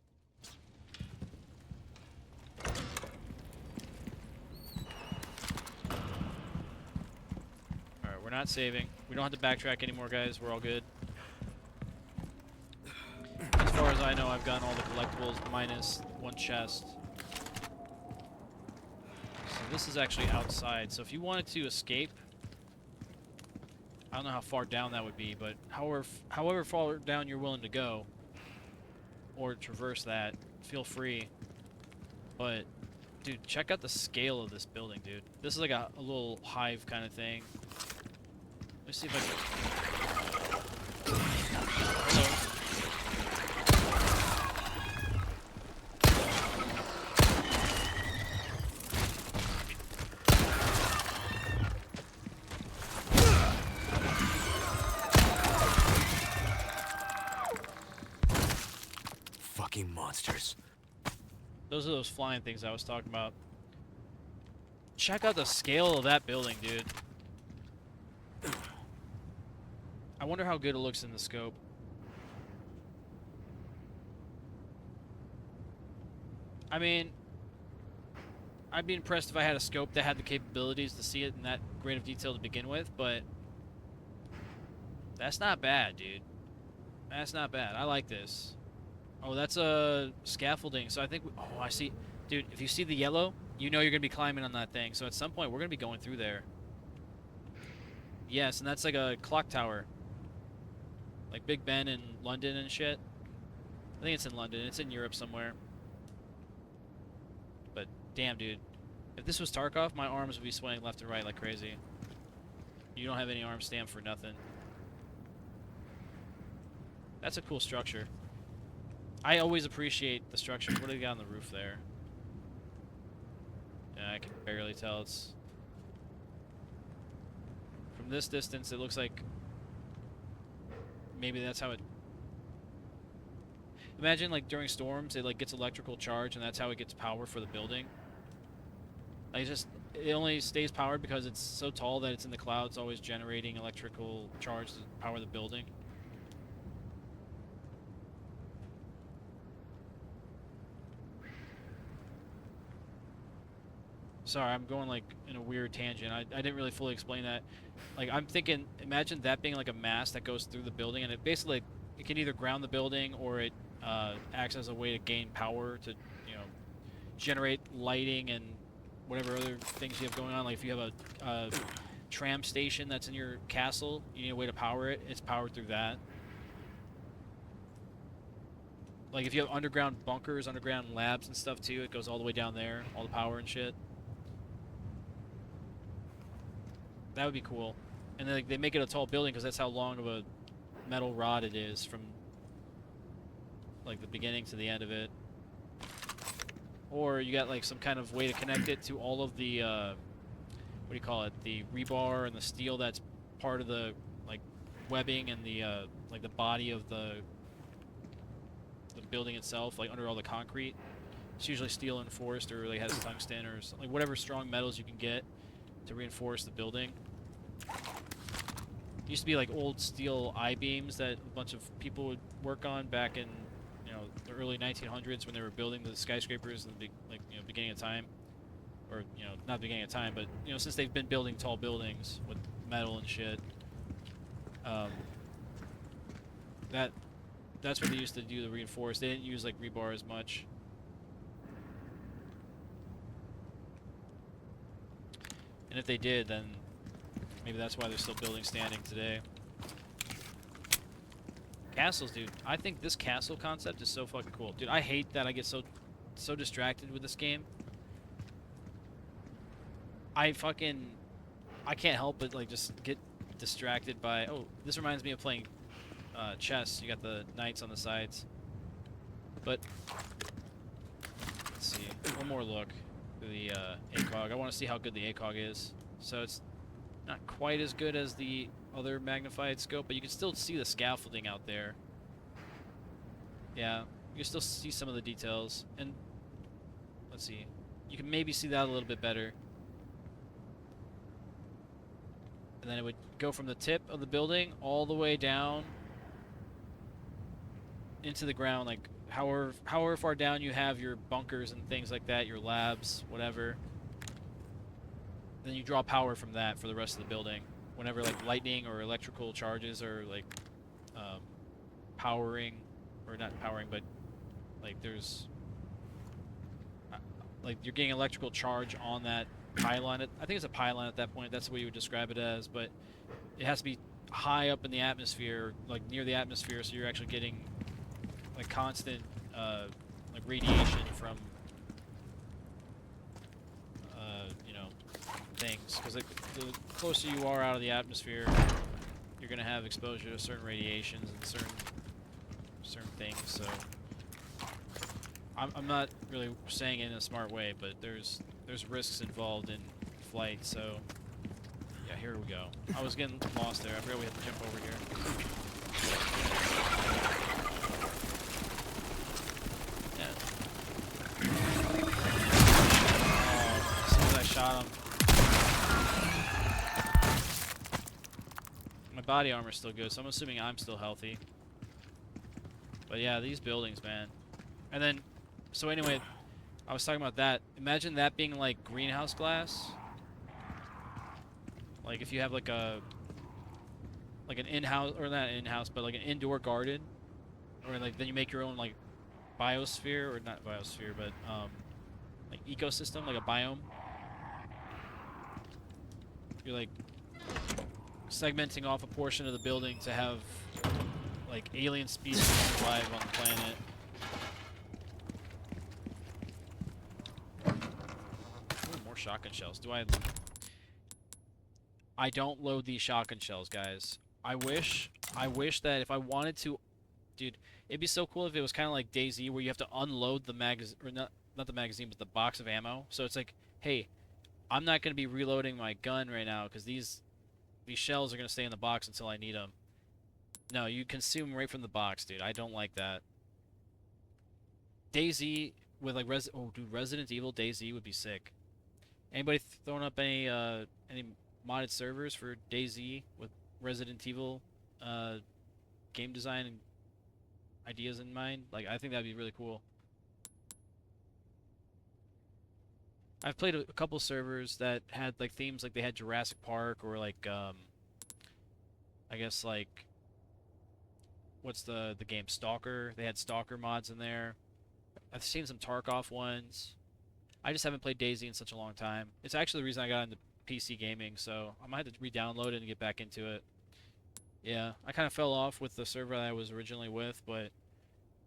Alright, we're not saving. We don't have to backtrack anymore, guys. We're all good. As far as I know, I've gotten all the collectibles minus one chest. So this is actually outside. So if you wanted to escape, I don't know how far down that would be, but however far down you're willing to go, or traverse that, feel free. But, dude, check out the scale of this building, dude. This is like a little hive kind of thing. Let me see if I can... Hello. Fucking monsters. Those are those flying things I was talking about. Check out the scale of that building, dude. I wonder how good it looks in the scope. I mean, I'd be impressed if I had a scope that had the capabilities to see it in that great of detail to begin with, but that's not bad, dude. That's not bad. I like this. Oh, that's a scaffolding. So I think... oh, I see. Dude, if you see the yellow, you know you're going to be climbing on that thing. So at some point, we're going to be going through there. Yes, and that's like a clock tower. Like Big Ben in London and shit. I think it's in London. It's in Europe somewhere. But damn, dude. If this was Tarkov, my arms would be swaying left and right like crazy. You don't have any arm stamp for nothing. That's a cool structure. I always appreciate the structures. What do they got on the roof there? Yeah, I can barely tell. It's... from this distance, it looks like... maybe that's how it... imagine, like, during storms, it, like, gets electrical charge, and that's how it gets power for the building. Like, it's just... it only stays powered because it's so tall that it's in the clouds, always generating electrical charge to power the building. Sorry, I'm going like in a weird tangent. I didn't really fully explain that. Like, I'm thinking, imagine that being like a mast that goes through the building, and it basically, it can either ground the building or it acts as a way to gain power to, you know, generate lighting and whatever other things you have going on. Like if you have a tram station that's in your castle, you need a way to power it. It's powered through that. Like if you have underground bunkers, underground labs and stuff too, it goes all the way down there, all the power and shit. That would be cool. And then like, they make it a tall building because that's how long of a metal rod it is from like the beginning to the end of it. Or you got like some kind of way to connect it to all of the what do you call it? The rebar and the steel that's part of the like webbing and the like the body of the building itself, like under all the concrete. It's usually steel enforced or like has tungsten or like whatever strong metals you can get to reinforce the building. It used to be like old steel I-beams that a bunch of people would work on back in, you know, the early 1900s when they were building the skyscrapers in the like, you know, beginning of time, or you know, not beginning of time, but you know, since they've been building tall buildings with metal and shit. That's what they used to do to reinforce. They didn't use like rebar as much. And if they did, then maybe that's why they're still building standing today. Castles, dude. I think this castle concept is so fucking cool. Dude, I hate that I get so distracted with this game. I can't help but like just get distracted by... oh, this reminds me of playing chess. You got the knights on the sides. But let's see. One more look through the ACOG. I want to see how good the ACOG is. So it's not quite as good as the other magnified scope, but you can still see the scaffolding out there. Yeah, you can still see some of the details. And let's see. You can maybe see that a little bit better. And then it would go from the tip of the building all the way down into the ground, like however far down you have your bunkers and things like that, your labs, whatever. Then you draw power from that for the rest of the building. Whenever like lightning or electrical charges are like powering, or not powering, but like there's like you're getting electrical charge on that pylon. I think it's a pylon at that point. That's the way you would describe it as, but it has to be high up in the atmosphere, like near the atmosphere, so you're actually getting like constant like radiation from you know, things. Because like the closer you are out of the atmosphere, you're gonna have exposure to certain radiations and certain things. So I'm not really saying it in a smart way, but there's risks involved in flight. So yeah, here we go. I was getting lost there. I forgot we had to jump over here. Yeah. Oh, as soon as I shot him. My body armor's still good, so I'm assuming I'm still healthy. But yeah, these buildings, man. And then, so anyway, I was talking about that. Imagine that being like greenhouse glass. Like if you have like an in-house, or not in-house, but like an indoor garden, or like then you make your own like biosphere, or not biosphere, but like ecosystem, like a biome. You're like segmenting off a portion of the building to have like alien species survive on the planet. Ooh, more shotgun shells. I don't load these shotgun shells, guys. I wish that if I wanted to, dude, it'd be so cool if it was kind of like DayZ, where you have to unload the magazine, or not the magazine, but the box of ammo. So it's like, hey, I'm not gonna be reloading my gun right now because these shells are gonna stay in the box until I need them. No, you consume right from the box, dude. I don't like that. DayZ with like oh, dude, Resident Evil DayZ would be sick. Anybody throwing up any modded servers for DayZ with Resident Evil game design and ideas in mind? Like, I think that'd be really cool. I've played a couple servers that had like themes, like they had Jurassic Park, or like I guess like what's the game Stalker? They had Stalker mods in there. I've seen some Tarkov ones. I just haven't played DayZ in such a long time. It's actually the reason I got into PC gaming, so I might have to re-download it and get back into it. Yeah, I kind of fell off with the server that I was originally with, but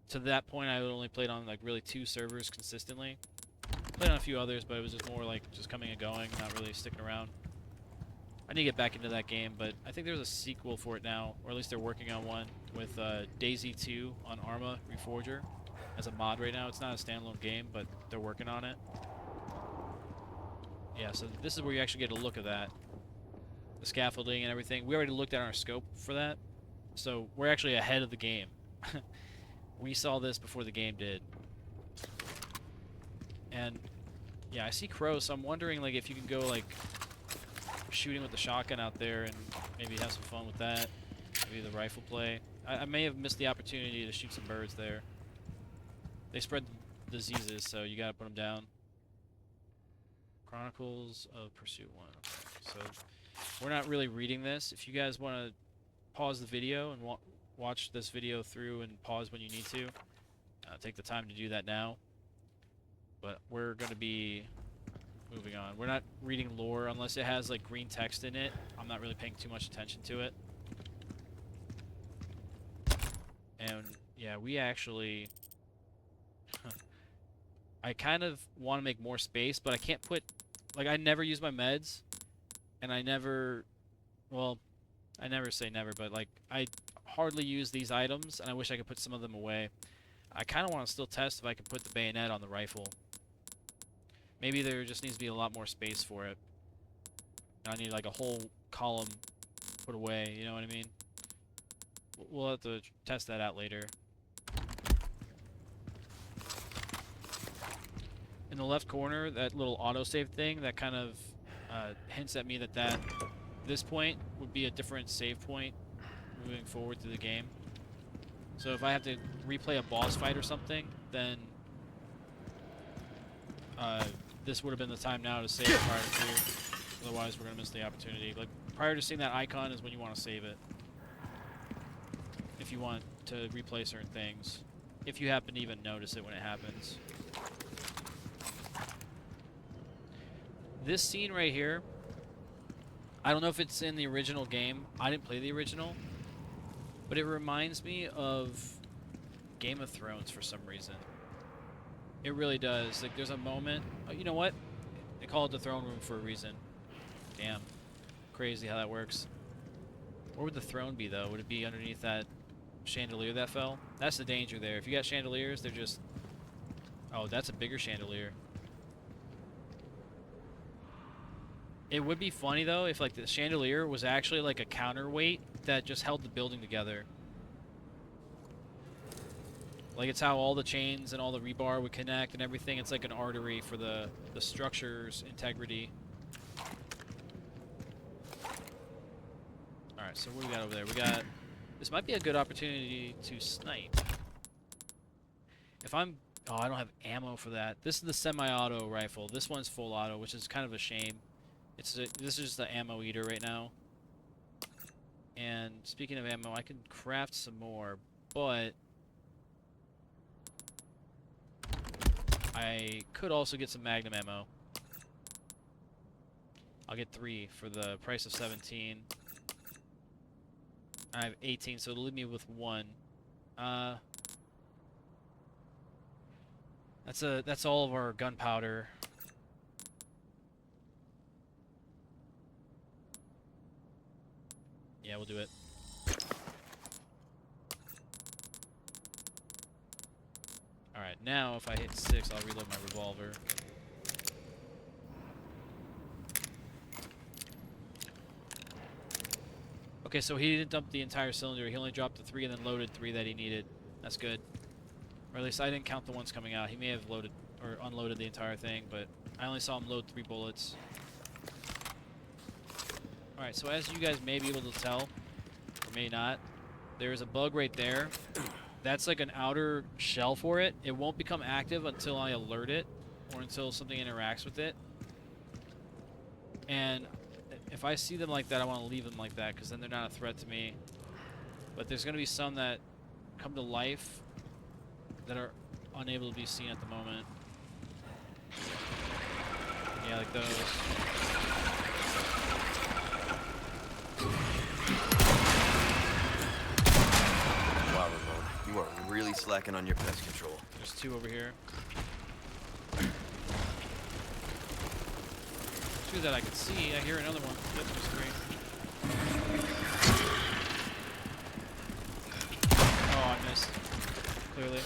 to that point I only played on like really 2 servers consistently. Played on a few others, but it was just more like just coming and going, not really sticking around. I need to get back into that game, but I think there's a sequel for it now, or at least they're working on one, with DayZ 2 on Arma Reforger as a mod right now. It's not a standalone game, but they're working on it. Yeah, so this is where you actually get a look at that. The scaffolding and everything. We already looked at our scope for that, so we're actually ahead of the game. We saw this before the game did. And yeah, I see crows, so I'm wondering like if you can go like shooting with the shotgun out there and maybe have some fun with that. Maybe the rifle play. I may have missed the opportunity to shoot some birds there. They spread diseases, so you gotta put them down. Chronicles of Pursuit 1. Okay, so we're not really reading this. If you guys want to pause the video and watch this video through and pause when you need to, take the time to do that now. But we're going to be moving on. We're not reading lore unless it has like green text in it. I'm not really paying too much attention to it. And yeah, we actually... I kind of want to make more space, but I can't put... Like, I never use my meds, and I never... Well, I never say never, but like, I hardly use these items, and I wish I could put some of them away. I kind of want to still test if I can put the bayonet on the rifle. Maybe there just needs to be a lot more space for it. I need like a whole column put away, you know what I mean? We'll have to test that out later. In the left corner, that little autosave thing, that kind of hints at me that this point would be a different save point moving forward through the game. So if I have to replay a boss fight or something, then this would have been the time now to save prior to. Otherwise, we're going to miss the opportunity. Like, prior to seeing that icon is when you want to save it. If you want to replay certain things. If you happen to even notice it when it happens. This scene right here I don't know if it's in the original game. I didn't play the original, but it reminds me of Game of Thrones for some reason. It really does. Like, there's a moment. Oh, you know what? They call it the throne room for a reason. Damn. Crazy how that works. Where would the throne be, though? Would it be underneath that chandelier that fell? That's the danger there. If you got chandeliers, they're just... Oh, that's a bigger chandelier. It would be funny, though, if, like, the chandelier was actually, like, a counterweight that just held the building together. Like, it's how all the chains and all the rebar would connect and everything. It's like an artery for the structure's integrity. Alright, so what do we got over there? We got... This might be a good opportunity to snipe. If I'm... Oh, I don't have ammo for that. This is the semi-auto rifle. This one's full auto, which is kind of a shame. This is just the ammo eater right now. And speaking of ammo, I can craft some more, but... I could also get some Magnum ammo. I'll get 3 for the price of 17. I have 18, so it'll leave me with 1. That's all of our gunpowder. Yeah, we'll do it. Alright, now if I hit 6, I'll reload my revolver. Okay, so he didn't dump the entire cylinder. He only dropped the 3 and then loaded 3 that he needed. That's good. Or at least I didn't count the ones coming out. He may have loaded or unloaded the entire thing, but I only saw him load 3 bullets. Alright, so as you guys may be able to tell, or may not, there's a bug right there. That's like an outer shell for it. It won't become active until I alert it, or until something interacts with it. And if I see them like that, I want to leave them like that, because then they're not a threat to me. But there's going to be some that come to life that are unable to be seen at the moment. Yeah, like those. Wow, Ramon, you are really slacking on your pest control. There's 2 over here. 2 that I can see. I hear another one. Yep, there's 3. Oh, I missed. Clearly.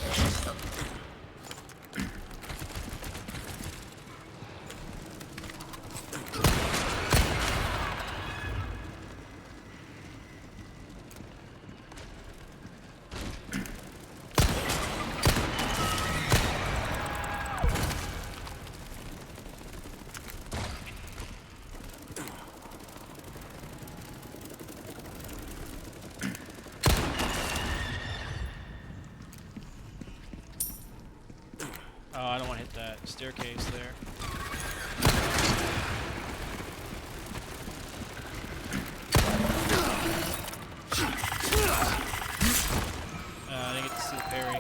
Oh, I don't want to hit that staircase there. I didn't get to see the parry.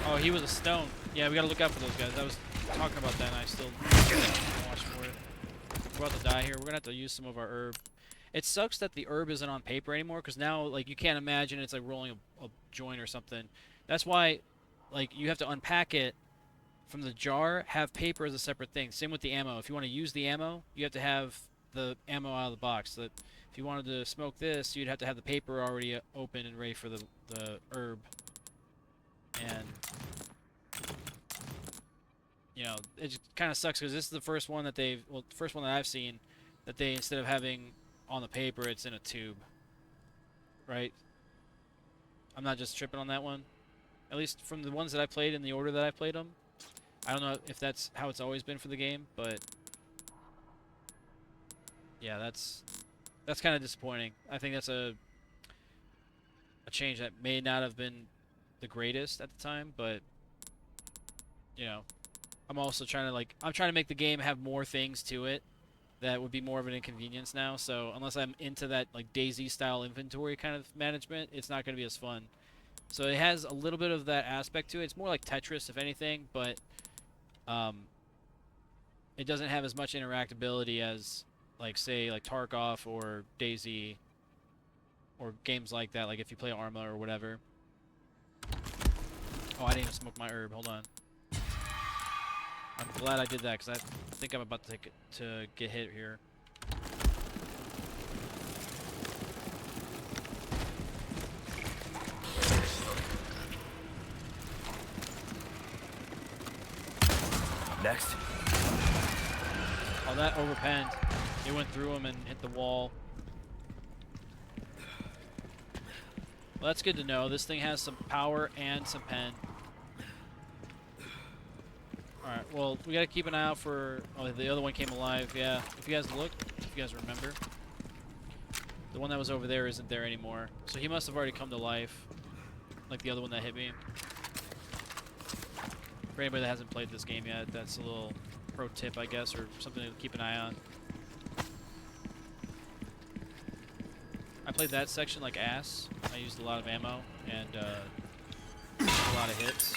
Oh, he was a stone. Yeah, we gotta look out for those guys. I was talking about that and I still watch for it. We're about to die here. We're gonna have to use some of our herb. It sucks that the herb isn't on paper anymore, because now, like, you can't imagine it's like rolling a joint or something. That's why, like, you have to unpack it from the jar, have paper as a separate thing. Same with the ammo. If you want to use the ammo, you have to have the ammo out of the box. So that if you wanted to smoke this, you'd have to have the paper already open and ready for the herb. And you know, it just kind of sucks because this is the first one that the first one that I've seen that they, instead of having on the paper, it's in a tube. Right? I'm not just tripping on that one. At least from the ones that I played in the order that I played them. I don't know if that's how it's always been for the game, but yeah, that's kind of disappointing. I think that's a change that may not have been the greatest at the time, but you know, I'm also trying to I'm trying to make the game have more things to it that would be more of an inconvenience now. So unless I'm into that like DayZ style inventory kind of management, it's not going to be as fun. So it has a little bit of that aspect to it. It's more like Tetris, if anything, but it doesn't have as much interactability as, like, say, like Tarkov or DayZ or games like that. Like if you play Arma or whatever. Oh, I didn't even smoke my herb. Hold on. I'm glad I did that because I think I'm about to get hit here. Next. Oh, that overpenned. It went through him and hit the wall. Well, that's good to know. This thing has some power and some pen. Alright, well, we gotta keep an eye out for... Oh, the other one came alive, yeah. If you guys look, if you guys remember, the one that was over there isn't there anymore. So he must have already come to life, like the other one that hit me. For anybody that hasn't played this game yet, that's a little pro tip, I guess, or something to keep an eye on. I played that section like ass. I used a lot of ammo and a lot of hits.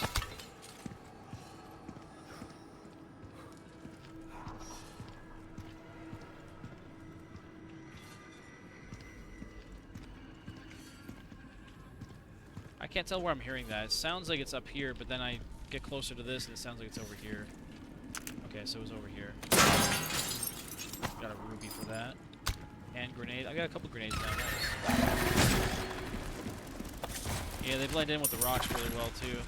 I can't tell where I'm hearing that. It sounds like it's up here, but then I get closer to this and it sounds like it's over here. Okay, so it was over here. Got a ruby for that. And grenade. I got a couple grenades now. Nice. Yeah, they blend in with the rocks really well too.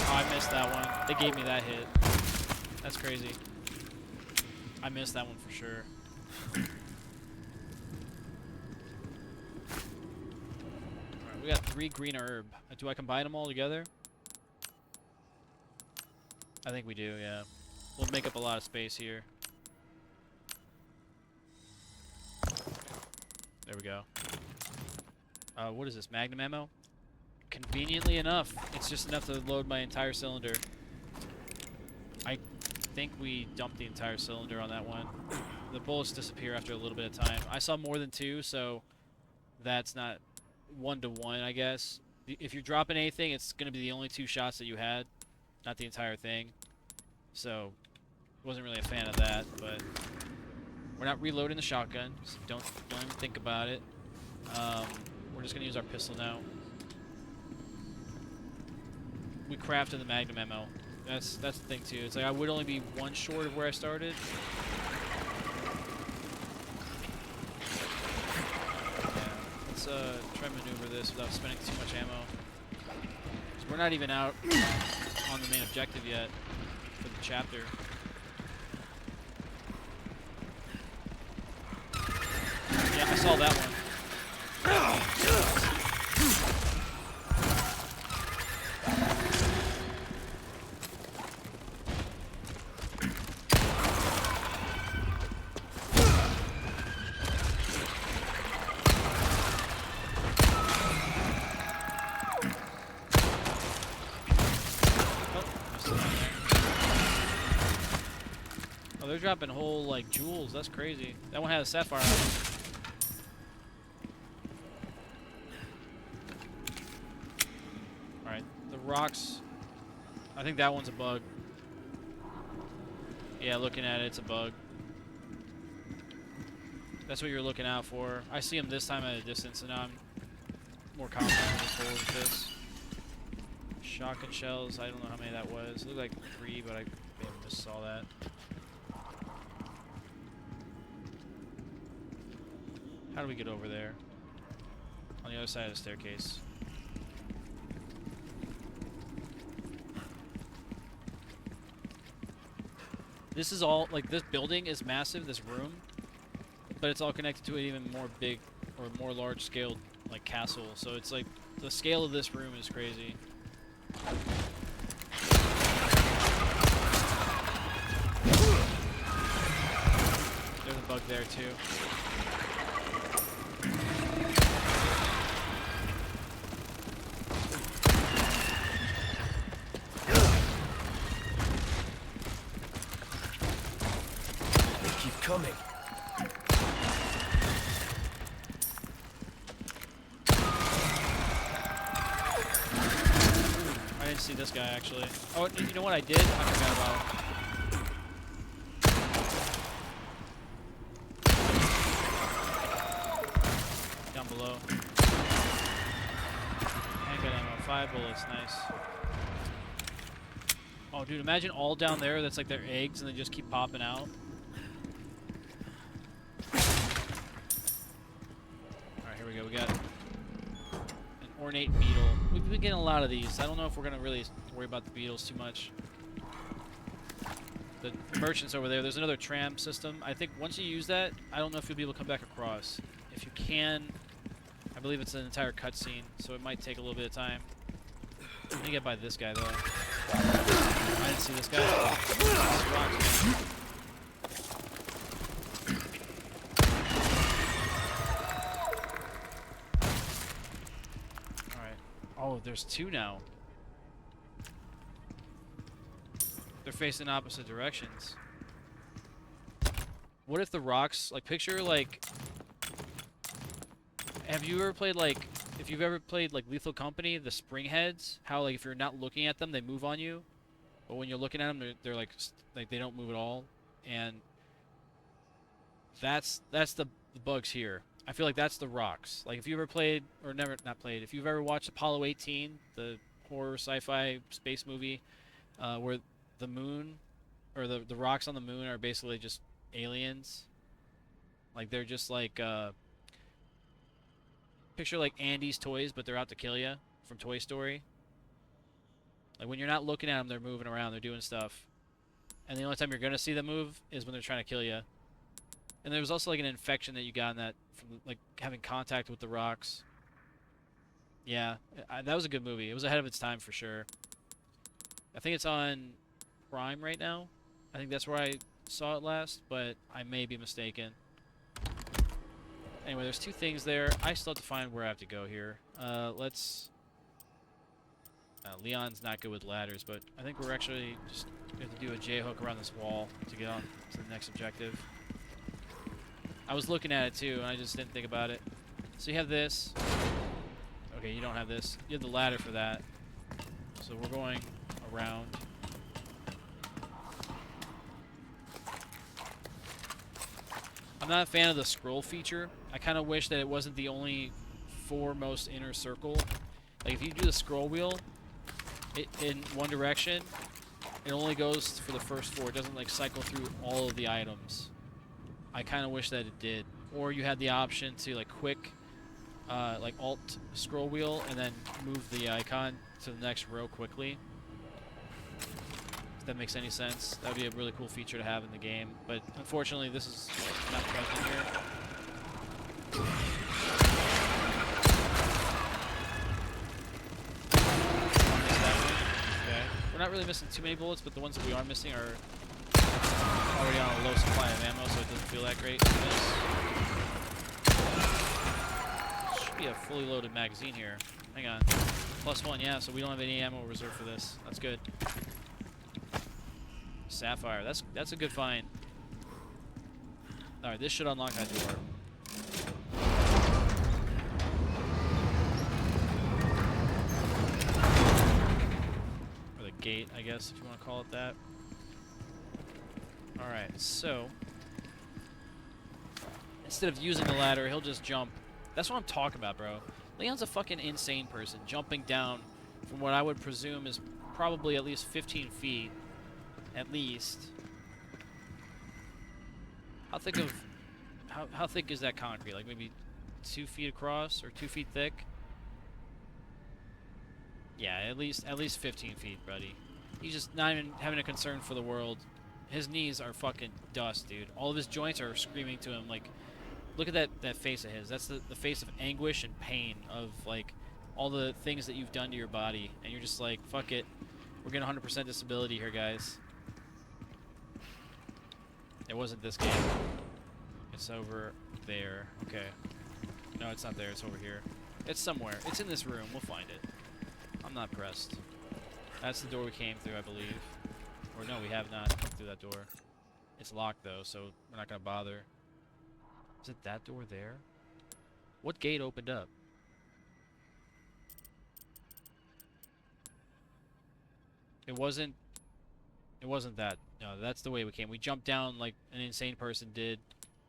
Oh, I missed that one. They gave me that hit. That's crazy. I missed that one for sure. Alright, we got 3 green herb. Do I combine them all together? I think we do, yeah. We'll make up a lot of space here. There we go. What is this? Magnum ammo? Conveniently enough, it's just enough to load my entire cylinder. I think we dumped the entire cylinder on that one. The bullets disappear after a little bit of time. I saw more than 2, so that's not 1-to-1, I guess. If you're dropping anything, it's going to be the only 2 shots that you had, not the entire thing. So, wasn't really a fan of that, but we're not reloading the shotgun, so don't even think about it. We're just going to use our pistol now. We crafted the Magnum ammo. That's the thing too. It's like I would only be 1 short of where I started. Yeah, let's try and maneuver this without spending too much ammo. So we're not even out on the main objective yet for the chapter. Yeah, I saw that one. Oh, they're dropping whole, like, jewels. That's crazy. That one had a sapphire on it. Alright, the rocks. I think that one's a bug. Yeah, looking at it, it's a bug. That's what you're looking out for. I see them this time at a distance, and now I'm more confident moving forward with this. Shotgun shells, I don't know how many that was. It looked like 3, but I maybe just saw that. How do we get over there? On the other side of the staircase. This is all, like, this building is massive, this room, but it's all connected to an even more big, or more large scale, like, castle. So it's like, the scale of this room is crazy. There's a bug there too. coming. I didn't see this guy actually. Oh, you know what I did? I forgot about it. Down below. Handgun ammo, 5 bullets, nice. Oh, dude, imagine all down there that's like their eggs and they just keep popping out. Alright, here we go. We got an ornate beetle. We've been getting a lot of these. I don't know if we're going to really worry about the beetles too much. The merchant's over there. There's another tram system. I think once you use that, I don't know if you'll be able to come back across. If you can, I believe it's an entire cutscene, so it might take a little bit of time. Let me get by this guy, though. I didn't see this guy. Alright. Oh, there's 2 now. They're facing opposite directions. What if the rocks, like, picture, like... Have you ever played, like... If you've ever played, like, Lethal Company, the spring heads, how, like, if you're not looking at them, they move on you? But when you're looking at them, they're like they don't move at all. And that's the bugs here. I feel like that's the rocks. Like, if you ever played, or not played, if you've ever watched Apollo 18, the horror sci-fi space movie, where the moon, or the rocks on the moon are basically just aliens. Like, they're just like, picture like Andy's toys, but they're out to kill you from Toy Story. Like, when you're not looking at them, they're moving around, they're doing stuff. And the only time you're going to see them move is when they're trying to kill you. And there was also, like, an infection that you got in that, from, like, having contact with the rocks. Yeah, that was a good movie. It was ahead of its time for sure. I think it's on Prime right now. I think that's where I saw it last, but I may be mistaken. Anyway, there's 2 things there. I still have to find where I have to go here. Let's... Leon's not good with ladders, but I think we're actually just going to do a J-hook around this wall to get on to the next objective. I was looking at it too, and I just didn't think about it. So you have this. Okay, you don't have this. You have the ladder for that. So we're going around. I'm not a fan of the scroll feature. I kind of wish that it wasn't the only foremost inner circle. Like, if you do the scroll wheel in one direction, it only goes for the first 4. It doesn't, like, cycle through all of the items. I kind of wish that it did. Or you had the option to, like, quick, like, alt scroll wheel and then move the icon to the next row quickly. If that makes any sense. That would be a really cool feature to have in the game. But unfortunately, this is not present here. Okay. We're not really missing too many bullets, but the ones that we are missing are already on a low supply of ammo, so it doesn't feel that great. Should be a fully loaded magazine here. Hang on. +1, yeah, so we don't have any ammo reserved for this. That's good. Sapphire, that's a good find. Alright, this should unlock that door. Or the gate, I guess, if you want to call it that. Alright, so instead of using the ladder, he'll just jump. That's what I'm talking about, bro. Leon's a fucking insane person, jumping down from what I would presume is probably at least 15 feet. At least. How thick is that concrete? Like maybe 2 feet across or 2 feet thick? Yeah, at least 15 feet, buddy. He's just not even having a concern for the world. His knees are fucking dust, dude. All of his joints are screaming to him. Like, look at that face of his. That's the face of anguish and pain of, like, all the things that you've done to your body. And you're just like, fuck it. We're getting 100% disability here, guys. It wasn't this game. It's over there. Okay. No, it's not there. It's over here. It's somewhere. It's in this room. We'll find it. I'm not pressed. That's the door we came through, I believe. Or no, we have not come through that door. It's locked though, so we're not gonna bother. Is it that door there? What gate opened up? It wasn't. It wasn't that. No, that's the way we came. We jumped down like an insane person did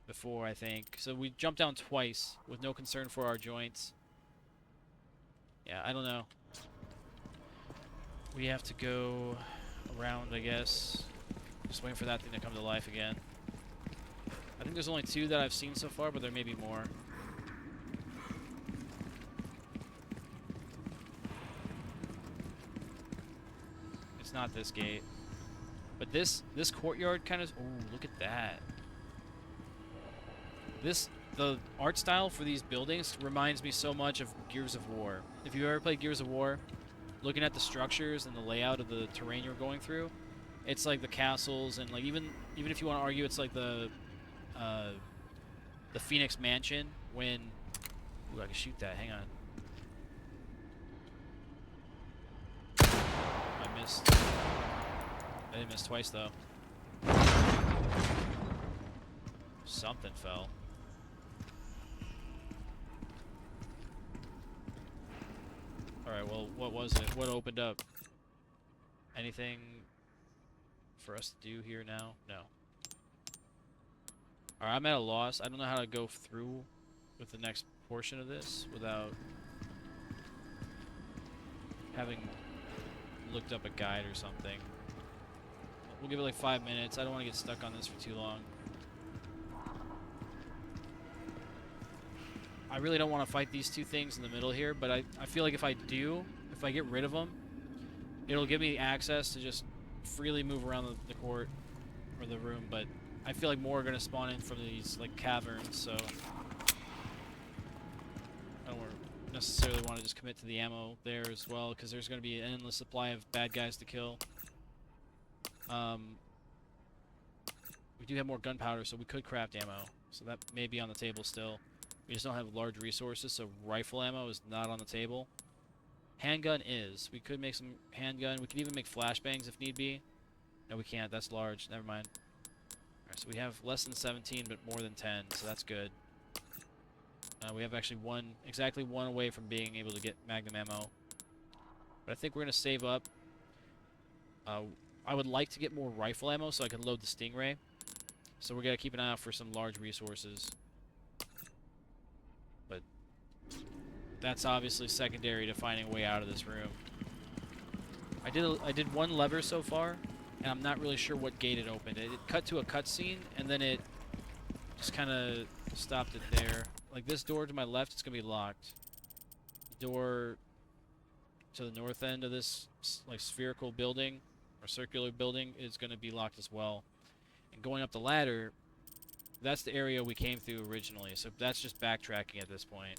before, I think. So we jumped down twice with no concern for our joints. Yeah, I don't know. We have to go around, I guess. Just waiting for that thing to come to life again. I think there's only 2 that I've seen so far, but there may be more. It's not this gate. But this courtyard kind of... Oh, look at that. The art style for these buildings reminds me so much of Gears of War. If you ever played Gears of War, looking at the structures and the layout of the terrain you're going through, it's like the castles and like even if you want to argue, it's like the Phoenix Mansion when... Ooh, I can shoot that. Hang on. I missed. I didn't miss twice though. Something fell. Alright, well, what was it? What opened up? Anything for us to do here now? No. Alright, I'm at a loss. I don't know how to go through with the next portion of this without having looked up a guide or something. We'll give it like 5 minutes. I don't want to get stuck on this for too long. I really don't want to fight these 2 things in the middle here, but I feel like if I get rid of them, it'll give me access to just freely move around the court or the room, but I feel like more are going to spawn in from these like caverns, so I don't necessarily want to just commit to the ammo there as well, because there's going to be an endless supply of bad guys to kill. We do have more gunpowder, so we could craft ammo, so that may be on the table still. We just don't have large resources, so rifle ammo is not on the table. Handgun is. We could make some handgun. We could even make flashbangs if need be. No, we can't. That's large. Never mind. Alright, so we have less than 17, but more than 10, so that's good. We have actually exactly one away from being able to get magnum ammo. But I think we're going to save up. I would like to get more rifle ammo so I can load the Stingray. So we're going to keep an eye out for some large resources. But that's obviously secondary to finding a way out of this room. I did one lever so far, and I'm not really sure what gate it opened. It cut to a cutscene, and then it just kind of stopped it there. Like this door to my left, it's going to be locked. The door to the north end of this like spherical building or circular building is going to be locked as well. And going up the ladder, that's the area we came through originally, so that's just backtracking at this point.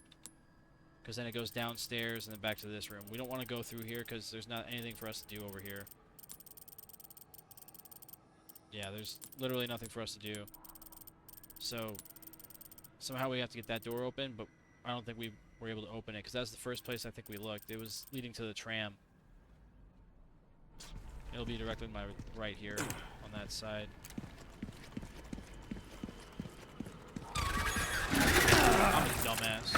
Because then it goes downstairs and then back to this room. We don't want to go through here because there's not anything for us to do over here. Yeah, there's literally nothing for us to do. So, somehow we have to get that door open, but I don't think we were able to open it because that's the first place I think we looked. It was leading to the tram. It'll be directly to my right here on that side. I'm a dumbass.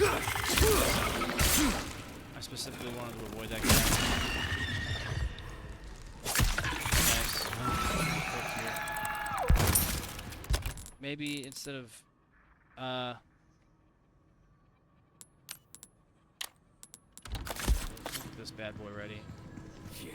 I specifically wanted to avoid that guy. Nice. Maybe instead of get this bad boy ready. Yeah.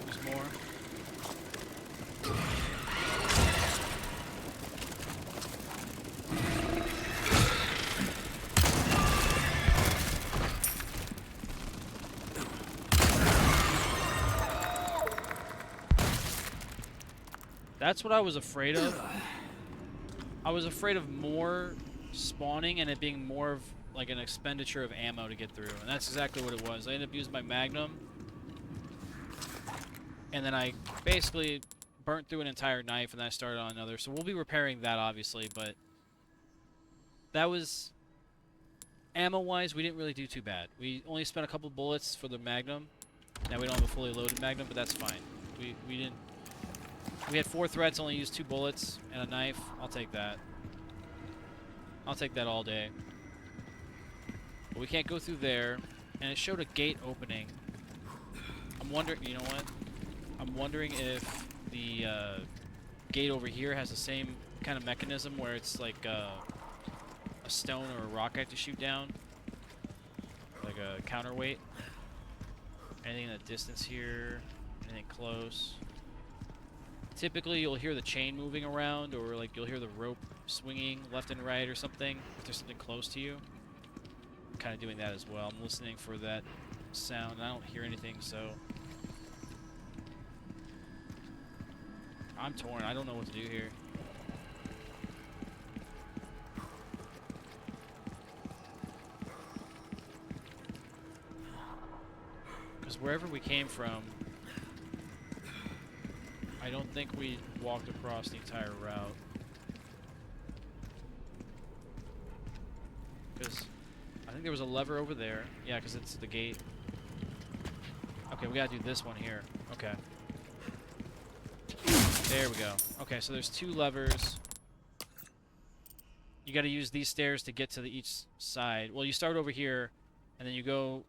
There's more. That's what I was afraid of. I was afraid of more spawning and it being more of like an expenditure of ammo to get through. And that's exactly what it was. I ended up using my Magnum. And then I basically burnt through an entire knife and then I started on another. So we'll be repairing that, obviously, but that was... Ammo-wise, we didn't really do too bad. We only spent a couple bullets for the Magnum. Now we don't have a fully loaded Magnum, but that's fine. We didn't... We had 4 threats, only used 2 bullets and a knife. I'll take that. I'll take that all day. But we can't go through there, and it showed a gate opening. I'm wondering... You know what? I'm wondering if the gate over here has the same kind of mechanism where it's like... a stone or a rock I have to shoot down, like a counterweight. Anything in the distance here, anything close. Typically you'll hear the chain moving around, or like you'll hear the rope swinging left and right or something if there's something close to you. I'm kind of doing that as well. I'm listening for that sound and I don't hear anything, so I'm torn. I don't know what to do here. Wherever we came from, I don't think we walked across the entire route. Because I think there was a lever over there. Yeah, because it's the gate. Okay, we gotta do this one here. Okay. There we go. Okay, so there's 2 levers. You gotta use these stairs to get to each side. Well, you start over here, and then you go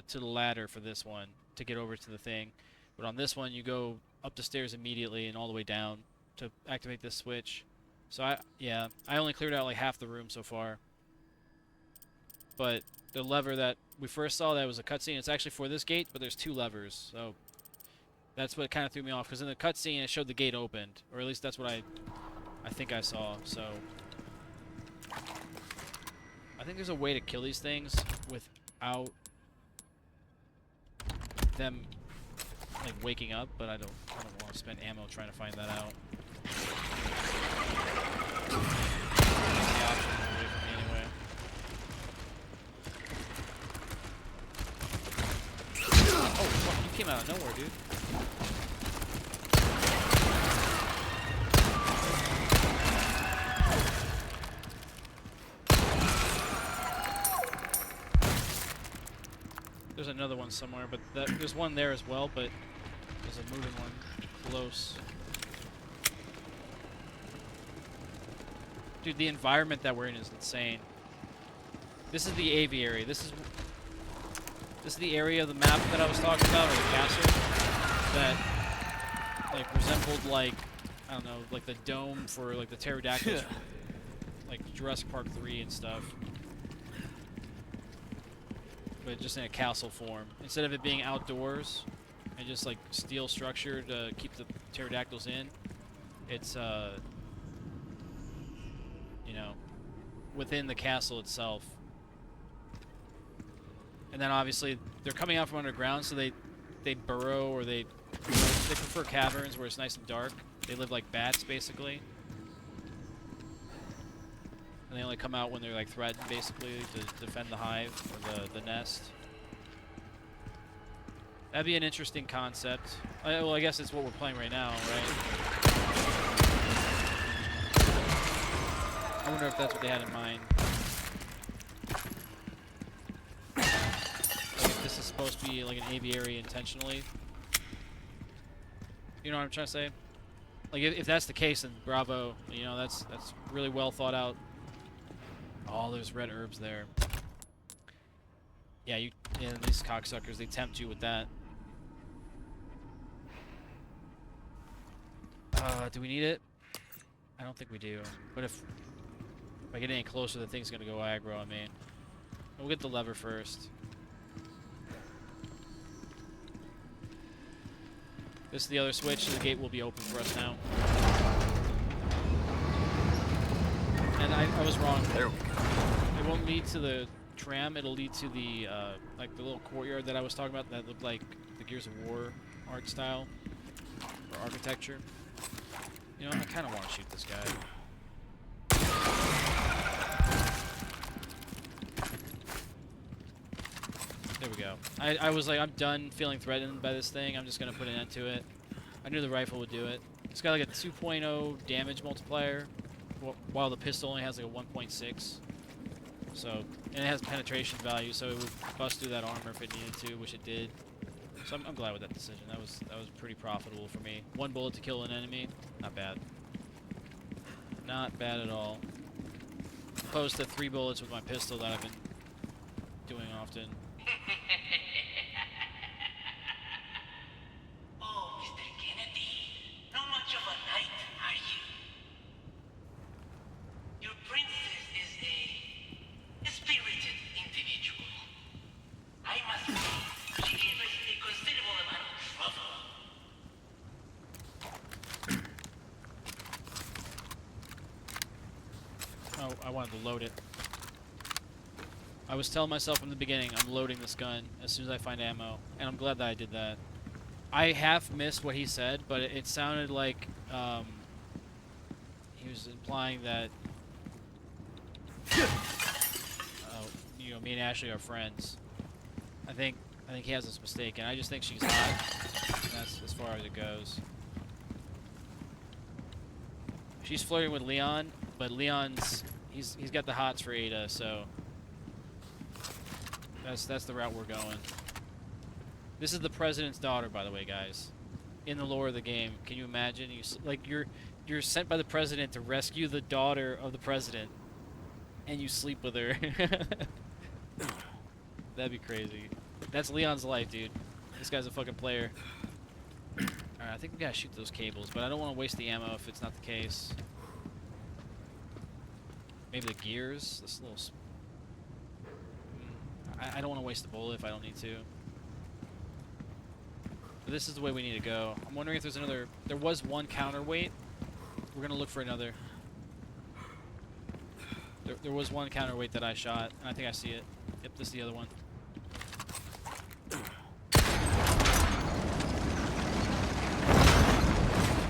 to the ladder for this one to get over to the thing. But on this one, you go up the stairs immediately and all the way down to activate this switch. So I only cleared out like half the room so far. But the lever that we first saw, that was a cutscene. It's actually for this gate, but there's 2 levers. So that's what kind of threw me off, because in the cutscene it showed the gate opened, or at least that's what I think I saw. So I think there's a way to kill these things without them like waking up, but I don't want to spend ammo trying to find that out. The option is away from me anyway. Oh fuck, you came out of nowhere, dude. There's another one somewhere, but there's one there as well, but there's a moving one close. Dude, the environment that we're in is insane. This is the aviary. This is the area of the map that I was talking about, or the castle, that like resembled like, I don't know, like the dome for like the pterodactyls, like Jurassic Park 3 and stuff. But just in a castle form. Instead of it being outdoors and just like steel structure to keep the pterodactyls in, it's you know, within the castle itself. And then obviously they're coming out from underground, so they burrow, or they prefer caverns where it's nice and dark. They live like bats basically. And they only come out when they're like threatened, basically, to defend the hive or the nest. That'd be an interesting concept. Well, I guess it's what we're playing right now, right? I wonder if that's what they had in mind. Like if this is supposed to be like an aviary intentionally. You know what I'm trying to say? Like if that's the case, then bravo. You know, that's really well thought out. Oh, there's red herbs there. Yeah, these cocksuckers, they tempt you with that. Do we need it? I don't think we do. But if I get any closer, the thing's gonna go aggro on me. We'll get the lever first. This is the other switch, so the gate will be open for us now. And I was wrong. There we go. It won't lead to the tram, it'll lead to the, like the little courtyard that I was talking about that looked like the Gears of War art style, or architecture. You know, I kind of want to shoot this guy. There we go. I was like, I'm done feeling threatened by this thing, I'm just going to put an end to it. I knew the rifle would do it. It's got like a 2.0 damage multiplier, while the pistol only has like a 1.6. So, and it has penetration value, so it would bust through that armor if it needed to, which it did. So I'm glad with that decision. That was pretty profitable for me. 1 bullet to kill an enemy, not bad. Not bad at all. Opposed to 3 bullets with my pistol that I've been doing often. Oh, Mr. Kennedy, not much of a knight, are you? Your princess is a spirited individual. I must say, she gave us a considerable amount of trouble. Oh, I wanted to load it. I was telling myself from the beginning, I'm loading this gun as soon as I find ammo, and I'm glad that I did that. I half missed what he said, but it sounded like he was implying that you know, me and Ashley are friends. I think he has this mistaken. I just think she's hot. And that's as far as it goes. She's flirting with Leon, but Leon's he's got the hots for Ada, so that's the route we're going. This is the president's daughter, by the way, guys. In the lore of the game, can you imagine? You're sent by the president to rescue the daughter of the president, and you sleep with her. That'd be crazy. That's Leon's life, dude. This guy's a fucking player. Alright, I think we gotta shoot those cables, but I don't want to waste the ammo if it's not the case. Maybe the gears? This little... I don't want to waste the bullet if I don't need to. But this is the way we need to go. I'm wondering if there's another... There was one counterweight. We're gonna look for another. There was one counterweight that I shot, and I think I see it. Yep, this is the other one.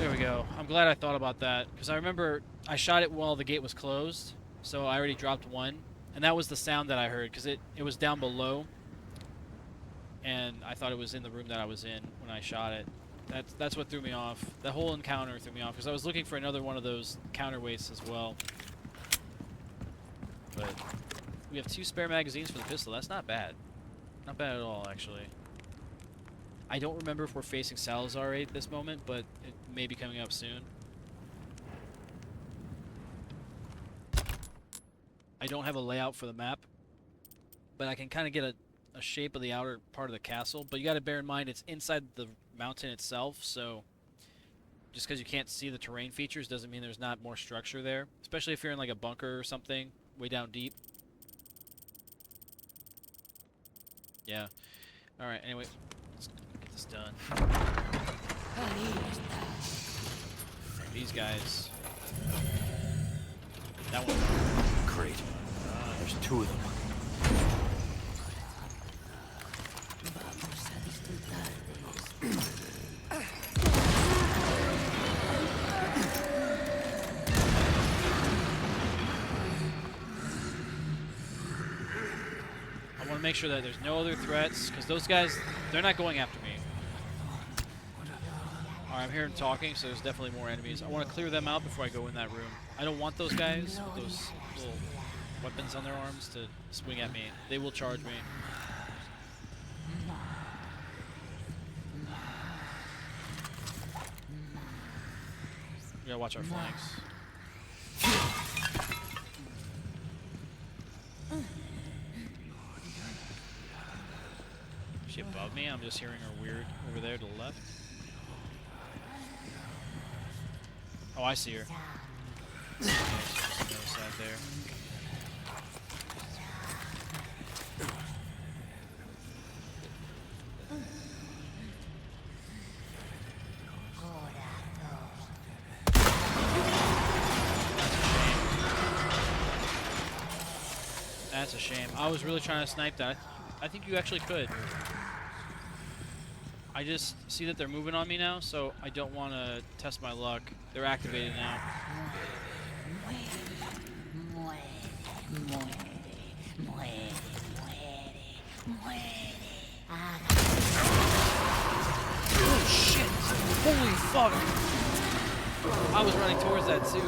There we go. I'm glad I thought about that, because I remember I shot it while the gate was closed, so I already dropped one, and that was the sound that I heard, because it was down below, and I thought it was in the room that I was in when I shot it. That's what threw me off. That whole encounter threw me off, because I was looking for another one of those counterweights as well. But we have 2 spare magazines for the pistol. That's not bad. Not bad at all, actually. I don't remember if we're facing Salazar at this moment, but it may be coming up soon. I don't have a layout for the map, but I can kind of get a shape of the outer part of the castle. But you got to bear in mind it's inside the mountain itself, so just because you can't see the terrain features doesn't mean there's not more structure there. Especially if you're in like a bunker or something way down deep. Yeah. Alright, anyway, let's get this done. These guys. That one. Great. There's 2 of them. I want to make sure that there's no other threats, because those guys, they're not going after me. Alright, I'm hearing talking, so there's definitely more enemies. I want to clear them out before I go in that room. I don't want those guys with those little weapons on their arms to swing at me. They will charge me. We gotta watch our flanks. Is she above me? I'm just hearing her weird over there to the left. Oh, I see her. Okay, she's on the other side there. That's a shame. I was really trying to snipe that. I think you actually could. I just see that they're moving on me now, so I don't want to test my luck. They're activated now. Oh shit! Holy fuck! I was running towards that too.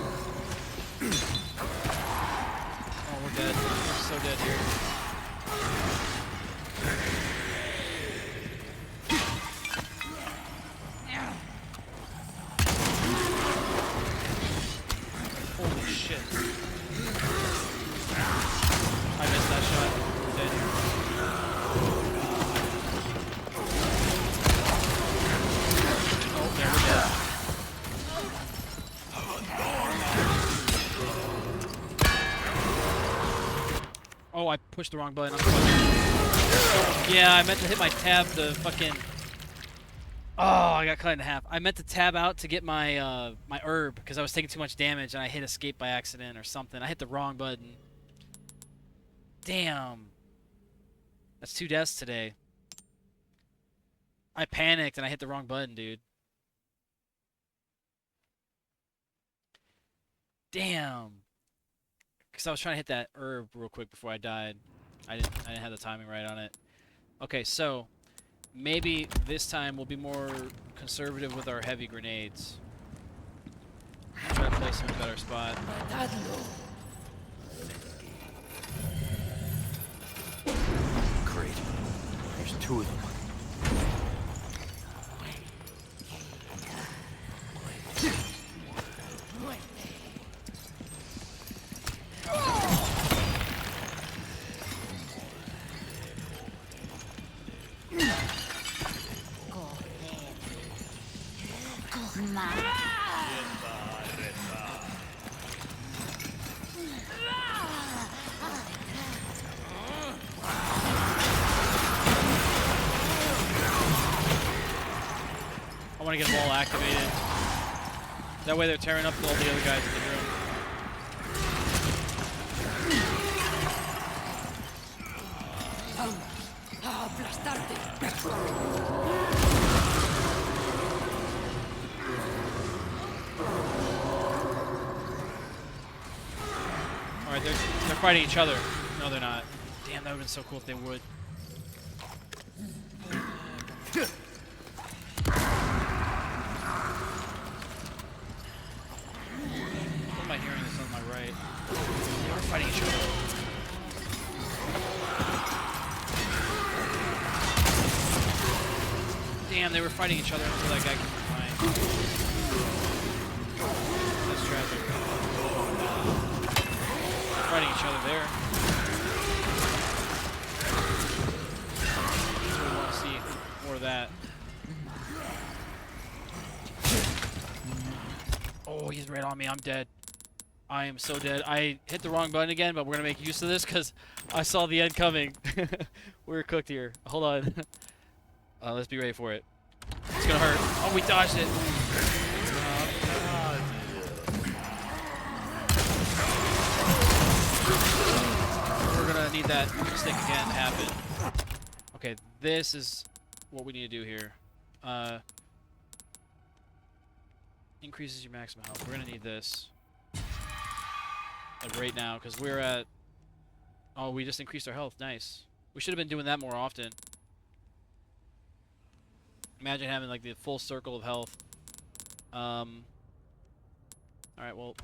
Oh, we're dead. We're so dead here. Holy shit. I missed that shot. We're dead here. Oh, there we're dead. Oh, I pushed the wrong button. I'm fucking... Yeah, I meant to hit my tab to fucking... Oh, I got cut in half. I meant to tab out to get my my herb because I was taking too much damage and I hit escape by accident or something. I hit the wrong button. Damn. That's 2 deaths today. I panicked and I hit the wrong button, dude. Damn. Because I was trying to hit that herb real quick before I died. I didn't have the timing right on it. Okay, so maybe this time we'll be more conservative with our heavy grenades. Try to place them in a better spot. Great. There's 2 of them. I want to get them all activated. That way they're tearing up all the other guys in the room. Alright, they're fighting each other. No, they're not. Damn, that would have been so cool if they would. What am I hearing this on my right? They were fighting each other. Damn, they were fighting each other until that guy came behind. That's tragic. They're fighting each other there. I really want to see more of that. Oh, he's right on me. I'm dead. I am so dead. I hit the wrong button again, but we're going to make use of this because I saw the end coming. We're cooked here. Hold on. Let's be ready for it. It's going to hurt. Oh, we dodged it. We're going to need that stick again to happen. Okay, this is what we need to do here. Increases your maximum health. We're going to need this. Like right now, because we're at... Oh, we just increased our health. Nice. We should have been doing that more often. Imagine having like the full circle of health. Alright, well...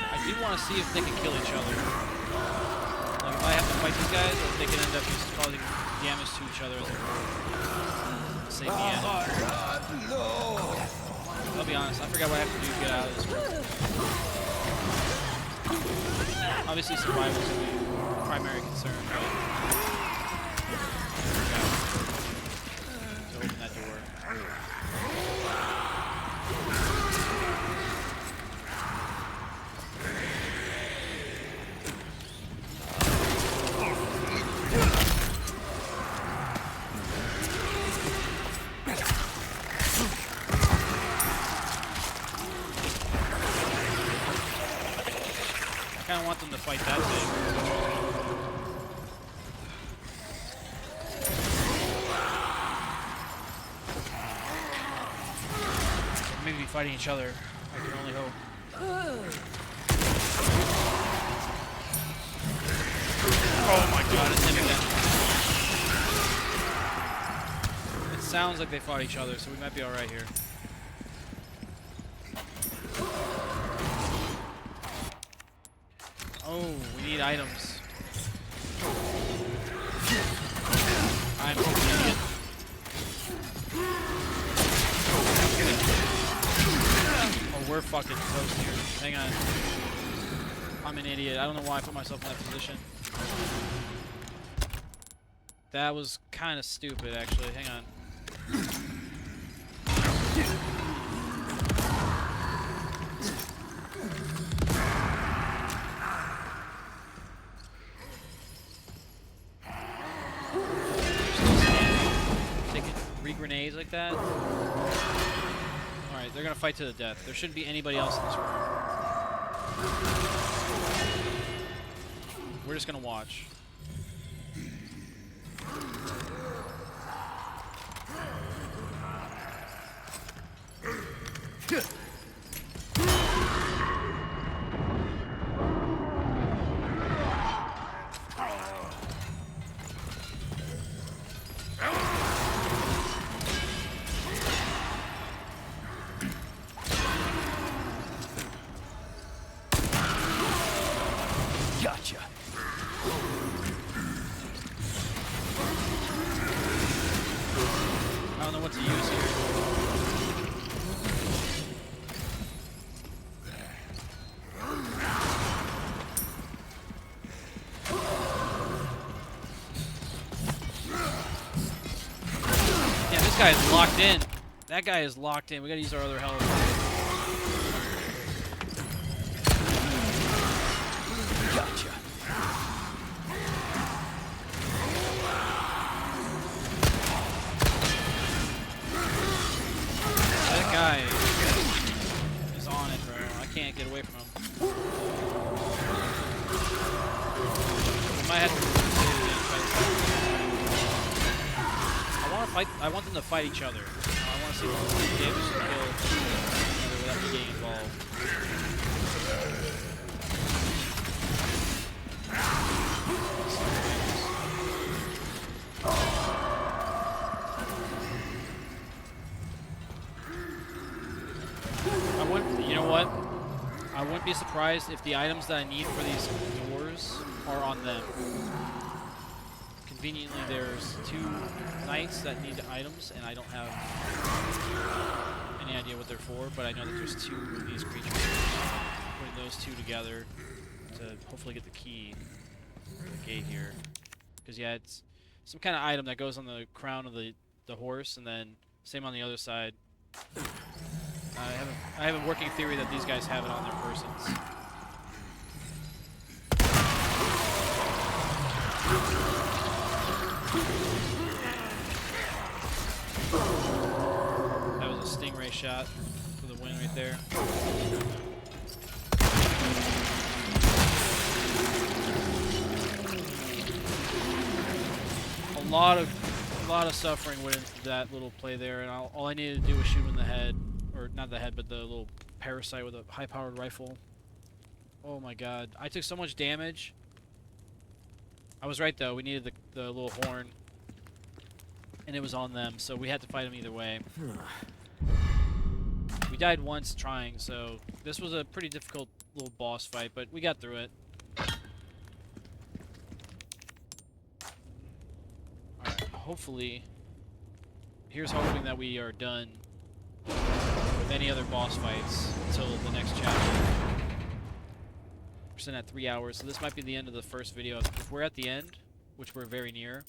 I do want to see if they can kill each other. Like if I have to fight these guys, or if they can end up just causing damage to each other as a group. Save the end. I'll be honest, I forgot what I have to do to get out of this room. Obviously survival is the primary concern, but... So open that door. I kind of want them to fight that thing. Maybe fighting each other. I can only hope. God, it's him again. It sounds like they fought each other, so we might be alright here. Oh, we need items. I'm an idiot. Oh, we're fucking toast here. Hang on. I'm an idiot. I don't know why I put myself in that position. That was kind of stupid, actually. Hang on. Taking 3 grenades like that. Alright, they're gonna fight to the death. There shouldn't be anybody else in this room. We're just gonna watch. Gotcha. I don't know what to use here. Yeah, this guy is locked in. That guy is locked in. We gotta use our other health. Gotcha. That guy is on it, bro. I can't get away from him. We might have to I want to fight. I want them to fight each other. I want to see what damage to kill each other without me getting involved. You know what? I wouldn't be surprised if the items that I need for these doors are on them. Conveniently, there's 2 knights that need items, and I don't have any idea what they're for, but I know that there's 2 of these creatures. Putting those 2 together to hopefully get the key to the gate here. Because, yeah, it's some kind of item that goes on the crown of the horse, and then same on the other side. I have a working theory that these guys have it on their persons. That was a stingray shot for the win right there. A lot of suffering went into that little play there, and all I needed to do was shoot him in the head. Or not the head, but the little parasite with a high-powered rifle. Oh my god. I took so much damage. I was right, though. We needed the little horn. And it was on them, so we had to fight them either way. We died once trying, so this was a pretty difficult little boss fight, but we got through it. Alright, hopefully... Here's hoping that we are done with any other boss fights until the next chapter. We're sitting at 3 hours, so this might be the end of the first video. If we're at the end, which we're very near,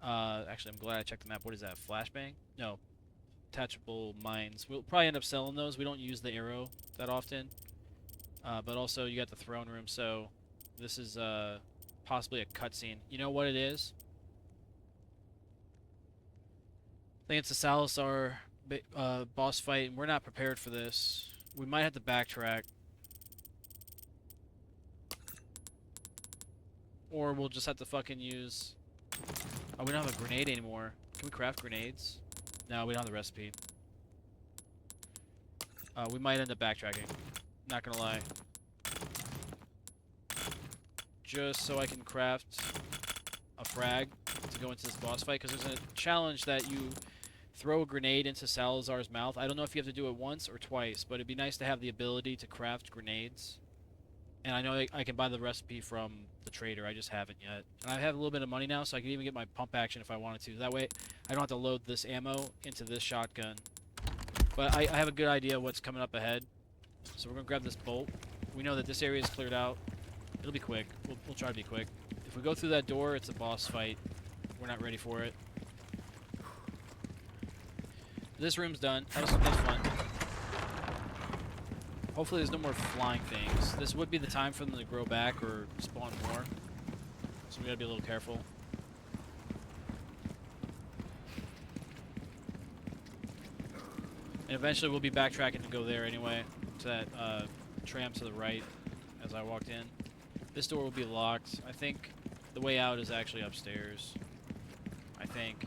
actually I'm glad I checked the map. What is that, flashbang? No, attachable mines. We'll probably end up selling those. We don't use the arrow that often, but also you got the throne room, so this is possibly a cutscene. You know what it is? I think it's a Salazar boss fight, and we're not prepared for this. We might have to backtrack. Or we'll just have to fucking use... Oh, we don't have a grenade anymore. Can we craft grenades? No, we don't have the recipe. We might end up backtracking. Not gonna lie. just so I can craft a frag to go into this boss fight, because there's a challenge that you throw a grenade into Salazar's mouth. I don't know if you have to do it once or twice, but it'd be nice to have the ability to craft grenades. And I know I can buy the recipe from the trader, I just haven't yet. And I have a little bit of money now, so I can even get my pump action if I wanted to. That way, I don't have to load this ammo into this shotgun. But I have a good idea of what's coming up ahead. So we're going to grab this bolt. We know that this area is cleared out. It'll be quick. We'll try to be quick. If we go through that door, it's a boss fight. We're not ready for it. This room's done. That was fun. Hopefully there's no more flying things. This would be the time for them to grow back or spawn more. So we gotta be a little careful. And eventually we'll be backtracking to go there anyway. To that tram to the right as I walked in. This door will be locked. I think the way out is actually upstairs. I think.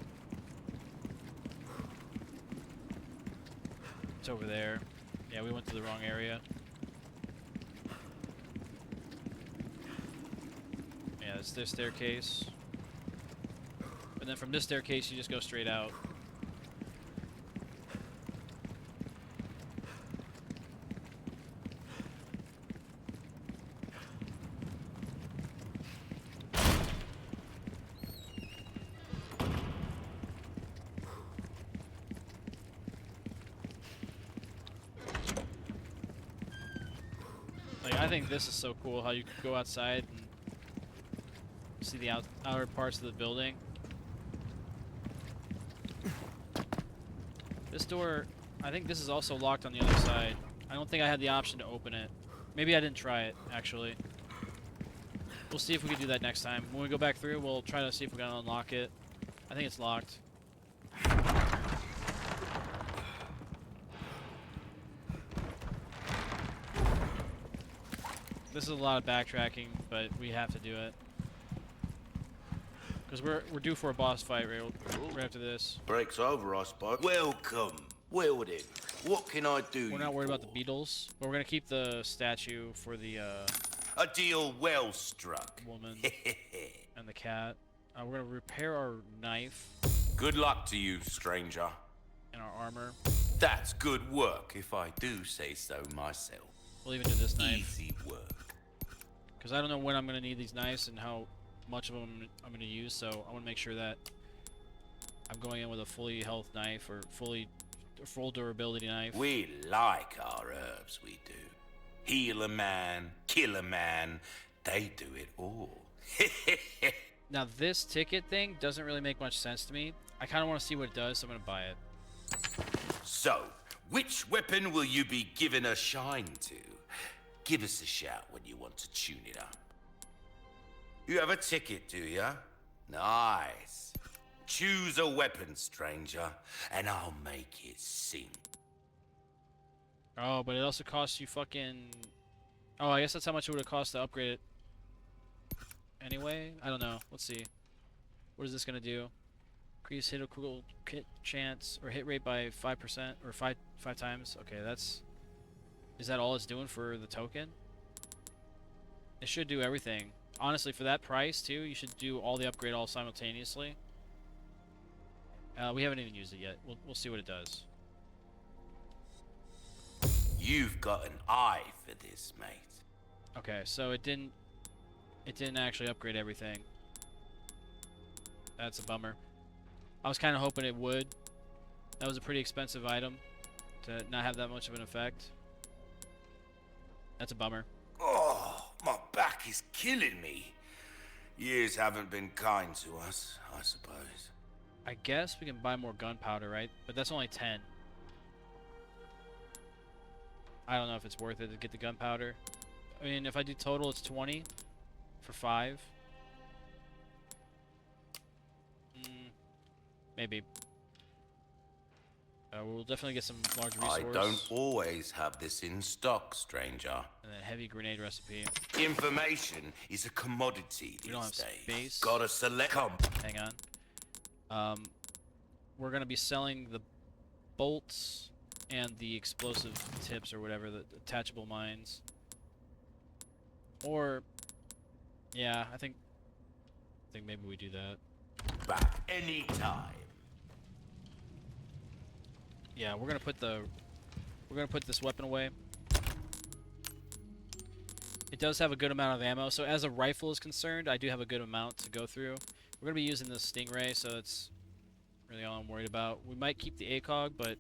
It's over there. Yeah, we went to the wrong area. Yeah, it's this staircase. And then from this staircase, you just go straight out. I think this is so cool how you could go outside and see the outer parts of the building. This door, I think this is also locked on the other side. I don't think I had the option to open it. Maybe I didn't try it, actually. We'll see if we can do that next time. When we go back through, we'll try to see if we can unlock it. I think it's locked. This is a lot of backtracking, but we have to do it. Because we're due for a boss fight right after this. Break's over, I suppose. Welcome. Well then, what can I do? We're not worried about the beetles, but we're gonna keep the statue for the A deal well struck. woman and the cat. We're gonna repair our knife Good luck to you, stranger. and our armor. That's good work, if I do say so myself. We'll even do this knife. Easy work. Because I don't know when I'm gonna need these knives and how much of them I'm gonna use, so I want to make sure that I'm going in with a fully health knife or full durability knife. We like our herbs, we do. Heal a man, kill a man, they do it all. Now this ticket thing doesn't really make much sense to me. I kind of want to see what it does, so I'm gonna buy it. So, which weapon will you be giving a shine to? Give us a shout when you want to tune it up. You have a ticket, do ya? Nice. Choose a weapon, stranger, and I'll make it sing. Oh, but it also costs you fucking... Oh, I guess that's how much it would have cost to upgrade it. Anyway, I don't know. Let's see. What is this gonna do? Increase critical hit chance or hit rate by 5% or five times. Okay, that's... Is that all it's doing for the token? It should do everything. Honestly, for that price too, you should do all the upgrade all simultaneously. We haven't even used it yet. We'll see what it does. You've got an eye for this, mate. Okay, so it didn't actually upgrade everything. That's a bummer. I was kind of hoping it would. That was a pretty expensive item to not have that much of an effect. That's a bummer. Oh, my back is killing me. Years haven't been kind to us, I suppose. I guess we can buy more gunpowder, right? But that's only 10. I don't know if it's worth it to get the gunpowder. I mean, if I do total, it's 20 for 5. Maybe. We'll definitely get some large resource. I don't always have this in stock, stranger. And then heavy grenade recipe. Information is a commodity We don't these have days. space. Gotta select. Hang on. We're gonna be selling the bolts and the explosive tips or whatever, the attachable mines. Or Yeah, I think maybe we do that. Back anytime. Yeah, we're gonna put this weapon away. It does have a good amount of ammo, so as a rifle is concerned, I do have a good amount to go through. We're gonna be using this Stingray, so that's really all I'm worried about. We might keep the ACOG, but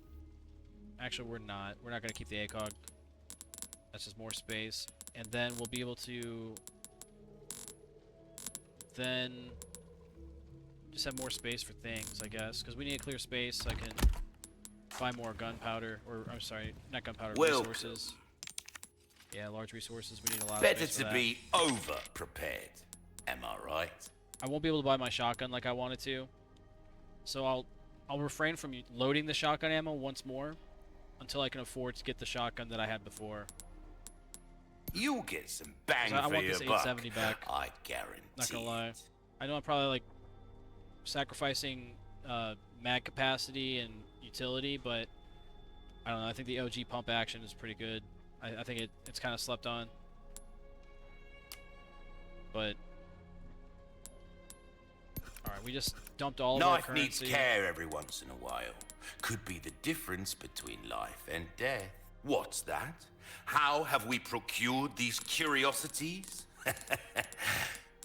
actually we're not. We're not gonna keep the ACOG. That's just more space, and then we'll be able to then just have more space for things, I guess, because we need to clear space so I can buy more gunpowder, or I'm sorry, not gunpowder, Welcome. resources. Yeah, large resources. We need a lot of Better space for to that. be over prepared. Am I right? I won't be able to buy my shotgun like I wanted to, so I'll refrain from loading the shotgun ammo once more until I can afford to get the shotgun that I had before. You'll get some bang I for want your this buck. 870 back. I guarantee. Not gonna lie. it. I know I'm probably like sacrificing mag capacity and utility, but I don't know. I think the OG pump action is pretty good. I think it's kind of slept on, but all right, we just dumped all of our Knife needs currency. care every once in a while. Could be the difference between life and death. What's that? How have we procured these curiosities?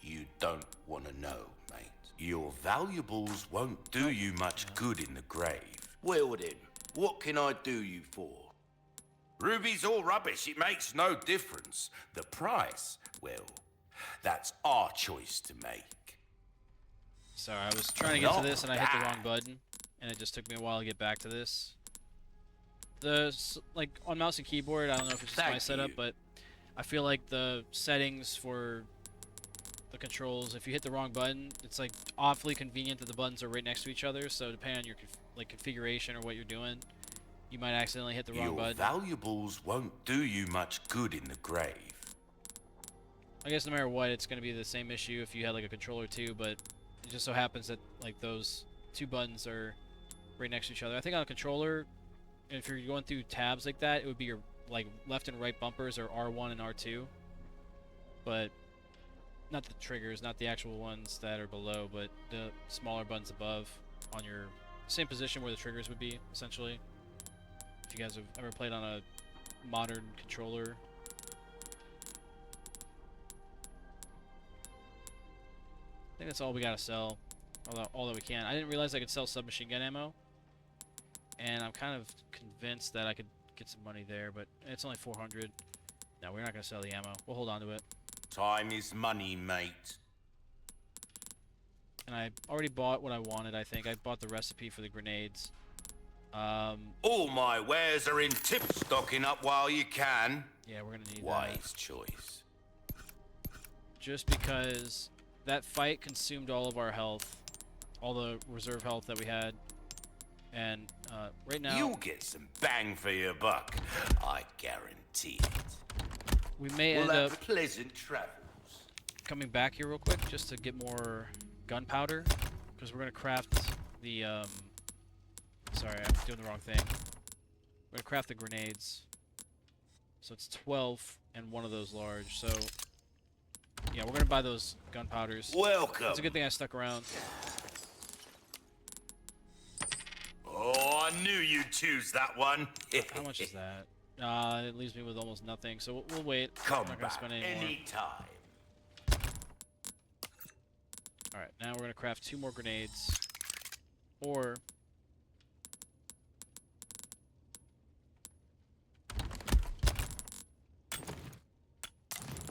You don't want to know, mate. Your valuables won't do you much good in the grave. Well then, what can I do you for? Ruby's all rubbish. It makes no difference. The price, well, that's our choice to make. Sorry, I was trying to get to Not this and I hit the wrong bad. button, and it just took me a while to get back to this. Like on mouse and keyboard, I don't know if it's just my Thank setup, you. but I feel like the settings for the controls, if you hit the wrong button, it's like awfully convenient that the buttons are right next to each other. So depending on your configuration or what you're doing, you might accidentally hit the wrong Your button. valuables won't do you much good in the grave. I guess no matter what, it's going to be the same issue if you had like a controller too, but it just so happens that like those two buttons are right next to each other. I think on a controller, if you're going through tabs like that, it would be your like left and right bumpers are R1 and R2, but not the triggers, not the actual ones that are below, but the smaller buttons above on your same position where the triggers would be, essentially. If you guys have ever played on a modern controller. I think that's all we gotta sell, all that we can. I didn't realize I could sell submachine gun ammo, and I'm kind of convinced that I could get some money there, but it's only 400. No, we're not gonna sell the ammo. We'll hold on to it. Time is money, mate. And I already bought what I wanted, I think. I bought the recipe for the grenades. All my wares are in tip, stocking up while you can. Yeah, we're gonna need that. Wise choice. Just because that fight consumed all of our health, all the reserve health that we had, and right now You'll get some bang for your buck. I guarantee it. we may We'll end have up pleasant travels. coming back here real quick just to get more gunpowder, because we're gonna craft the sorry, I'm doing the wrong thing. We're gonna craft the grenades. So it's 12 and one of those large. So yeah, we're gonna buy those gunpowders. Welcome. It's a good thing I stuck around. Oh, I knew you'd choose that one. How much is that? It leaves me with almost nothing. So we'll wait. Come I'm not gonna back spend any more. anytime. All right, now we're gonna craft 2 more grenades, or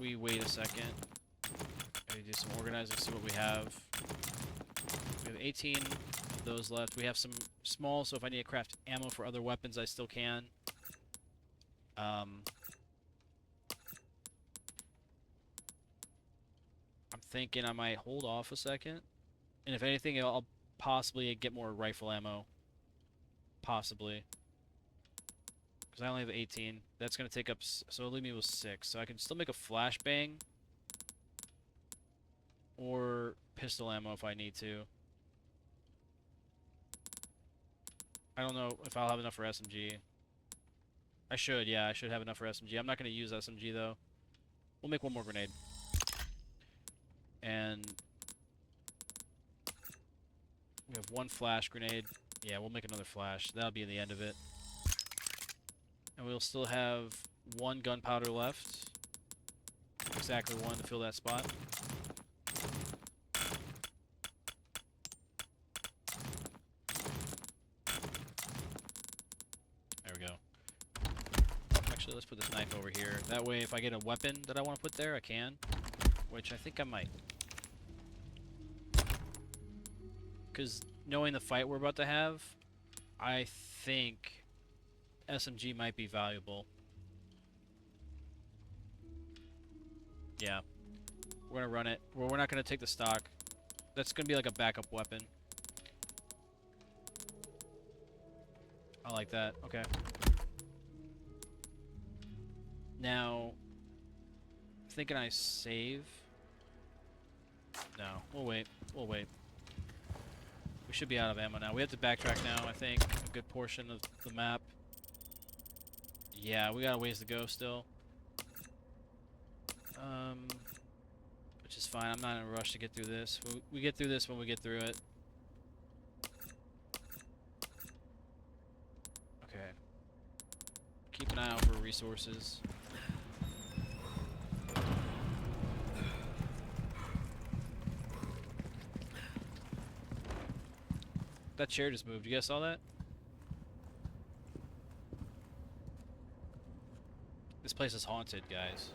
we wait a second. Maybe do some organizing, see what we have. We have 18 of those left. We have some small, so if I need to craft ammo for other weapons, I still can. I'm thinking I might hold off a second, and if anything, I'll possibly get more rifle ammo. Possibly. Because I only have 18. That's going to take up... So it'll leave me with 6. So I can still make a flashbang. Or pistol ammo if I need to. I don't know if I'll have enough for SMG. I should, yeah. I should have enough for SMG. I'm not going to use SMG, though. We'll make one more grenade. one flash grenade. Yeah, we'll make another flash. That'll be the end of it. And we'll still have one gunpowder left. Exactly one to fill that spot. There we go. Actually, let's put this knife over here. That way, if I get a weapon that I want to put there, I can. Which I think I might. Because knowing the fight we're about to have, I think SMG might be valuable. Yeah. We're going to run it. Well, we're not going to take the stock. That's going to be like a backup weapon. I like that. Okay. Now, thinking I save. No, we'll wait. We'll wait. We should be out of ammo now. We have to backtrack now, I think. A good portion of the map. Yeah, we got a ways to go still. Which is fine. I'm not in a rush to get through this. We get through this when we get through it. Okay. Keep an eye out for resources. That chair just moved. You guys saw that? This place is haunted, guys.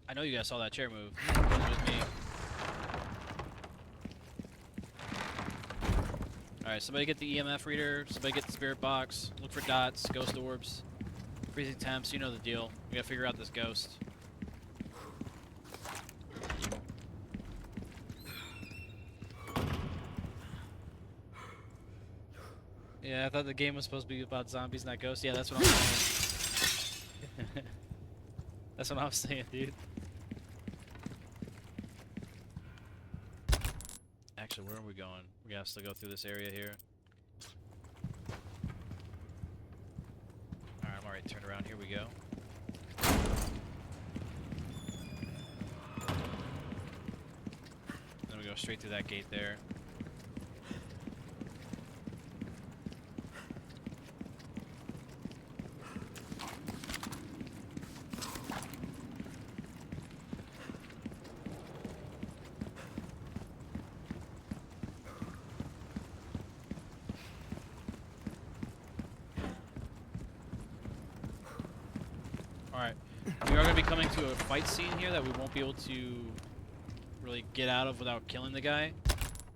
I know you guys saw that chair move. It wasn't just me. Alright, somebody get the EMF reader, somebody get the spirit box, look for dots, ghost orbs, freezing temps, you know the deal. We gotta figure out this ghost. Yeah, I thought the game was supposed to be about zombies, not ghosts. Yeah, that's what I'm saying. That's what I'm saying, dude. Actually, where are we going? We gotta still go through this area here. Alright, I'm already turned around. Here we go. Then we go straight through that gate there. Alright, we are going to be coming to a fight scene here that we won't be able to really get out of without killing the guy.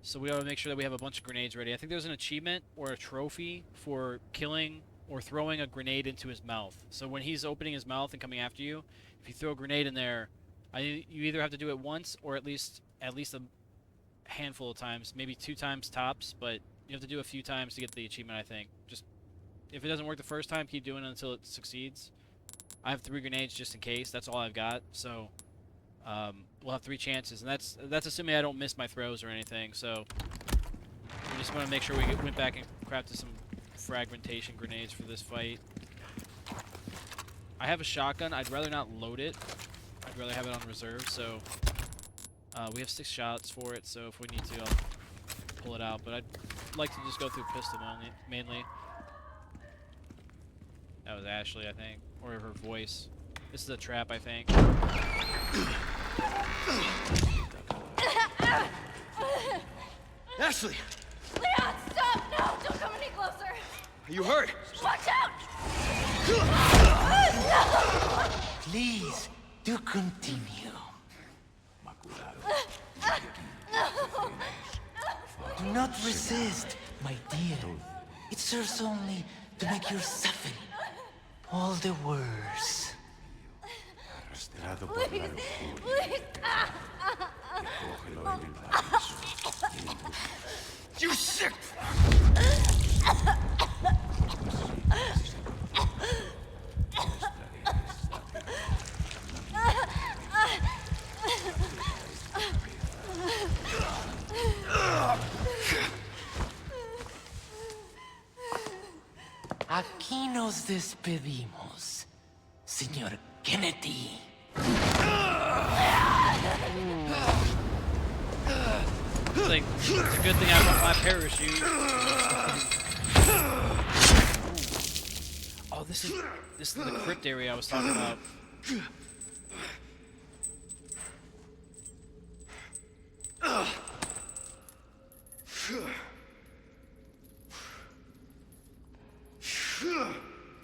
So we ought to make sure that we have a bunch of grenades ready. I think there's an achievement or a trophy for killing or throwing a grenade into his mouth. So when he's opening his mouth and coming after you, if you throw a grenade in there, you either have to do it once or at least a handful of times, maybe 2 times tops, but you have to do a few times to get the achievement, I think. Just if it doesn't work the first time, keep doing it until it succeeds. I have 3 grenades just in case. That's all I've got. So we'll have 3 chances, and that's assuming I don't miss my throws or anything. So we just want to make sure we went back and crafted some fragmentation grenades for this fight. I have a shotgun. I'd rather not load it. I'd rather have it on reserve. So we have 6 shots for it. So if we need to, I'll pull it out. But I'd like to just go through pistol mainly. That was Ashley, I think. Or her voice. This is a trap, I think. Ashley! Leon, stop! No, don't come any closer! Are you hurt? Watch out! Please, do continue. Do not resist, my dear. It serves only to make your suffering all the worse. Please, please! You sick! Aquino nos despedimos, señor Kennedy. It's like, it's a good thing I brought my parachute. Oh, this is the crypt area I was talking about.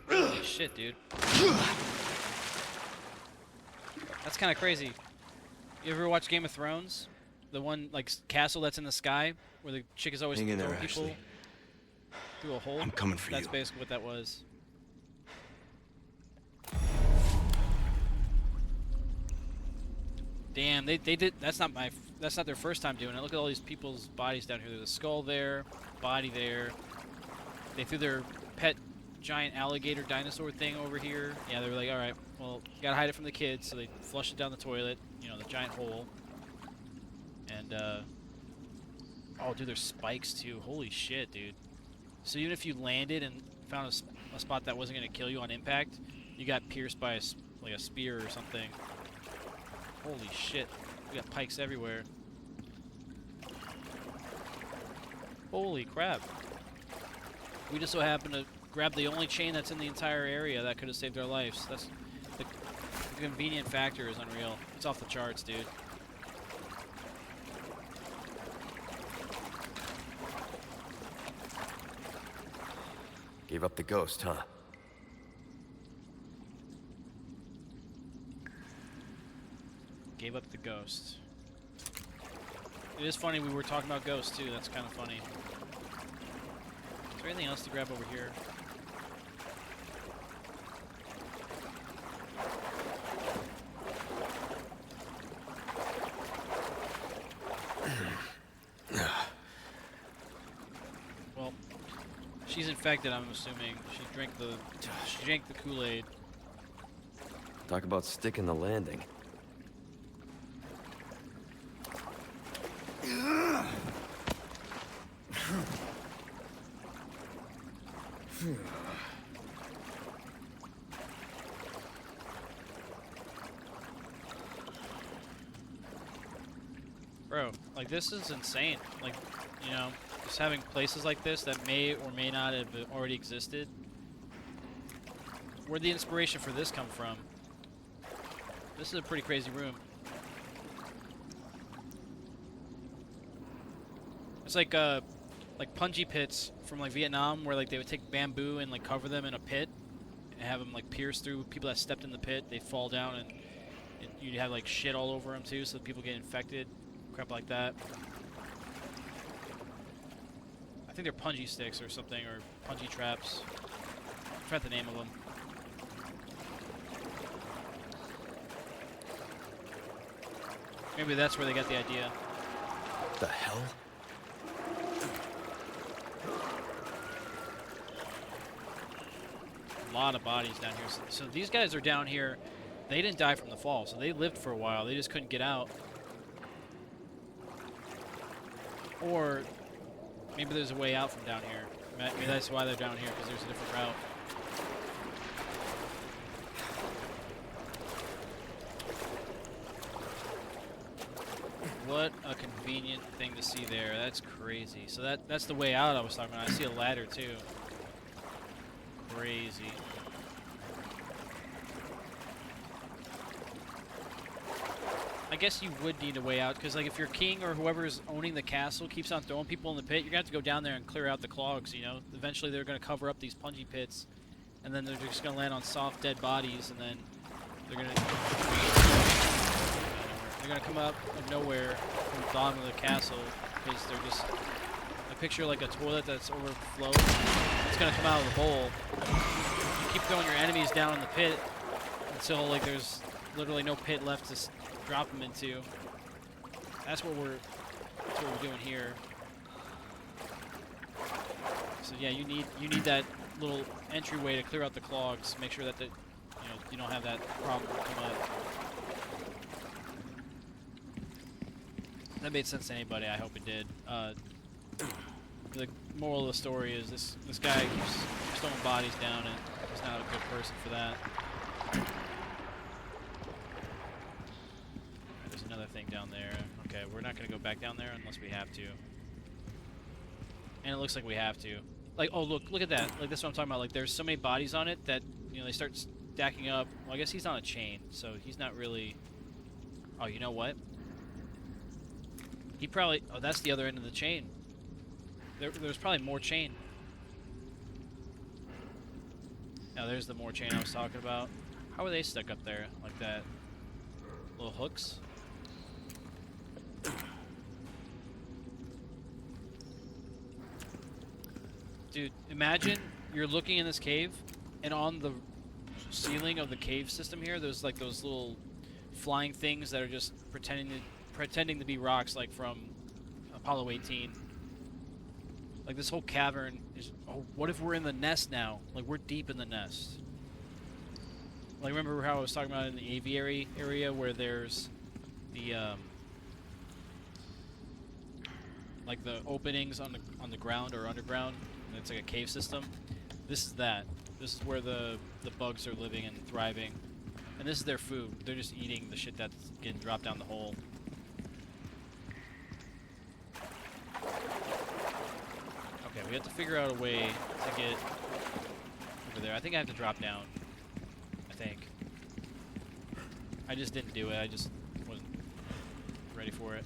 Holy shit, dude. That's kind of crazy. You ever watch Game of Thrones? The one, like, castle that's in the sky, where the chick is always Hang in there, throwing people Ashley. through a hole? I'm coming for That's you. basically what that was. Damn, they did. That's not their first time doing it. Look at all these people's bodies down here. There's a skull there, body there. They threw their pet giant alligator dinosaur thing over here. Yeah, they were like, all right, well, you gotta hide it from the kids, so they flushed it down the toilet. You know, the giant hole. And oh, dude, there's spikes too. Holy shit, dude. So even if you landed and found a spot that wasn't gonna kill you on impact, you got pierced by like a spear or something. Holy shit. We got pikes everywhere. Holy crap. We just so happened to grab the only chain that's in the entire area that could have saved our lives. That's the convenient factor is unreal. It's off the charts, dude. Gave up the ghost, huh? Gave up the ghost. It is funny we were talking about ghosts too. That's kind of funny. Is there anything else to grab over here? Well, she's infected, I'm assuming. She drank the Kool-Aid. Talk about sticking the landing. Bro, like, this is insane. Like, you know, just having places like this that may or may not have already existed. Where'd the inspiration for this come from? This is a pretty crazy room. It's like punji pits from like Vietnam, where like they would take bamboo and like cover them in a pit and have them like pierce through people that stepped in the pit. They fall down and you'd have like shit all over them too, so that people get infected, crap like that. I think they're punji sticks or something, or punji traps. I forgot the name of them. Maybe that's where they got the idea. The hell? A lot of bodies down here. So these guys are down here. They didn't die from the fall, so they lived for a while. They just couldn't get out. Or maybe there's a way out from down here. Maybe that's why they're down here, because there's a different route. What a convenient thing to see there. That's crazy. So that's the way out I was talking about. I see a ladder too. Crazy. I guess you would need a way out, because like if your king or whoever is owning the castle keeps on throwing people in the pit, you're gonna have to go down there and clear out the clogs, you know? Eventually they're gonna cover up these punji pits, and then they're just gonna land on soft, dead bodies, and then they're gonna come up of nowhere from the bottom of the castle, because they're just, I picture like a toilet that's overflowed. It's gonna come out of the bowl. You keep throwing your enemies down in the pit until like there's literally no pit left to drop them into. That's what we're doing here. So yeah, you need that little entryway to clear out the clogs. Make sure that you don't have that problem come up. That made sense to anybody. I hope it did. The moral of the story is this guy keeps throwing bodies down, and He's not a good person for that. There's another thing down there. Okay, we're not gonna go back down there unless we have to. And it looks like we have to. Like, oh look at that. Like that's what I'm talking about. Like there's so many bodies on it that, you know, they start stacking up. Well, I guess he's on a chain, so he's not really... Oh, you know what? He probably... Oh, that's the other end of the chain. There's probably more chain. Now there's the more chain I was talking about. How are they stuck up there like that? Little hooks? Dude, imagine you're looking in this cave, and on the ceiling of the cave system here, there's like those little flying things that are just pretending to be rocks, like from Apollo 18. Like this whole cavern is... Oh, what if we're in the nest now? Like we're deep in the nest. Like remember how I was talking about in the aviary area where there's the like the openings on the ground or underground, and it's like a cave system. This is that. This is where the bugs are living and thriving, and this is their food. They're just eating the shit that's getting dropped down the hole. Okay, we have to figure out a way to get over there. I think I have to drop down. I think. I just didn't do it. I just wasn't ready for it.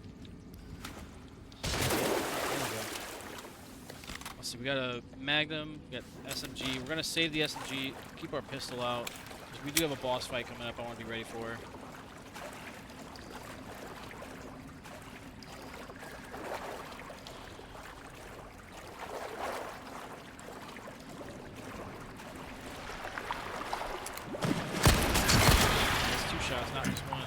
Let's see, we got a Magnum, we got SMG. We're gonna save the SMG, keep our pistol out. 'Cause we do have a boss fight coming up I want to be ready for. It's 2 shots, not just 1.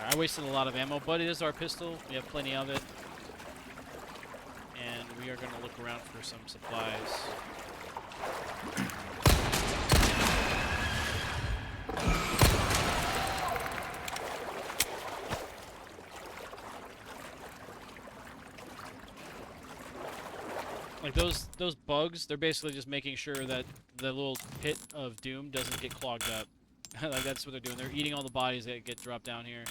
I wasted a lot of ammo, but it is our pistol. We have plenty of it. And we are going to look around for some supplies. Like those bugs, they're basically just making sure that the little pit of doom doesn't get clogged up. Like that's what they're doing. They're eating all the bodies that get dropped down here.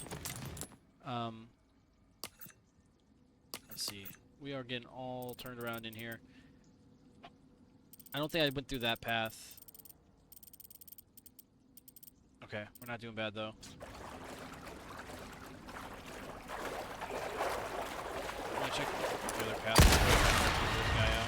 Let's see. We are getting all turned around in here. I don't think I went through that path. Okay, we're not doing bad though. I'm gonna check the other path. This guy out.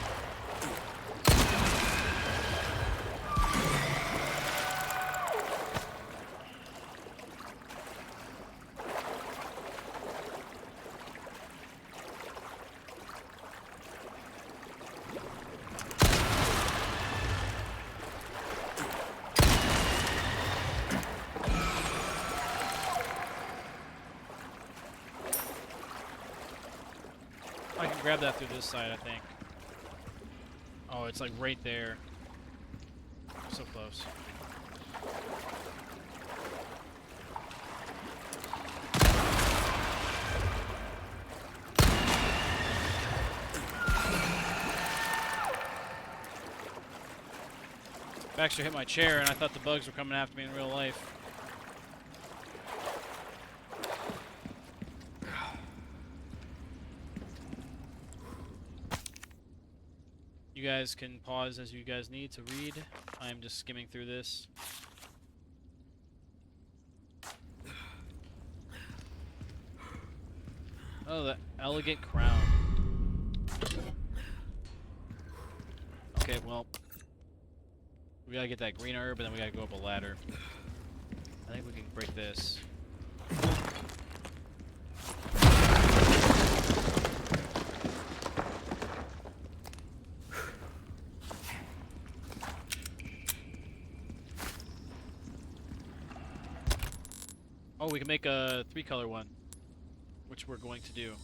I can grab that through this side, I think. Oh, it's like right there. So close. Baxter hit my chair and I thought the bugs were coming after me in real life. You guys can pause as you guys need to read. I'm just skimming through this. Oh, the elegant crown. Okay, well, we gotta get that green herb and then we gotta go up a ladder. I think we can break this. Oh, we can make a 3-color one, which we're going to do.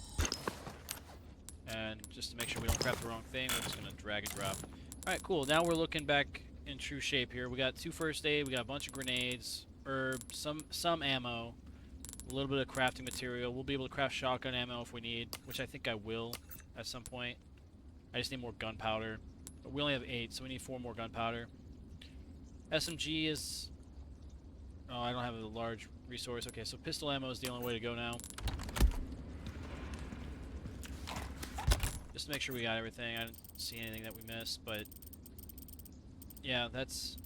And just to make sure we don't craft the wrong thing, we're just gonna drag and drop. Alright, cool. Now we're looking back in true shape here. We got 2 first aid, we got a bunch of grenades, herbs, some ammo. A little bit of crafting material. We'll be able to craft shotgun ammo if we need, which I think I will at some point. I just need more gunpowder. But we only have 8, so we need 4 more gunpowder. SMG is... Oh, I don't have a large resource. Okay, so pistol ammo is the only way to go now. Just to make sure we got everything. I didn't see anything that we missed, but... Yeah, that's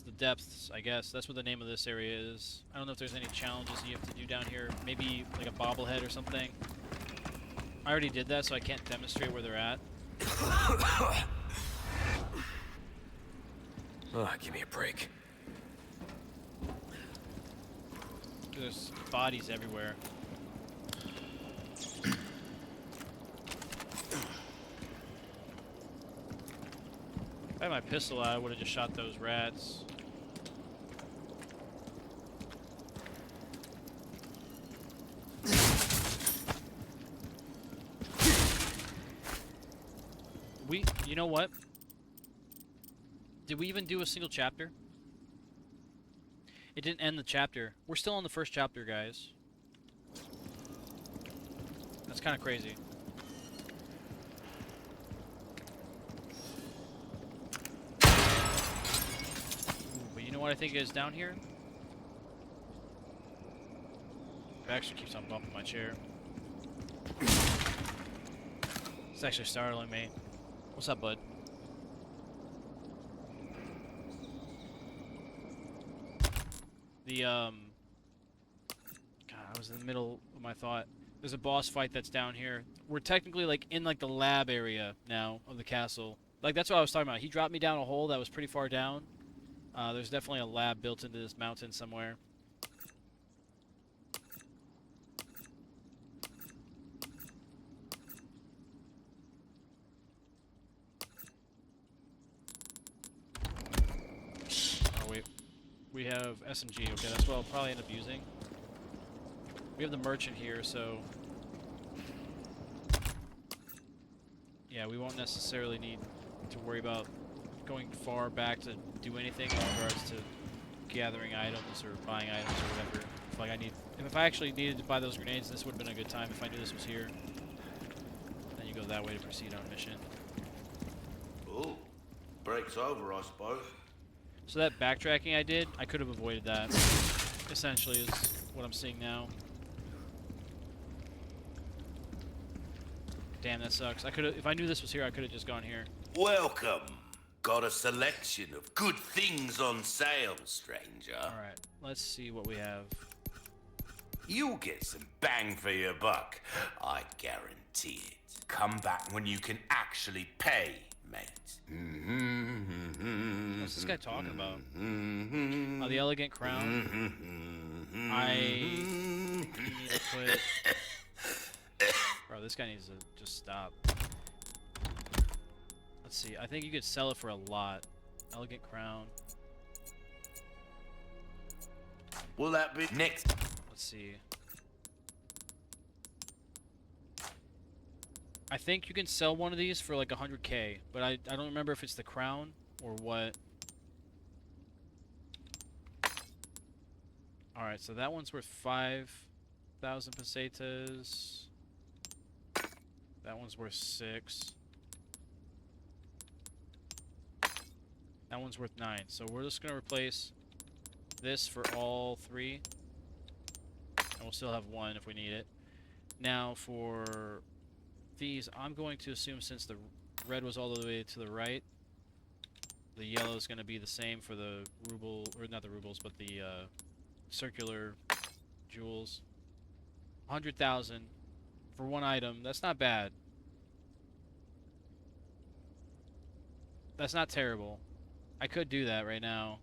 the depths, I guess. That's what the name of this area is. I don't know if there's any challenges you have to do down here. Maybe like a bobblehead or something. I already did that, so I can't demonstrate where they're at. Oh, give me a break. There's bodies everywhere. If I had my pistol out, I would have just shot those rats. You know what? Did we even do a single chapter? It didn't end the chapter. We're still on the first chapter, guys. That's kind of crazy. But you know what I think is down here? It actually keeps on bumping my chair. It's actually startling me. What's up, bud? God, I was in the middle of my thought. There's a boss fight that's down here. We're technically like in like the lab area now of the castle. Like that's what I was talking about. He dropped me down a hole that was pretty far down. There's definitely a lab built into this mountain somewhere. Oh wait, we have SMG. Okay, that's what I'll probably end up using. We have the merchant here, so yeah, we won't necessarily need to worry about going far back to do anything in regards to gathering items or buying items or whatever. If I actually needed to buy those grenades, this would have been a good time if I knew this was here. Then you go that way to proceed on mission. Oh, break's over, I suppose. So that backtracking I did, I could have avoided that. Essentially, is what I'm seeing now. Damn, that sucks. If I knew this was here, I could have just gone here. Welcome. Got a selection of good things on sale, stranger. Alright, let's see what we have. You'll get some bang for your buck. I guarantee it. Come back when you can actually pay, mate. What's this guy talking about? Oh, the elegant crown. I need to put... Bro, this guy needs to just stop. Let's see. I think you could sell it for a lot. Elegant crown. Will that be next? Let's see. I think you can sell one of these for like 100k, but I don't remember if it's the crown or what. Alright, so that one's worth 5,000 pesetas. That one's worth 6. That one's worth 9. So we're just gonna replace this for all 3. And we'll still have 1 if we need it. Now for these, I'm going to assume since the red was all the way to the right, the yellow is going to be the same for the ruble, or not the rubles, but the circular jewels. 100,000 for one item. That's not bad. That's not terrible. I could do that right now.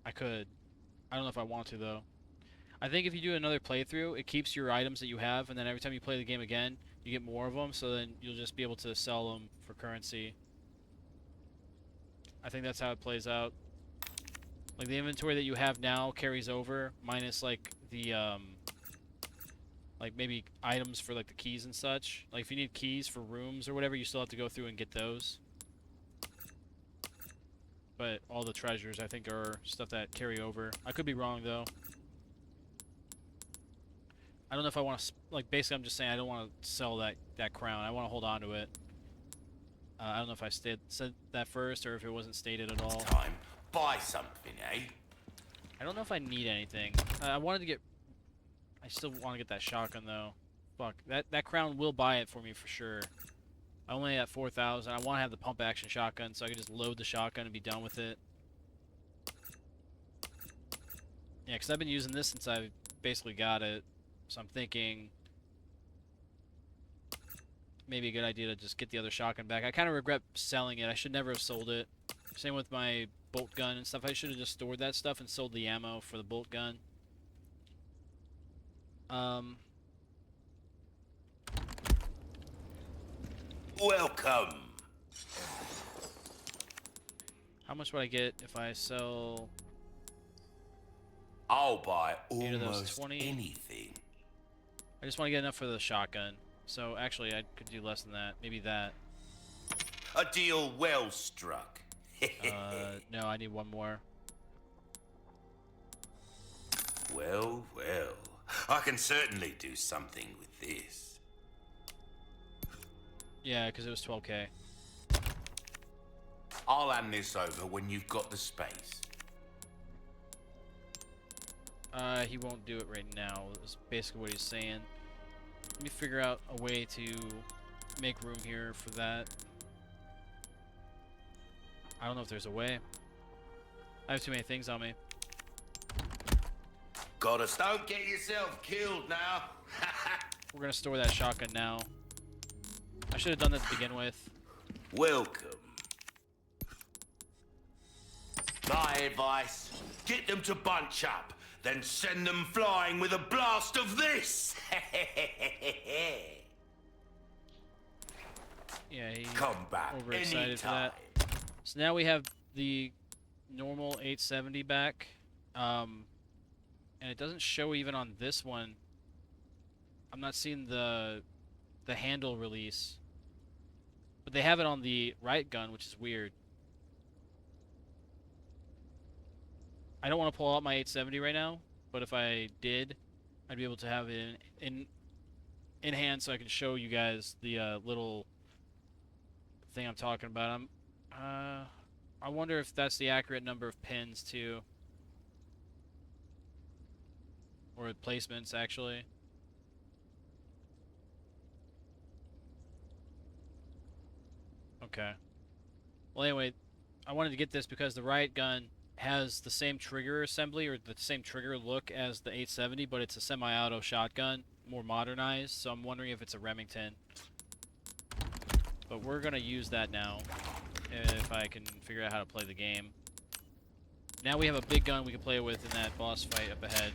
I could. I don't know if I want to, though. I think if you do another playthrough, it keeps your items that you have, and then every time you play the game again, you get more of them, so then you'll just be able to sell them for currency. I think that's how it plays out. Like, the inventory that you have now carries over, minus, like, the, like, maybe items for, like, the keys and such. Like, if you need keys for rooms or whatever, you still have to go through and get those. But all the treasures, I think, are stuff that carry over. I could be wrong, though. I don't know if I want to... Like, basically, I'm just saying I don't want to sell that crown. I want to hold on to it. I don't know if I said that first or if it wasn't stated at all. Time. Buy something, eh? I don't know if I need anything. I wanted to get... I still want to get that shotgun, though. Fuck. That crown will buy it for me, for sure. I only at 4,000. I want to have the pump action shotgun so I can just load the shotgun and be done with it. Yeah, because I've been using this since I basically got it. So I'm thinking maybe a good idea to just get the other shotgun back. I kind of regret selling it. I should never have sold it. Same with my bolt gun and stuff. I should have just stored that stuff and sold the ammo for the bolt gun. Welcome. How much would I get if I sell... I'll buy Eight of those almost 20. anything. I just want to get enough for the shotgun. So actually, I could do less than that. Maybe that. A deal well struck. No, I need one more. Well, well. I can certainly do something with this. Yeah, because it was 12K. I'll hand this over when you've got the space. He won't do it right now. Is basically what he's saying. Let me figure out a way to make room here for that. I don't know if there's a way. I have too many things on me. Don't get yourself killed now. We're gonna store that shotgun now. I should have done that to begin with. Welcome. My advice, get them to bunch up, then send them flying with a blast of this. Yeah, he's Come back overexcited for anytime. that. So now we have the normal 870 back. And it doesn't show even on this one. I'm not seeing the handle release. But they have it on the right gun, which is weird. I don't want to pull out my 870 right now, but if I did, I'd be able to have it in hand so I can show you guys the little thing I'm talking about. I wonder if that's the accurate number of pins too. Or placements, actually. Okay. Well, anyway, I wanted to get this because the riot gun has the same trigger assembly or the same trigger look as the 870, but it's a semi-auto shotgun, more modernized, so I'm wondering if it's a Remington. But we're going to use that now, if I can figure out how to play the game. Now we have a big gun we can play with in that boss fight up ahead.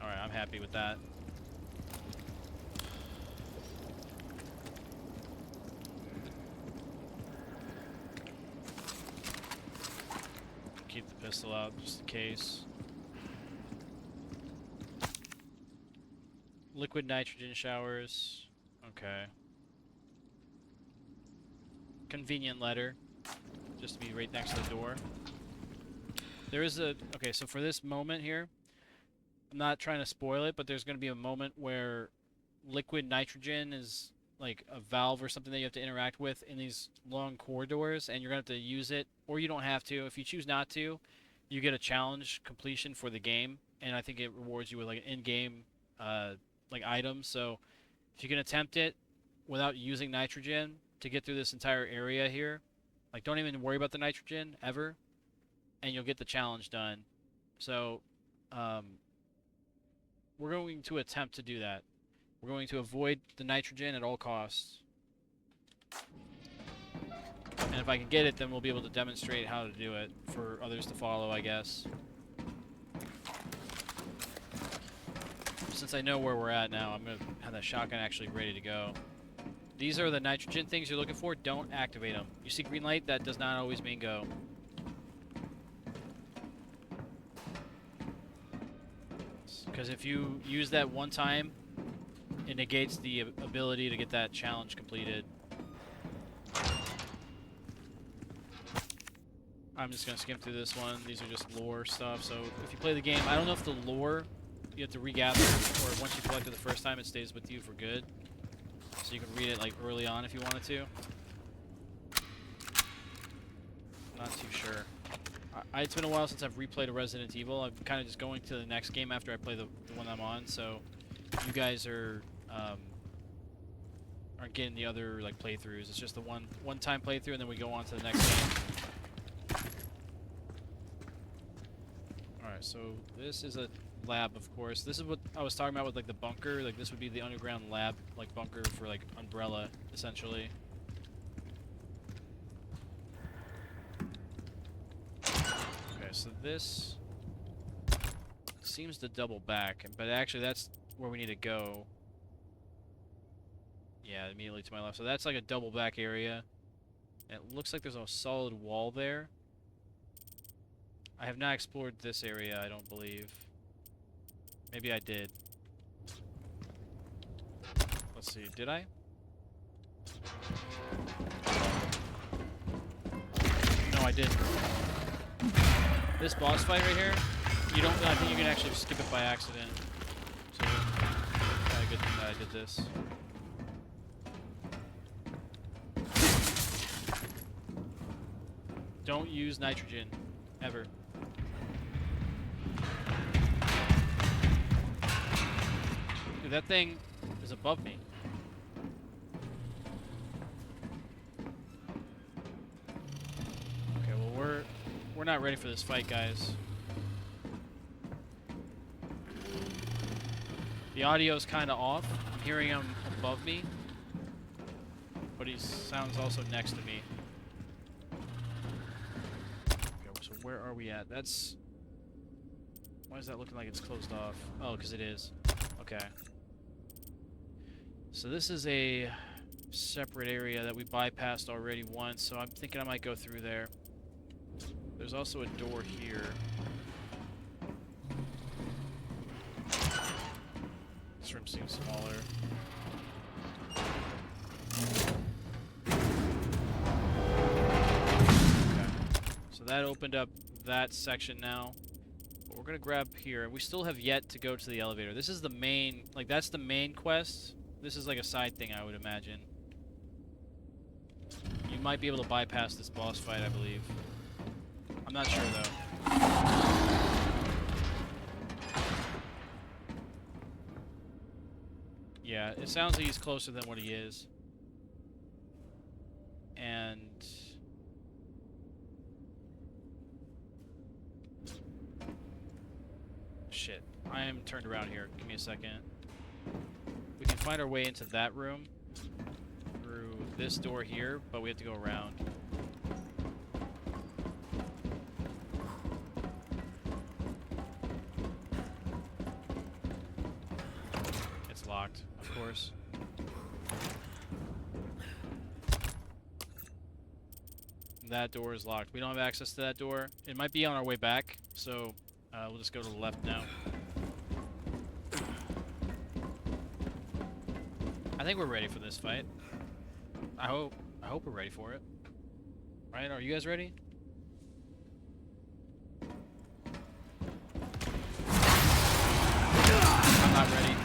Alright, I'm happy with that. Keep the pistol out just in case. Liquid nitrogen showers. Okay. Convenient letter. Just to be right next to the door. There is a... Okay, so for this moment here, I'm not trying to spoil it, but there's going to be a moment where liquid nitrogen is like a valve or something that you have to interact with in these long corridors, and you're going to have to use it, or you don't have to. If you choose not to, you get a challenge completion for the game, and I think it rewards you with like an in-game like item. So if you can attempt it without using nitrogen to get through this entire area here, like don't even worry about the nitrogen ever, and you'll get the challenge done. So we're going to attempt to do that. We're going to avoid the nitrogen at all costs. And if I can get it, then we'll be able to demonstrate how to do it for others to follow, I guess. Since I know where we're at now, I'm going to have that shotgun actually ready to go. These are the nitrogen things you're looking for. Don't activate them. You see green light? That does not always mean go. Because if you use that one time, it negates the ability to get that challenge completed. I'm just gonna skim through this one. These are just lore stuff. So if you play the game, I don't know if the lore you have to regather, or once you collect it the first time, it stays with you for good. So you can read it like early on if you wanted to. Not too sure. It's been a while since I've replayed a Resident Evil. I'm kind of just going to the next game after I play the one I'm on. So you guys aren't getting the other like playthroughs. It's just the one-time playthrough, and then we go on to the next game. All right, so this is a lab, of course. This is what I was talking about with like the bunker. Like this would be the underground lab, like bunker for like Umbrella, essentially. Okay, so this seems to double back, but actually that's where we need to go. Yeah, immediately to my left. So that's like a double back area. And it looks like there's a solid wall there. I have not explored this area, I don't believe. Maybe I did. Let's see, did I? No, I didn't. This boss fight right here, you don't. I think you can actually skip it by accident. So, probably a good thing that I did this. Don't use nitrogen, ever. Dude, that thing is above me. Okay, well we're not ready for this fight, guys. The audio's kind of off. I'm hearing him above me, but he sounds also next to me. Okay, so where are we at? That's... Why is that looking like it's closed off? Oh, because it is. Okay. So this is a separate area that we bypassed already once, so I'm thinking I might go through there. There's also a door here. This room seems smaller. Okay. So that opened up that section now. But we're gonna grab here. We still have yet to go to the elevator. This is the main, like that's the main quest. This is like a side thing, I would imagine. You might be able to bypass this boss fight, I believe. I'm not sure, though. Yeah, it sounds like he's closer than what he is. And... Shit. I am turned around here. Give me a second. We can find our way into that room through this door here, but we have to go around. It's locked, of course. That door is locked. We don't have access to that door. It might be on our way back, so we'll just go to the left now. I think we're ready for this fight. I hope we're ready for it. Right? Are you guys ready? I'm not ready.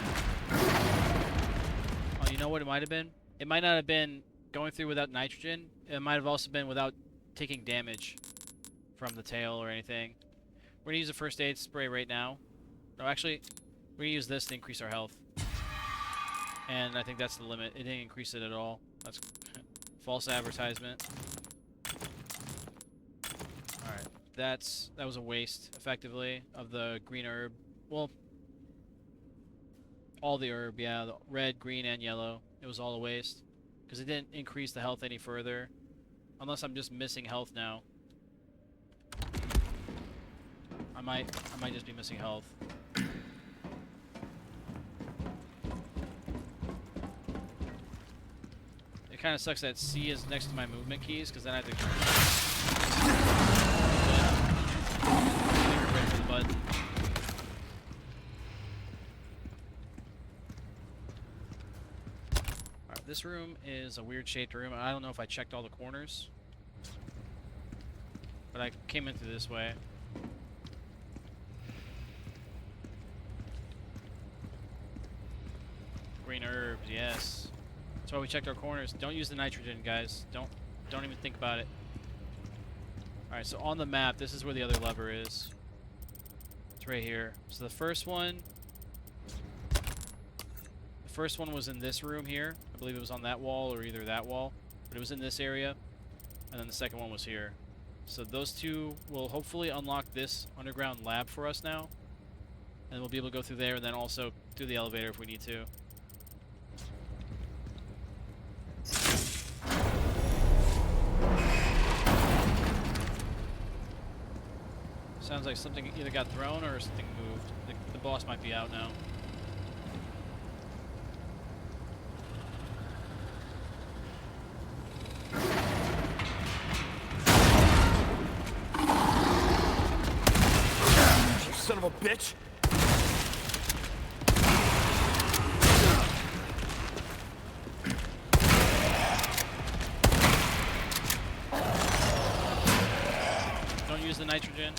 Oh, you know what it might have been? It might not have been going through without nitrogen. It might have also been without taking damage from the tail or anything. We're gonna use a first aid spray right now. No, actually, we're gonna use this to increase our health. And I think that's the limit. It didn't increase it at all. That's false advertisement. Alright. That was a waste, effectively, of the green herb. Well, all the herb, yeah. The red, green, and yellow. It was all a waste. Because it didn't increase the health any further. Unless I'm just missing health now. I might just be missing health. It kind of sucks that C is next to my movement keys, because then I have to wait for the button. Alright, this room is a weird shaped room. I don't know if I checked all the corners. but I came in through this way. Green herbs, yes. That's why we checked our corners. Don't use the nitrogen, guys. Don't even think about it. Alright, so on the map, this is where the other lever is. It's right here. So the first one was in this room here. I believe it was on that wall or either that wall. But it was in this area. And then the second one was here. So those two will hopefully unlock this underground lab for us now. And we'll be able to go through there and then also through the elevator if we need to. Sounds like something either got thrown or something moved. The boss might be out now. You son of a bitch! Don't use the nitrogen.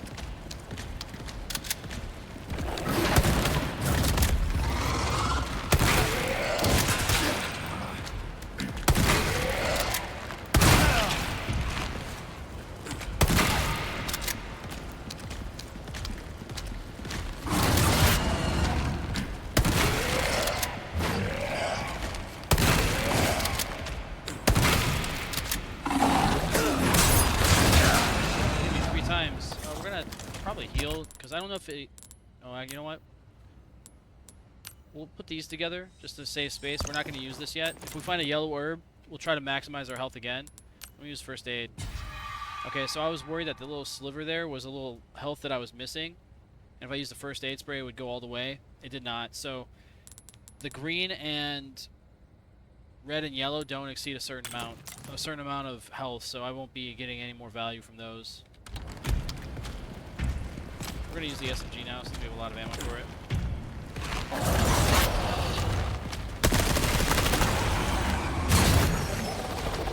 Probably heal, because I don't know if it... Oh, you know what? We'll put these together, just to save space. We're not going to use this yet. If we find a yellow herb, we'll try to maximize our health again. We'll use first aid. Okay, so I was worried that the little sliver there was a little health that I was missing. And if I used the first aid spray, it would go all the way. It did not. So, the green and red and yellow don't exceed a certain amount of health, so I won't be getting any more value from those. We're going to use the SMG now, since we have a lot of ammo for it.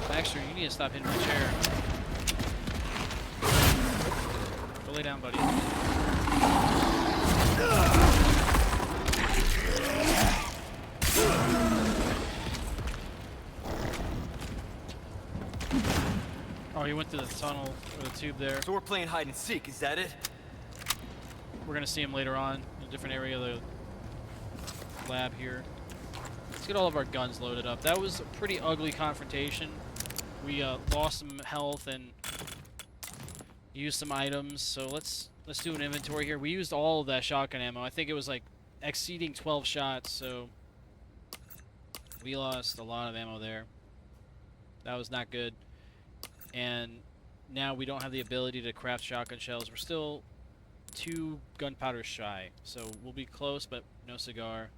Baxter, you need to stop hitting my chair. Go lay down, buddy. Oh, he went through the tunnel, or the tube there. So we're playing hide and seek, is that it? We're going to see him later on in a different area of the lab here. Let's get all of our guns loaded up. That was a pretty ugly confrontation. We lost some health and used some items, so let's do an inventory here. We used all of that shotgun ammo. I think it was like exceeding 12 shots, so we lost a lot of ammo there. That was not good. And now we don't have the ability to craft shotgun shells. We're still 2 gunpowder shy, so we'll be close, but no cigar.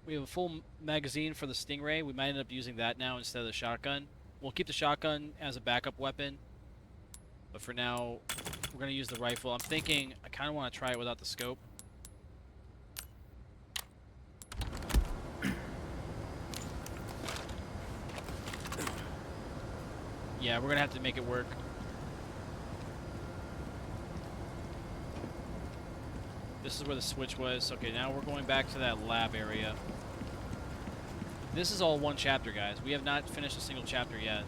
We have a full magazine for the Stingray. We might end up using that now instead of the shotgun. We'll keep the shotgun as a backup weapon, but for now, we're going to use the rifle. I'm thinking I kind of want to try it without the scope. Yeah, we're going to have to make it work. This is where the switch was. Okay, now we're going back to that lab area. This is all one chapter, guys. We have not finished a single chapter yet.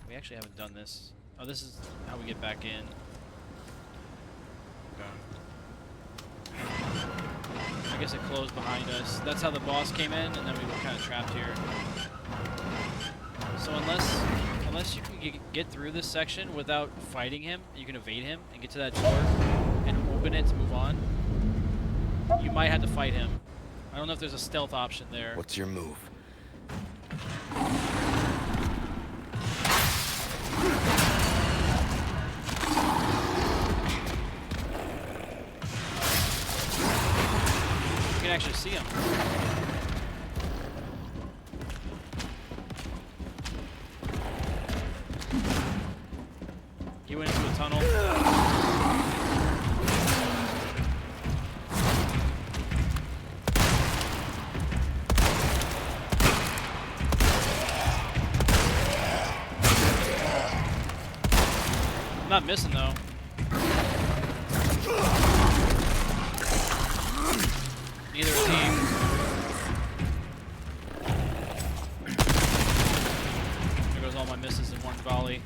We actually haven't done this. Oh, this is how we get back in. Okay. I guess it closed behind us. That's how the boss came in, and then we were kind of trapped here. So unless you can get through this section without fighting him, you can evade him and get to that door and open it to move on, you might have to fight him. I don't know if there's a stealth option there. What's your move? You can actually see him. He went into a tunnel. not missing though. Neither is he. There goes all my misses in one volley.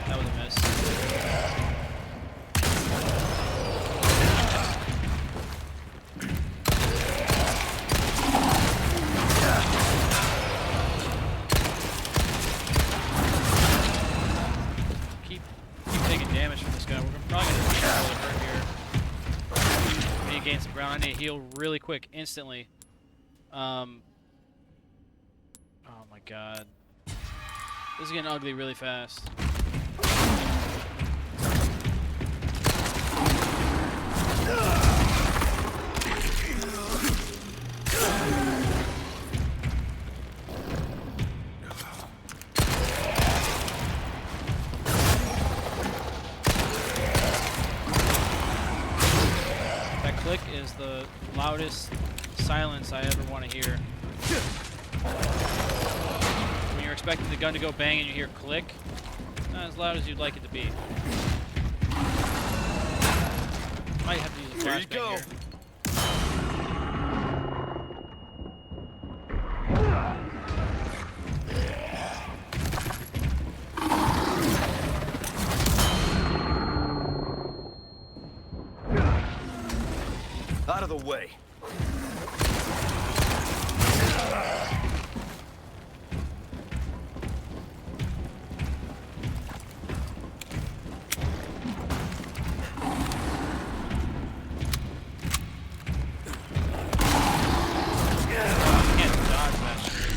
That was a miss. Keep taking damage from this guy. We're probably gonna get really hurt here. We need to gain some ground. I need to heal really quick, instantly. Oh my god. This is getting ugly really fast. That click is the loudest silence I ever want to hear. When you're expecting the gun to go bang and you hear click, not as loud as you'd like it to be. Might have to use a flashbang here. Out of the way. Can't dodge that shit.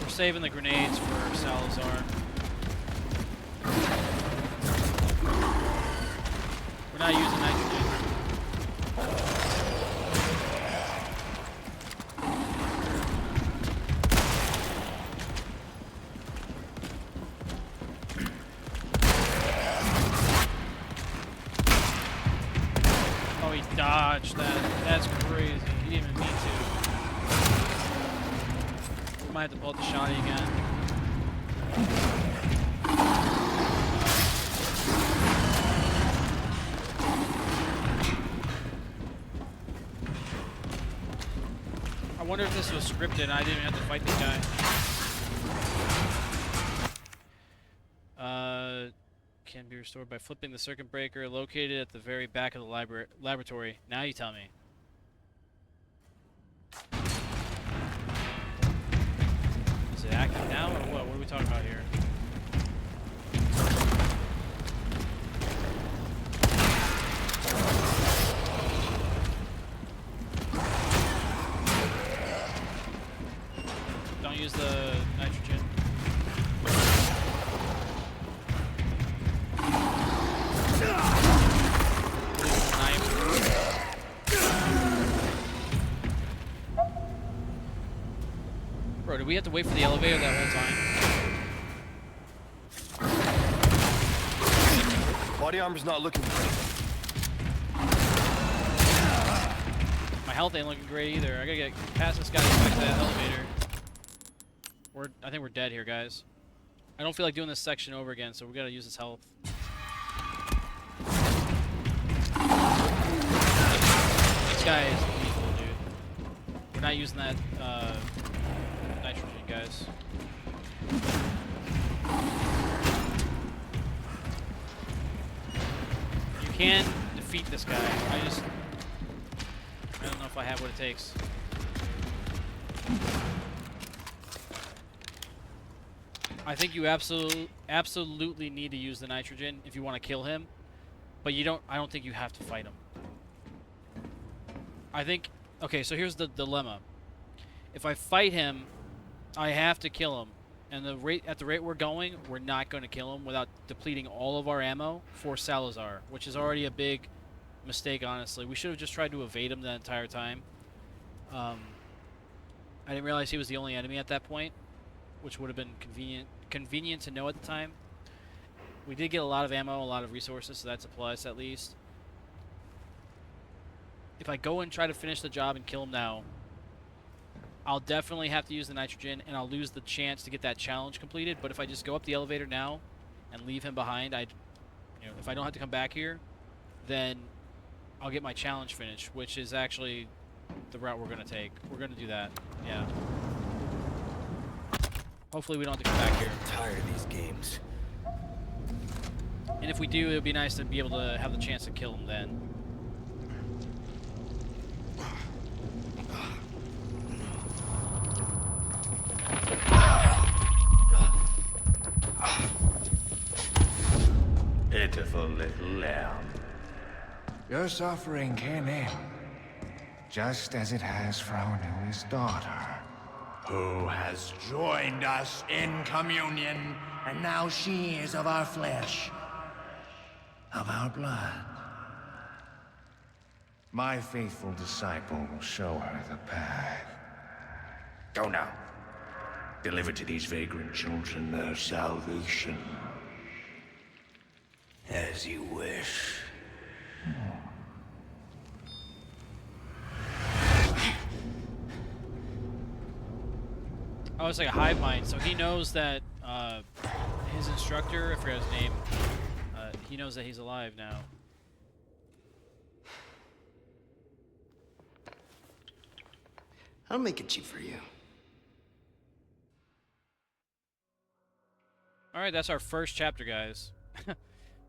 We're saving the grenades for Salazar. We're not using nitrogen. Oh, he dodged that. That's crazy. He didn't even mean to. We might have to pull out the shotty again. I wonder if this was scripted and I didn't have to fight this guy. Can be restored by flipping the circuit breaker located at the very back of the laboratory. Now you tell me. Is it active now or what? What are we talking about here? Don't use the nitrogen. Bro, did we have to wait for the elevator that whole time? Body armor's not looking good. My health ain't looking great either. I gotta get past this guy to get back to that elevator. I think we're dead here, guys. I don't feel like doing this section over again, so we gotta use this health. This guy is lethal, dude. We're not using that nitrogen, guys. You can defeat this guy. I don't know if I have what it takes. I think you absolutely need to use the nitrogen if you want to kill him, but I don't think you have to fight him. I think, okay, so here's the dilemma. If I fight him, I have to kill him, and at the rate we're going, we're not going to kill him without depleting all of our ammo for Salazar, which is already a big mistake, honestly. We should have just tried to evade him the entire time. I didn't realize he was the only enemy at that point, which would have been convenient to know at the time. we did get a lot of ammo, a lot of resources, so that's a plus at least. If I go and try to finish the job and kill him now, I'll definitely have to use the nitrogen, and I'll lose the chance to get that challenge completed. But if I just go up the elevator now and leave him behind, if I don't have to come back here, then I'll get my challenge finished, which is actually the route we're going to take. We're going to do that. Yeah. Hopefully we don't have to come back here. I'm tired of these games. And if we do, it would be nice to be able to have the chance to kill him then. Pitiful little lamb. Your suffering came in, just as it has Fraunu's daughter. Who has joined us in communion, And now she is of our flesh, of our blood. My faithful disciple will show her the path. go now. Deliver to these vagrant children their salvation. As you wish. Oh, it's like a hive mind, so he knows that his instructor, I forgot his name, he knows that he's alive now. I'll make it cheap for you. Alright, that's our first chapter, guys.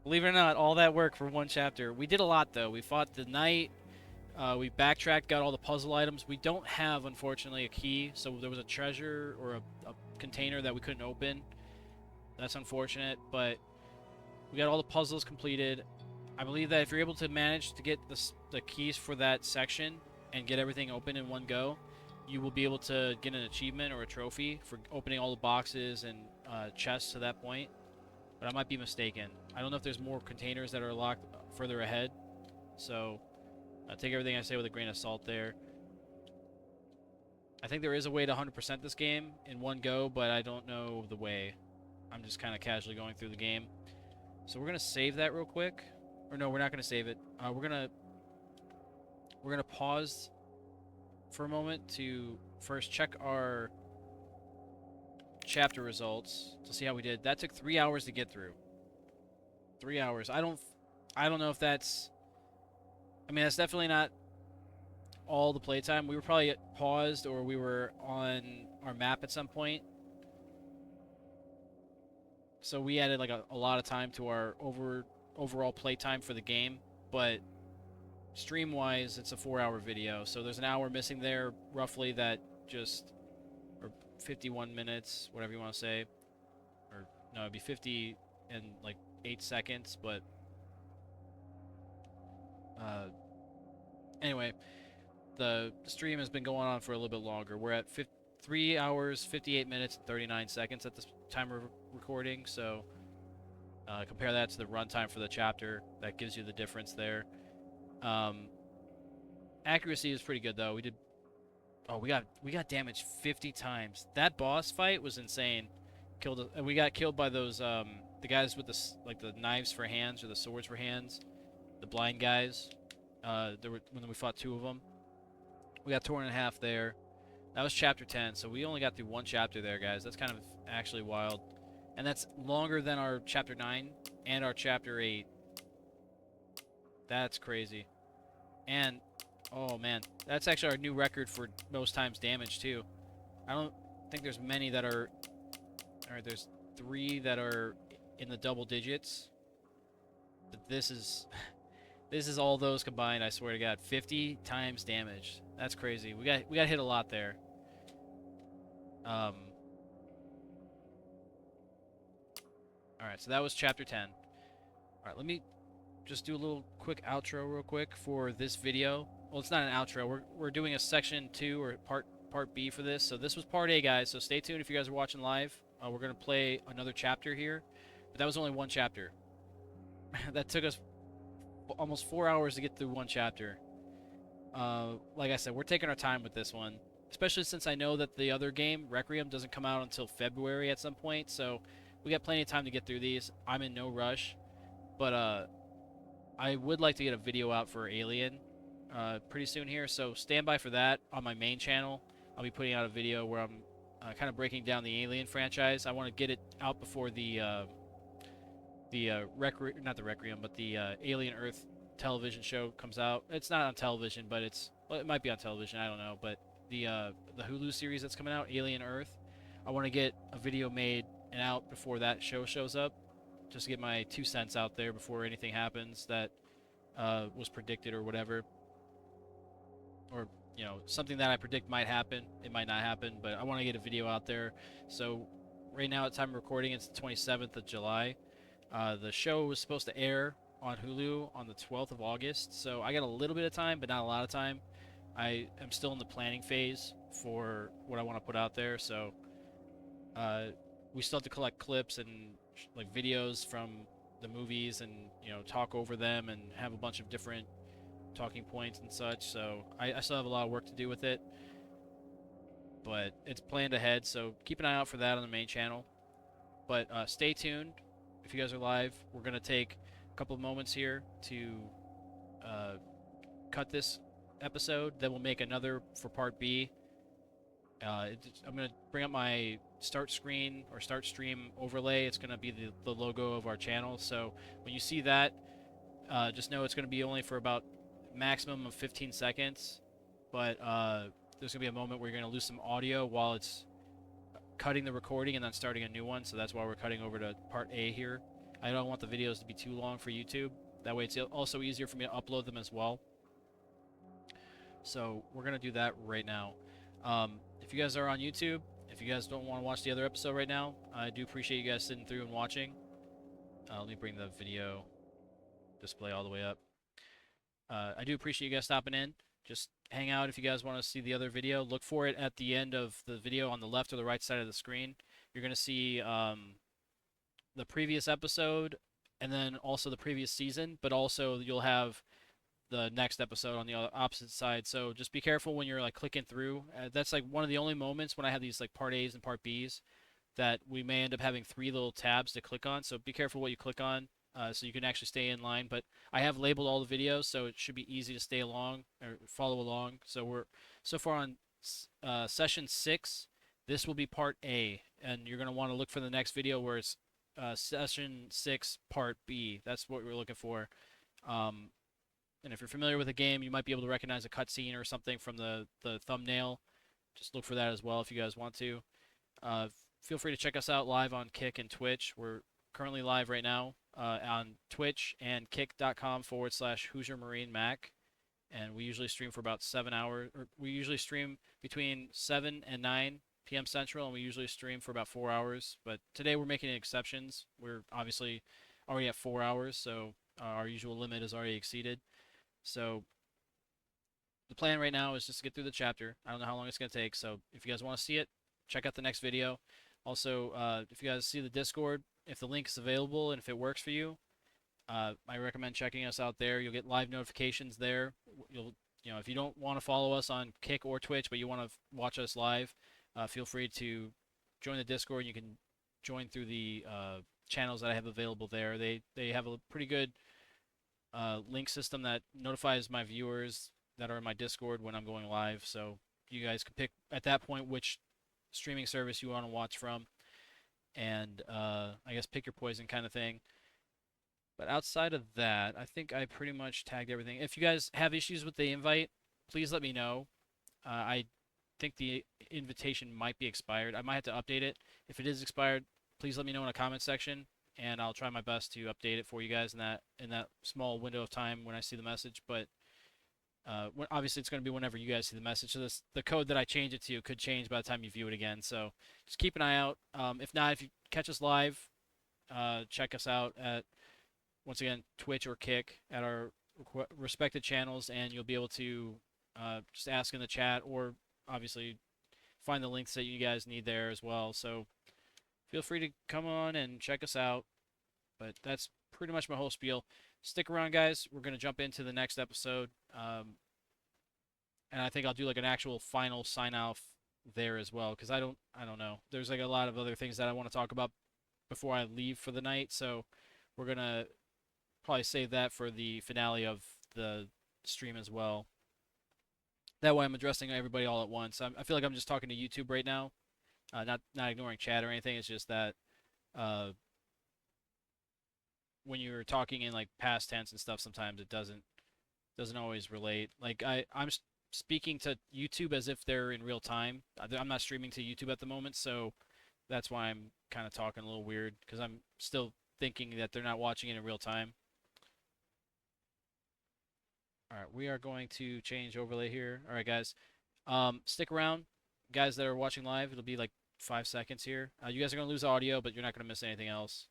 Believe it or not, all that work for one chapter. We did a lot, though. We fought the knight, we backtracked, got all the puzzle items. We don't have, unfortunately, a key, so there was a treasure or a container that we couldn't open. That's unfortunate, but we got all the puzzles completed. I believe that if you're able to manage to get the keys for that section and get everything open in one go, you will be able to get an achievement or a trophy for opening all the boxes and chests to that point. But I might be mistaken. I don't know if there's more containers that are locked further ahead. So take everything I say with a grain of salt there. I think there is a way to 100% this game in one go, but I don't know the way. I'm just kind of casually going through the game. So we're going to save that real quick. Or no, we're not going to save it. We're going to pause for a moment to first check our chapter results to see how we did. That took 3 hours to get through. 3 hours. I don't know if that's... I mean, that's definitely not all the playtime. We were probably paused or we were on our map at some point. So we added like a lot of time to our overall playtime for the game. But stream-wise, it's a 4-hour video. So there's an hour missing there, roughly, that just... Or 51 minutes, whatever you want to say. Or, no, it'd be 50 and like 8 seconds, but... Anyway, the stream has been going on for a little bit longer. We're at 3 hours, 58 minutes, and 39 seconds at this time of recording, so compare that to the runtime for the chapter. That gives you the difference there. Accuracy is pretty good, though. We did... Oh, we got damaged 50 times. That boss fight was insane. We got killed by those the guys with the knives for hands or the swords for hands, the blind guys. When we fought 2 of them, we got torn in half there. That was chapter 10, so we only got through 1 chapter there, guys. That's kind of actually wild, and that's longer than our chapter 9 and our chapter 8. That's crazy. And oh man, that's actually our new record for most times damaged too. I don't think there's many that are... Alright, there's 3 that are in the double digits. But this is... This is all those combined, I swear to God. 50 times damage. That's crazy. We got hit a lot there. Alright, so that was chapter 10. Alright, let me just do a little quick outro real quick for this video. Well, it's not an outro. We're doing a section 2 or part B for this. So this was part A, guys. So stay tuned if you guys are watching live. We're going to play another chapter here. But that was only 1 chapter. That took us almost 4 hours to get through 1 chapter. Like I said, we're taking our time with this one. Especially since I know that the other game, Requiem, doesn't come out until February at some point. So we got plenty of time to get through these. I'm in no rush, but I would like to get a video out for Alien pretty soon here, so stand by for that on my main channel. I'll be putting out a video where I'm kind of breaking down the Alien franchise. I want to get it out before the not the Requiem, but the Alien Earth television show comes out. It's not on television, but well, it might be on television. I don't know, but the Hulu series that's coming out, Alien Earth. I want to get a video made and out before that show shows up, just to get my 2 cents out there before anything happens that was predicted or whatever, or something that I predict might happen. It might not happen, but I want to get a video out there. So right now at time of recording, it's the 27th of July. The show was supposed to air on Hulu on the 12th of August, so I got a little bit of time, but not a lot of time. I am still in the planning phase for what I want to put out there, so we still have to collect clips and like videos from the movies and talk over them and have a bunch of different talking points and such, so I still have a lot of work to do with it, but it's planned ahead, so keep an eye out for that on the main channel. But stay tuned. If you guys are live, we're going to take a couple of moments here to cut this episode, then we'll make another for part B. I'm going to bring up my start screen or start stream overlay. It's going to be the logo of our channel, so when you see that, just know it's going to be only for about maximum of 15 seconds, but there's going to be a moment where you're going to lose some audio while it's cutting the recording and then starting a new one, so that's why we're cutting over to part A here. I don't want the videos to be too long for YouTube. That way it's also easier for me to upload them as well. So we're going to do that right now. If you guys are on YouTube, if you guys don't want to watch the other episode right now, I do appreciate you guys sitting through and watching. Let me bring the video display all the way up. I do appreciate you guys stopping in. Just hang out if you guys want to see the other video. Look for it at the end of the video on the left or the right side of the screen. You're going to see the previous episode and then also the previous season, but also you'll have the next episode on the opposite side. So just be careful when you're like clicking through. That's like one of the only moments when I have these like part A's and part B's that we may end up having 3 little tabs to click on. So be careful what you click on. So you can actually stay in line, but I have labeled all the videos, so it should be easy to stay along or follow along. So we're so far on session 6. This will be part A, and you're going to want to look for the next video where it's session 6 part B. That's what we're looking for. And if you're familiar with the game, you might be able to recognize a cutscene or something from the thumbnail. Just look for that as well if you guys want to. Feel free to check us out live on Kick and Twitch. We're currently live right now on Twitch and kick.com/HoosierMarineMAK, and we usually stream for about 7 hours, or we usually stream between 7 and 9 p.m. Central, and we usually stream for about 4 hours, but today we're making exceptions. We're obviously already at 4 hours, so our usual limit is already exceeded. So the plan right now is just to get through the chapter. I don't know how long it's going to take, so if you guys want to see it, check out the next video. Also, if you guys see the Discord, if the link is available and if it works for you, I recommend checking us out there. You'll get live notifications there. If you don't want to follow us on Kick or Twitch, but you want to watch us live, feel free to join the Discord. You can join through the channels that I have available there. They have a pretty good link system that notifies my viewers that are in my Discord when I'm going live. So you guys can pick at that point which streaming service you want to watch from, and I guess pick your poison kind of thing. But outside of that, I think I pretty much tagged everything. If you guys have issues with the invite, please let me know. I think the invitation might be expired. I might have to update it. If it is expired, please let me know in the comment section, and I'll try my best to update it for you guys in that small window of time when I see the message. But obviously it's going to be whenever you guys see the message. So the code that I change it to could change by the time you view it again. So just keep an eye out. If not, if you catch us live, check us out at, once again, Twitch or Kick at our respected channels, and you'll be able to just ask in the chat, or obviously find the links that you guys need there as well. So feel free to come on and check us out. But that's pretty much my whole spiel. Stick around, guys. We're going to jump into the next episode. And I think I'll do like an actual final sign off there as well, because I don't know. There's like a lot of other things that I want to talk about before I leave for the night, so we're gonna probably save that for the finale of the stream as well. That way, I'm addressing everybody all at once. I feel like I'm just talking to YouTube right now, not ignoring chat or anything. It's just that when you're talking in like past tense and stuff, sometimes it doesn't always relate. Like I'm speaking to YouTube as if they're in real time. I'm not streaming to YouTube at the moment, so that's why I'm kind of talking a little weird because I'm still thinking that they're not watching it in real time. All right, we are going to change overlay here. All right, guys, stick around, guys that are watching live. It'll be like 5 seconds here. You guys are gonna lose audio, but you're not gonna miss anything else.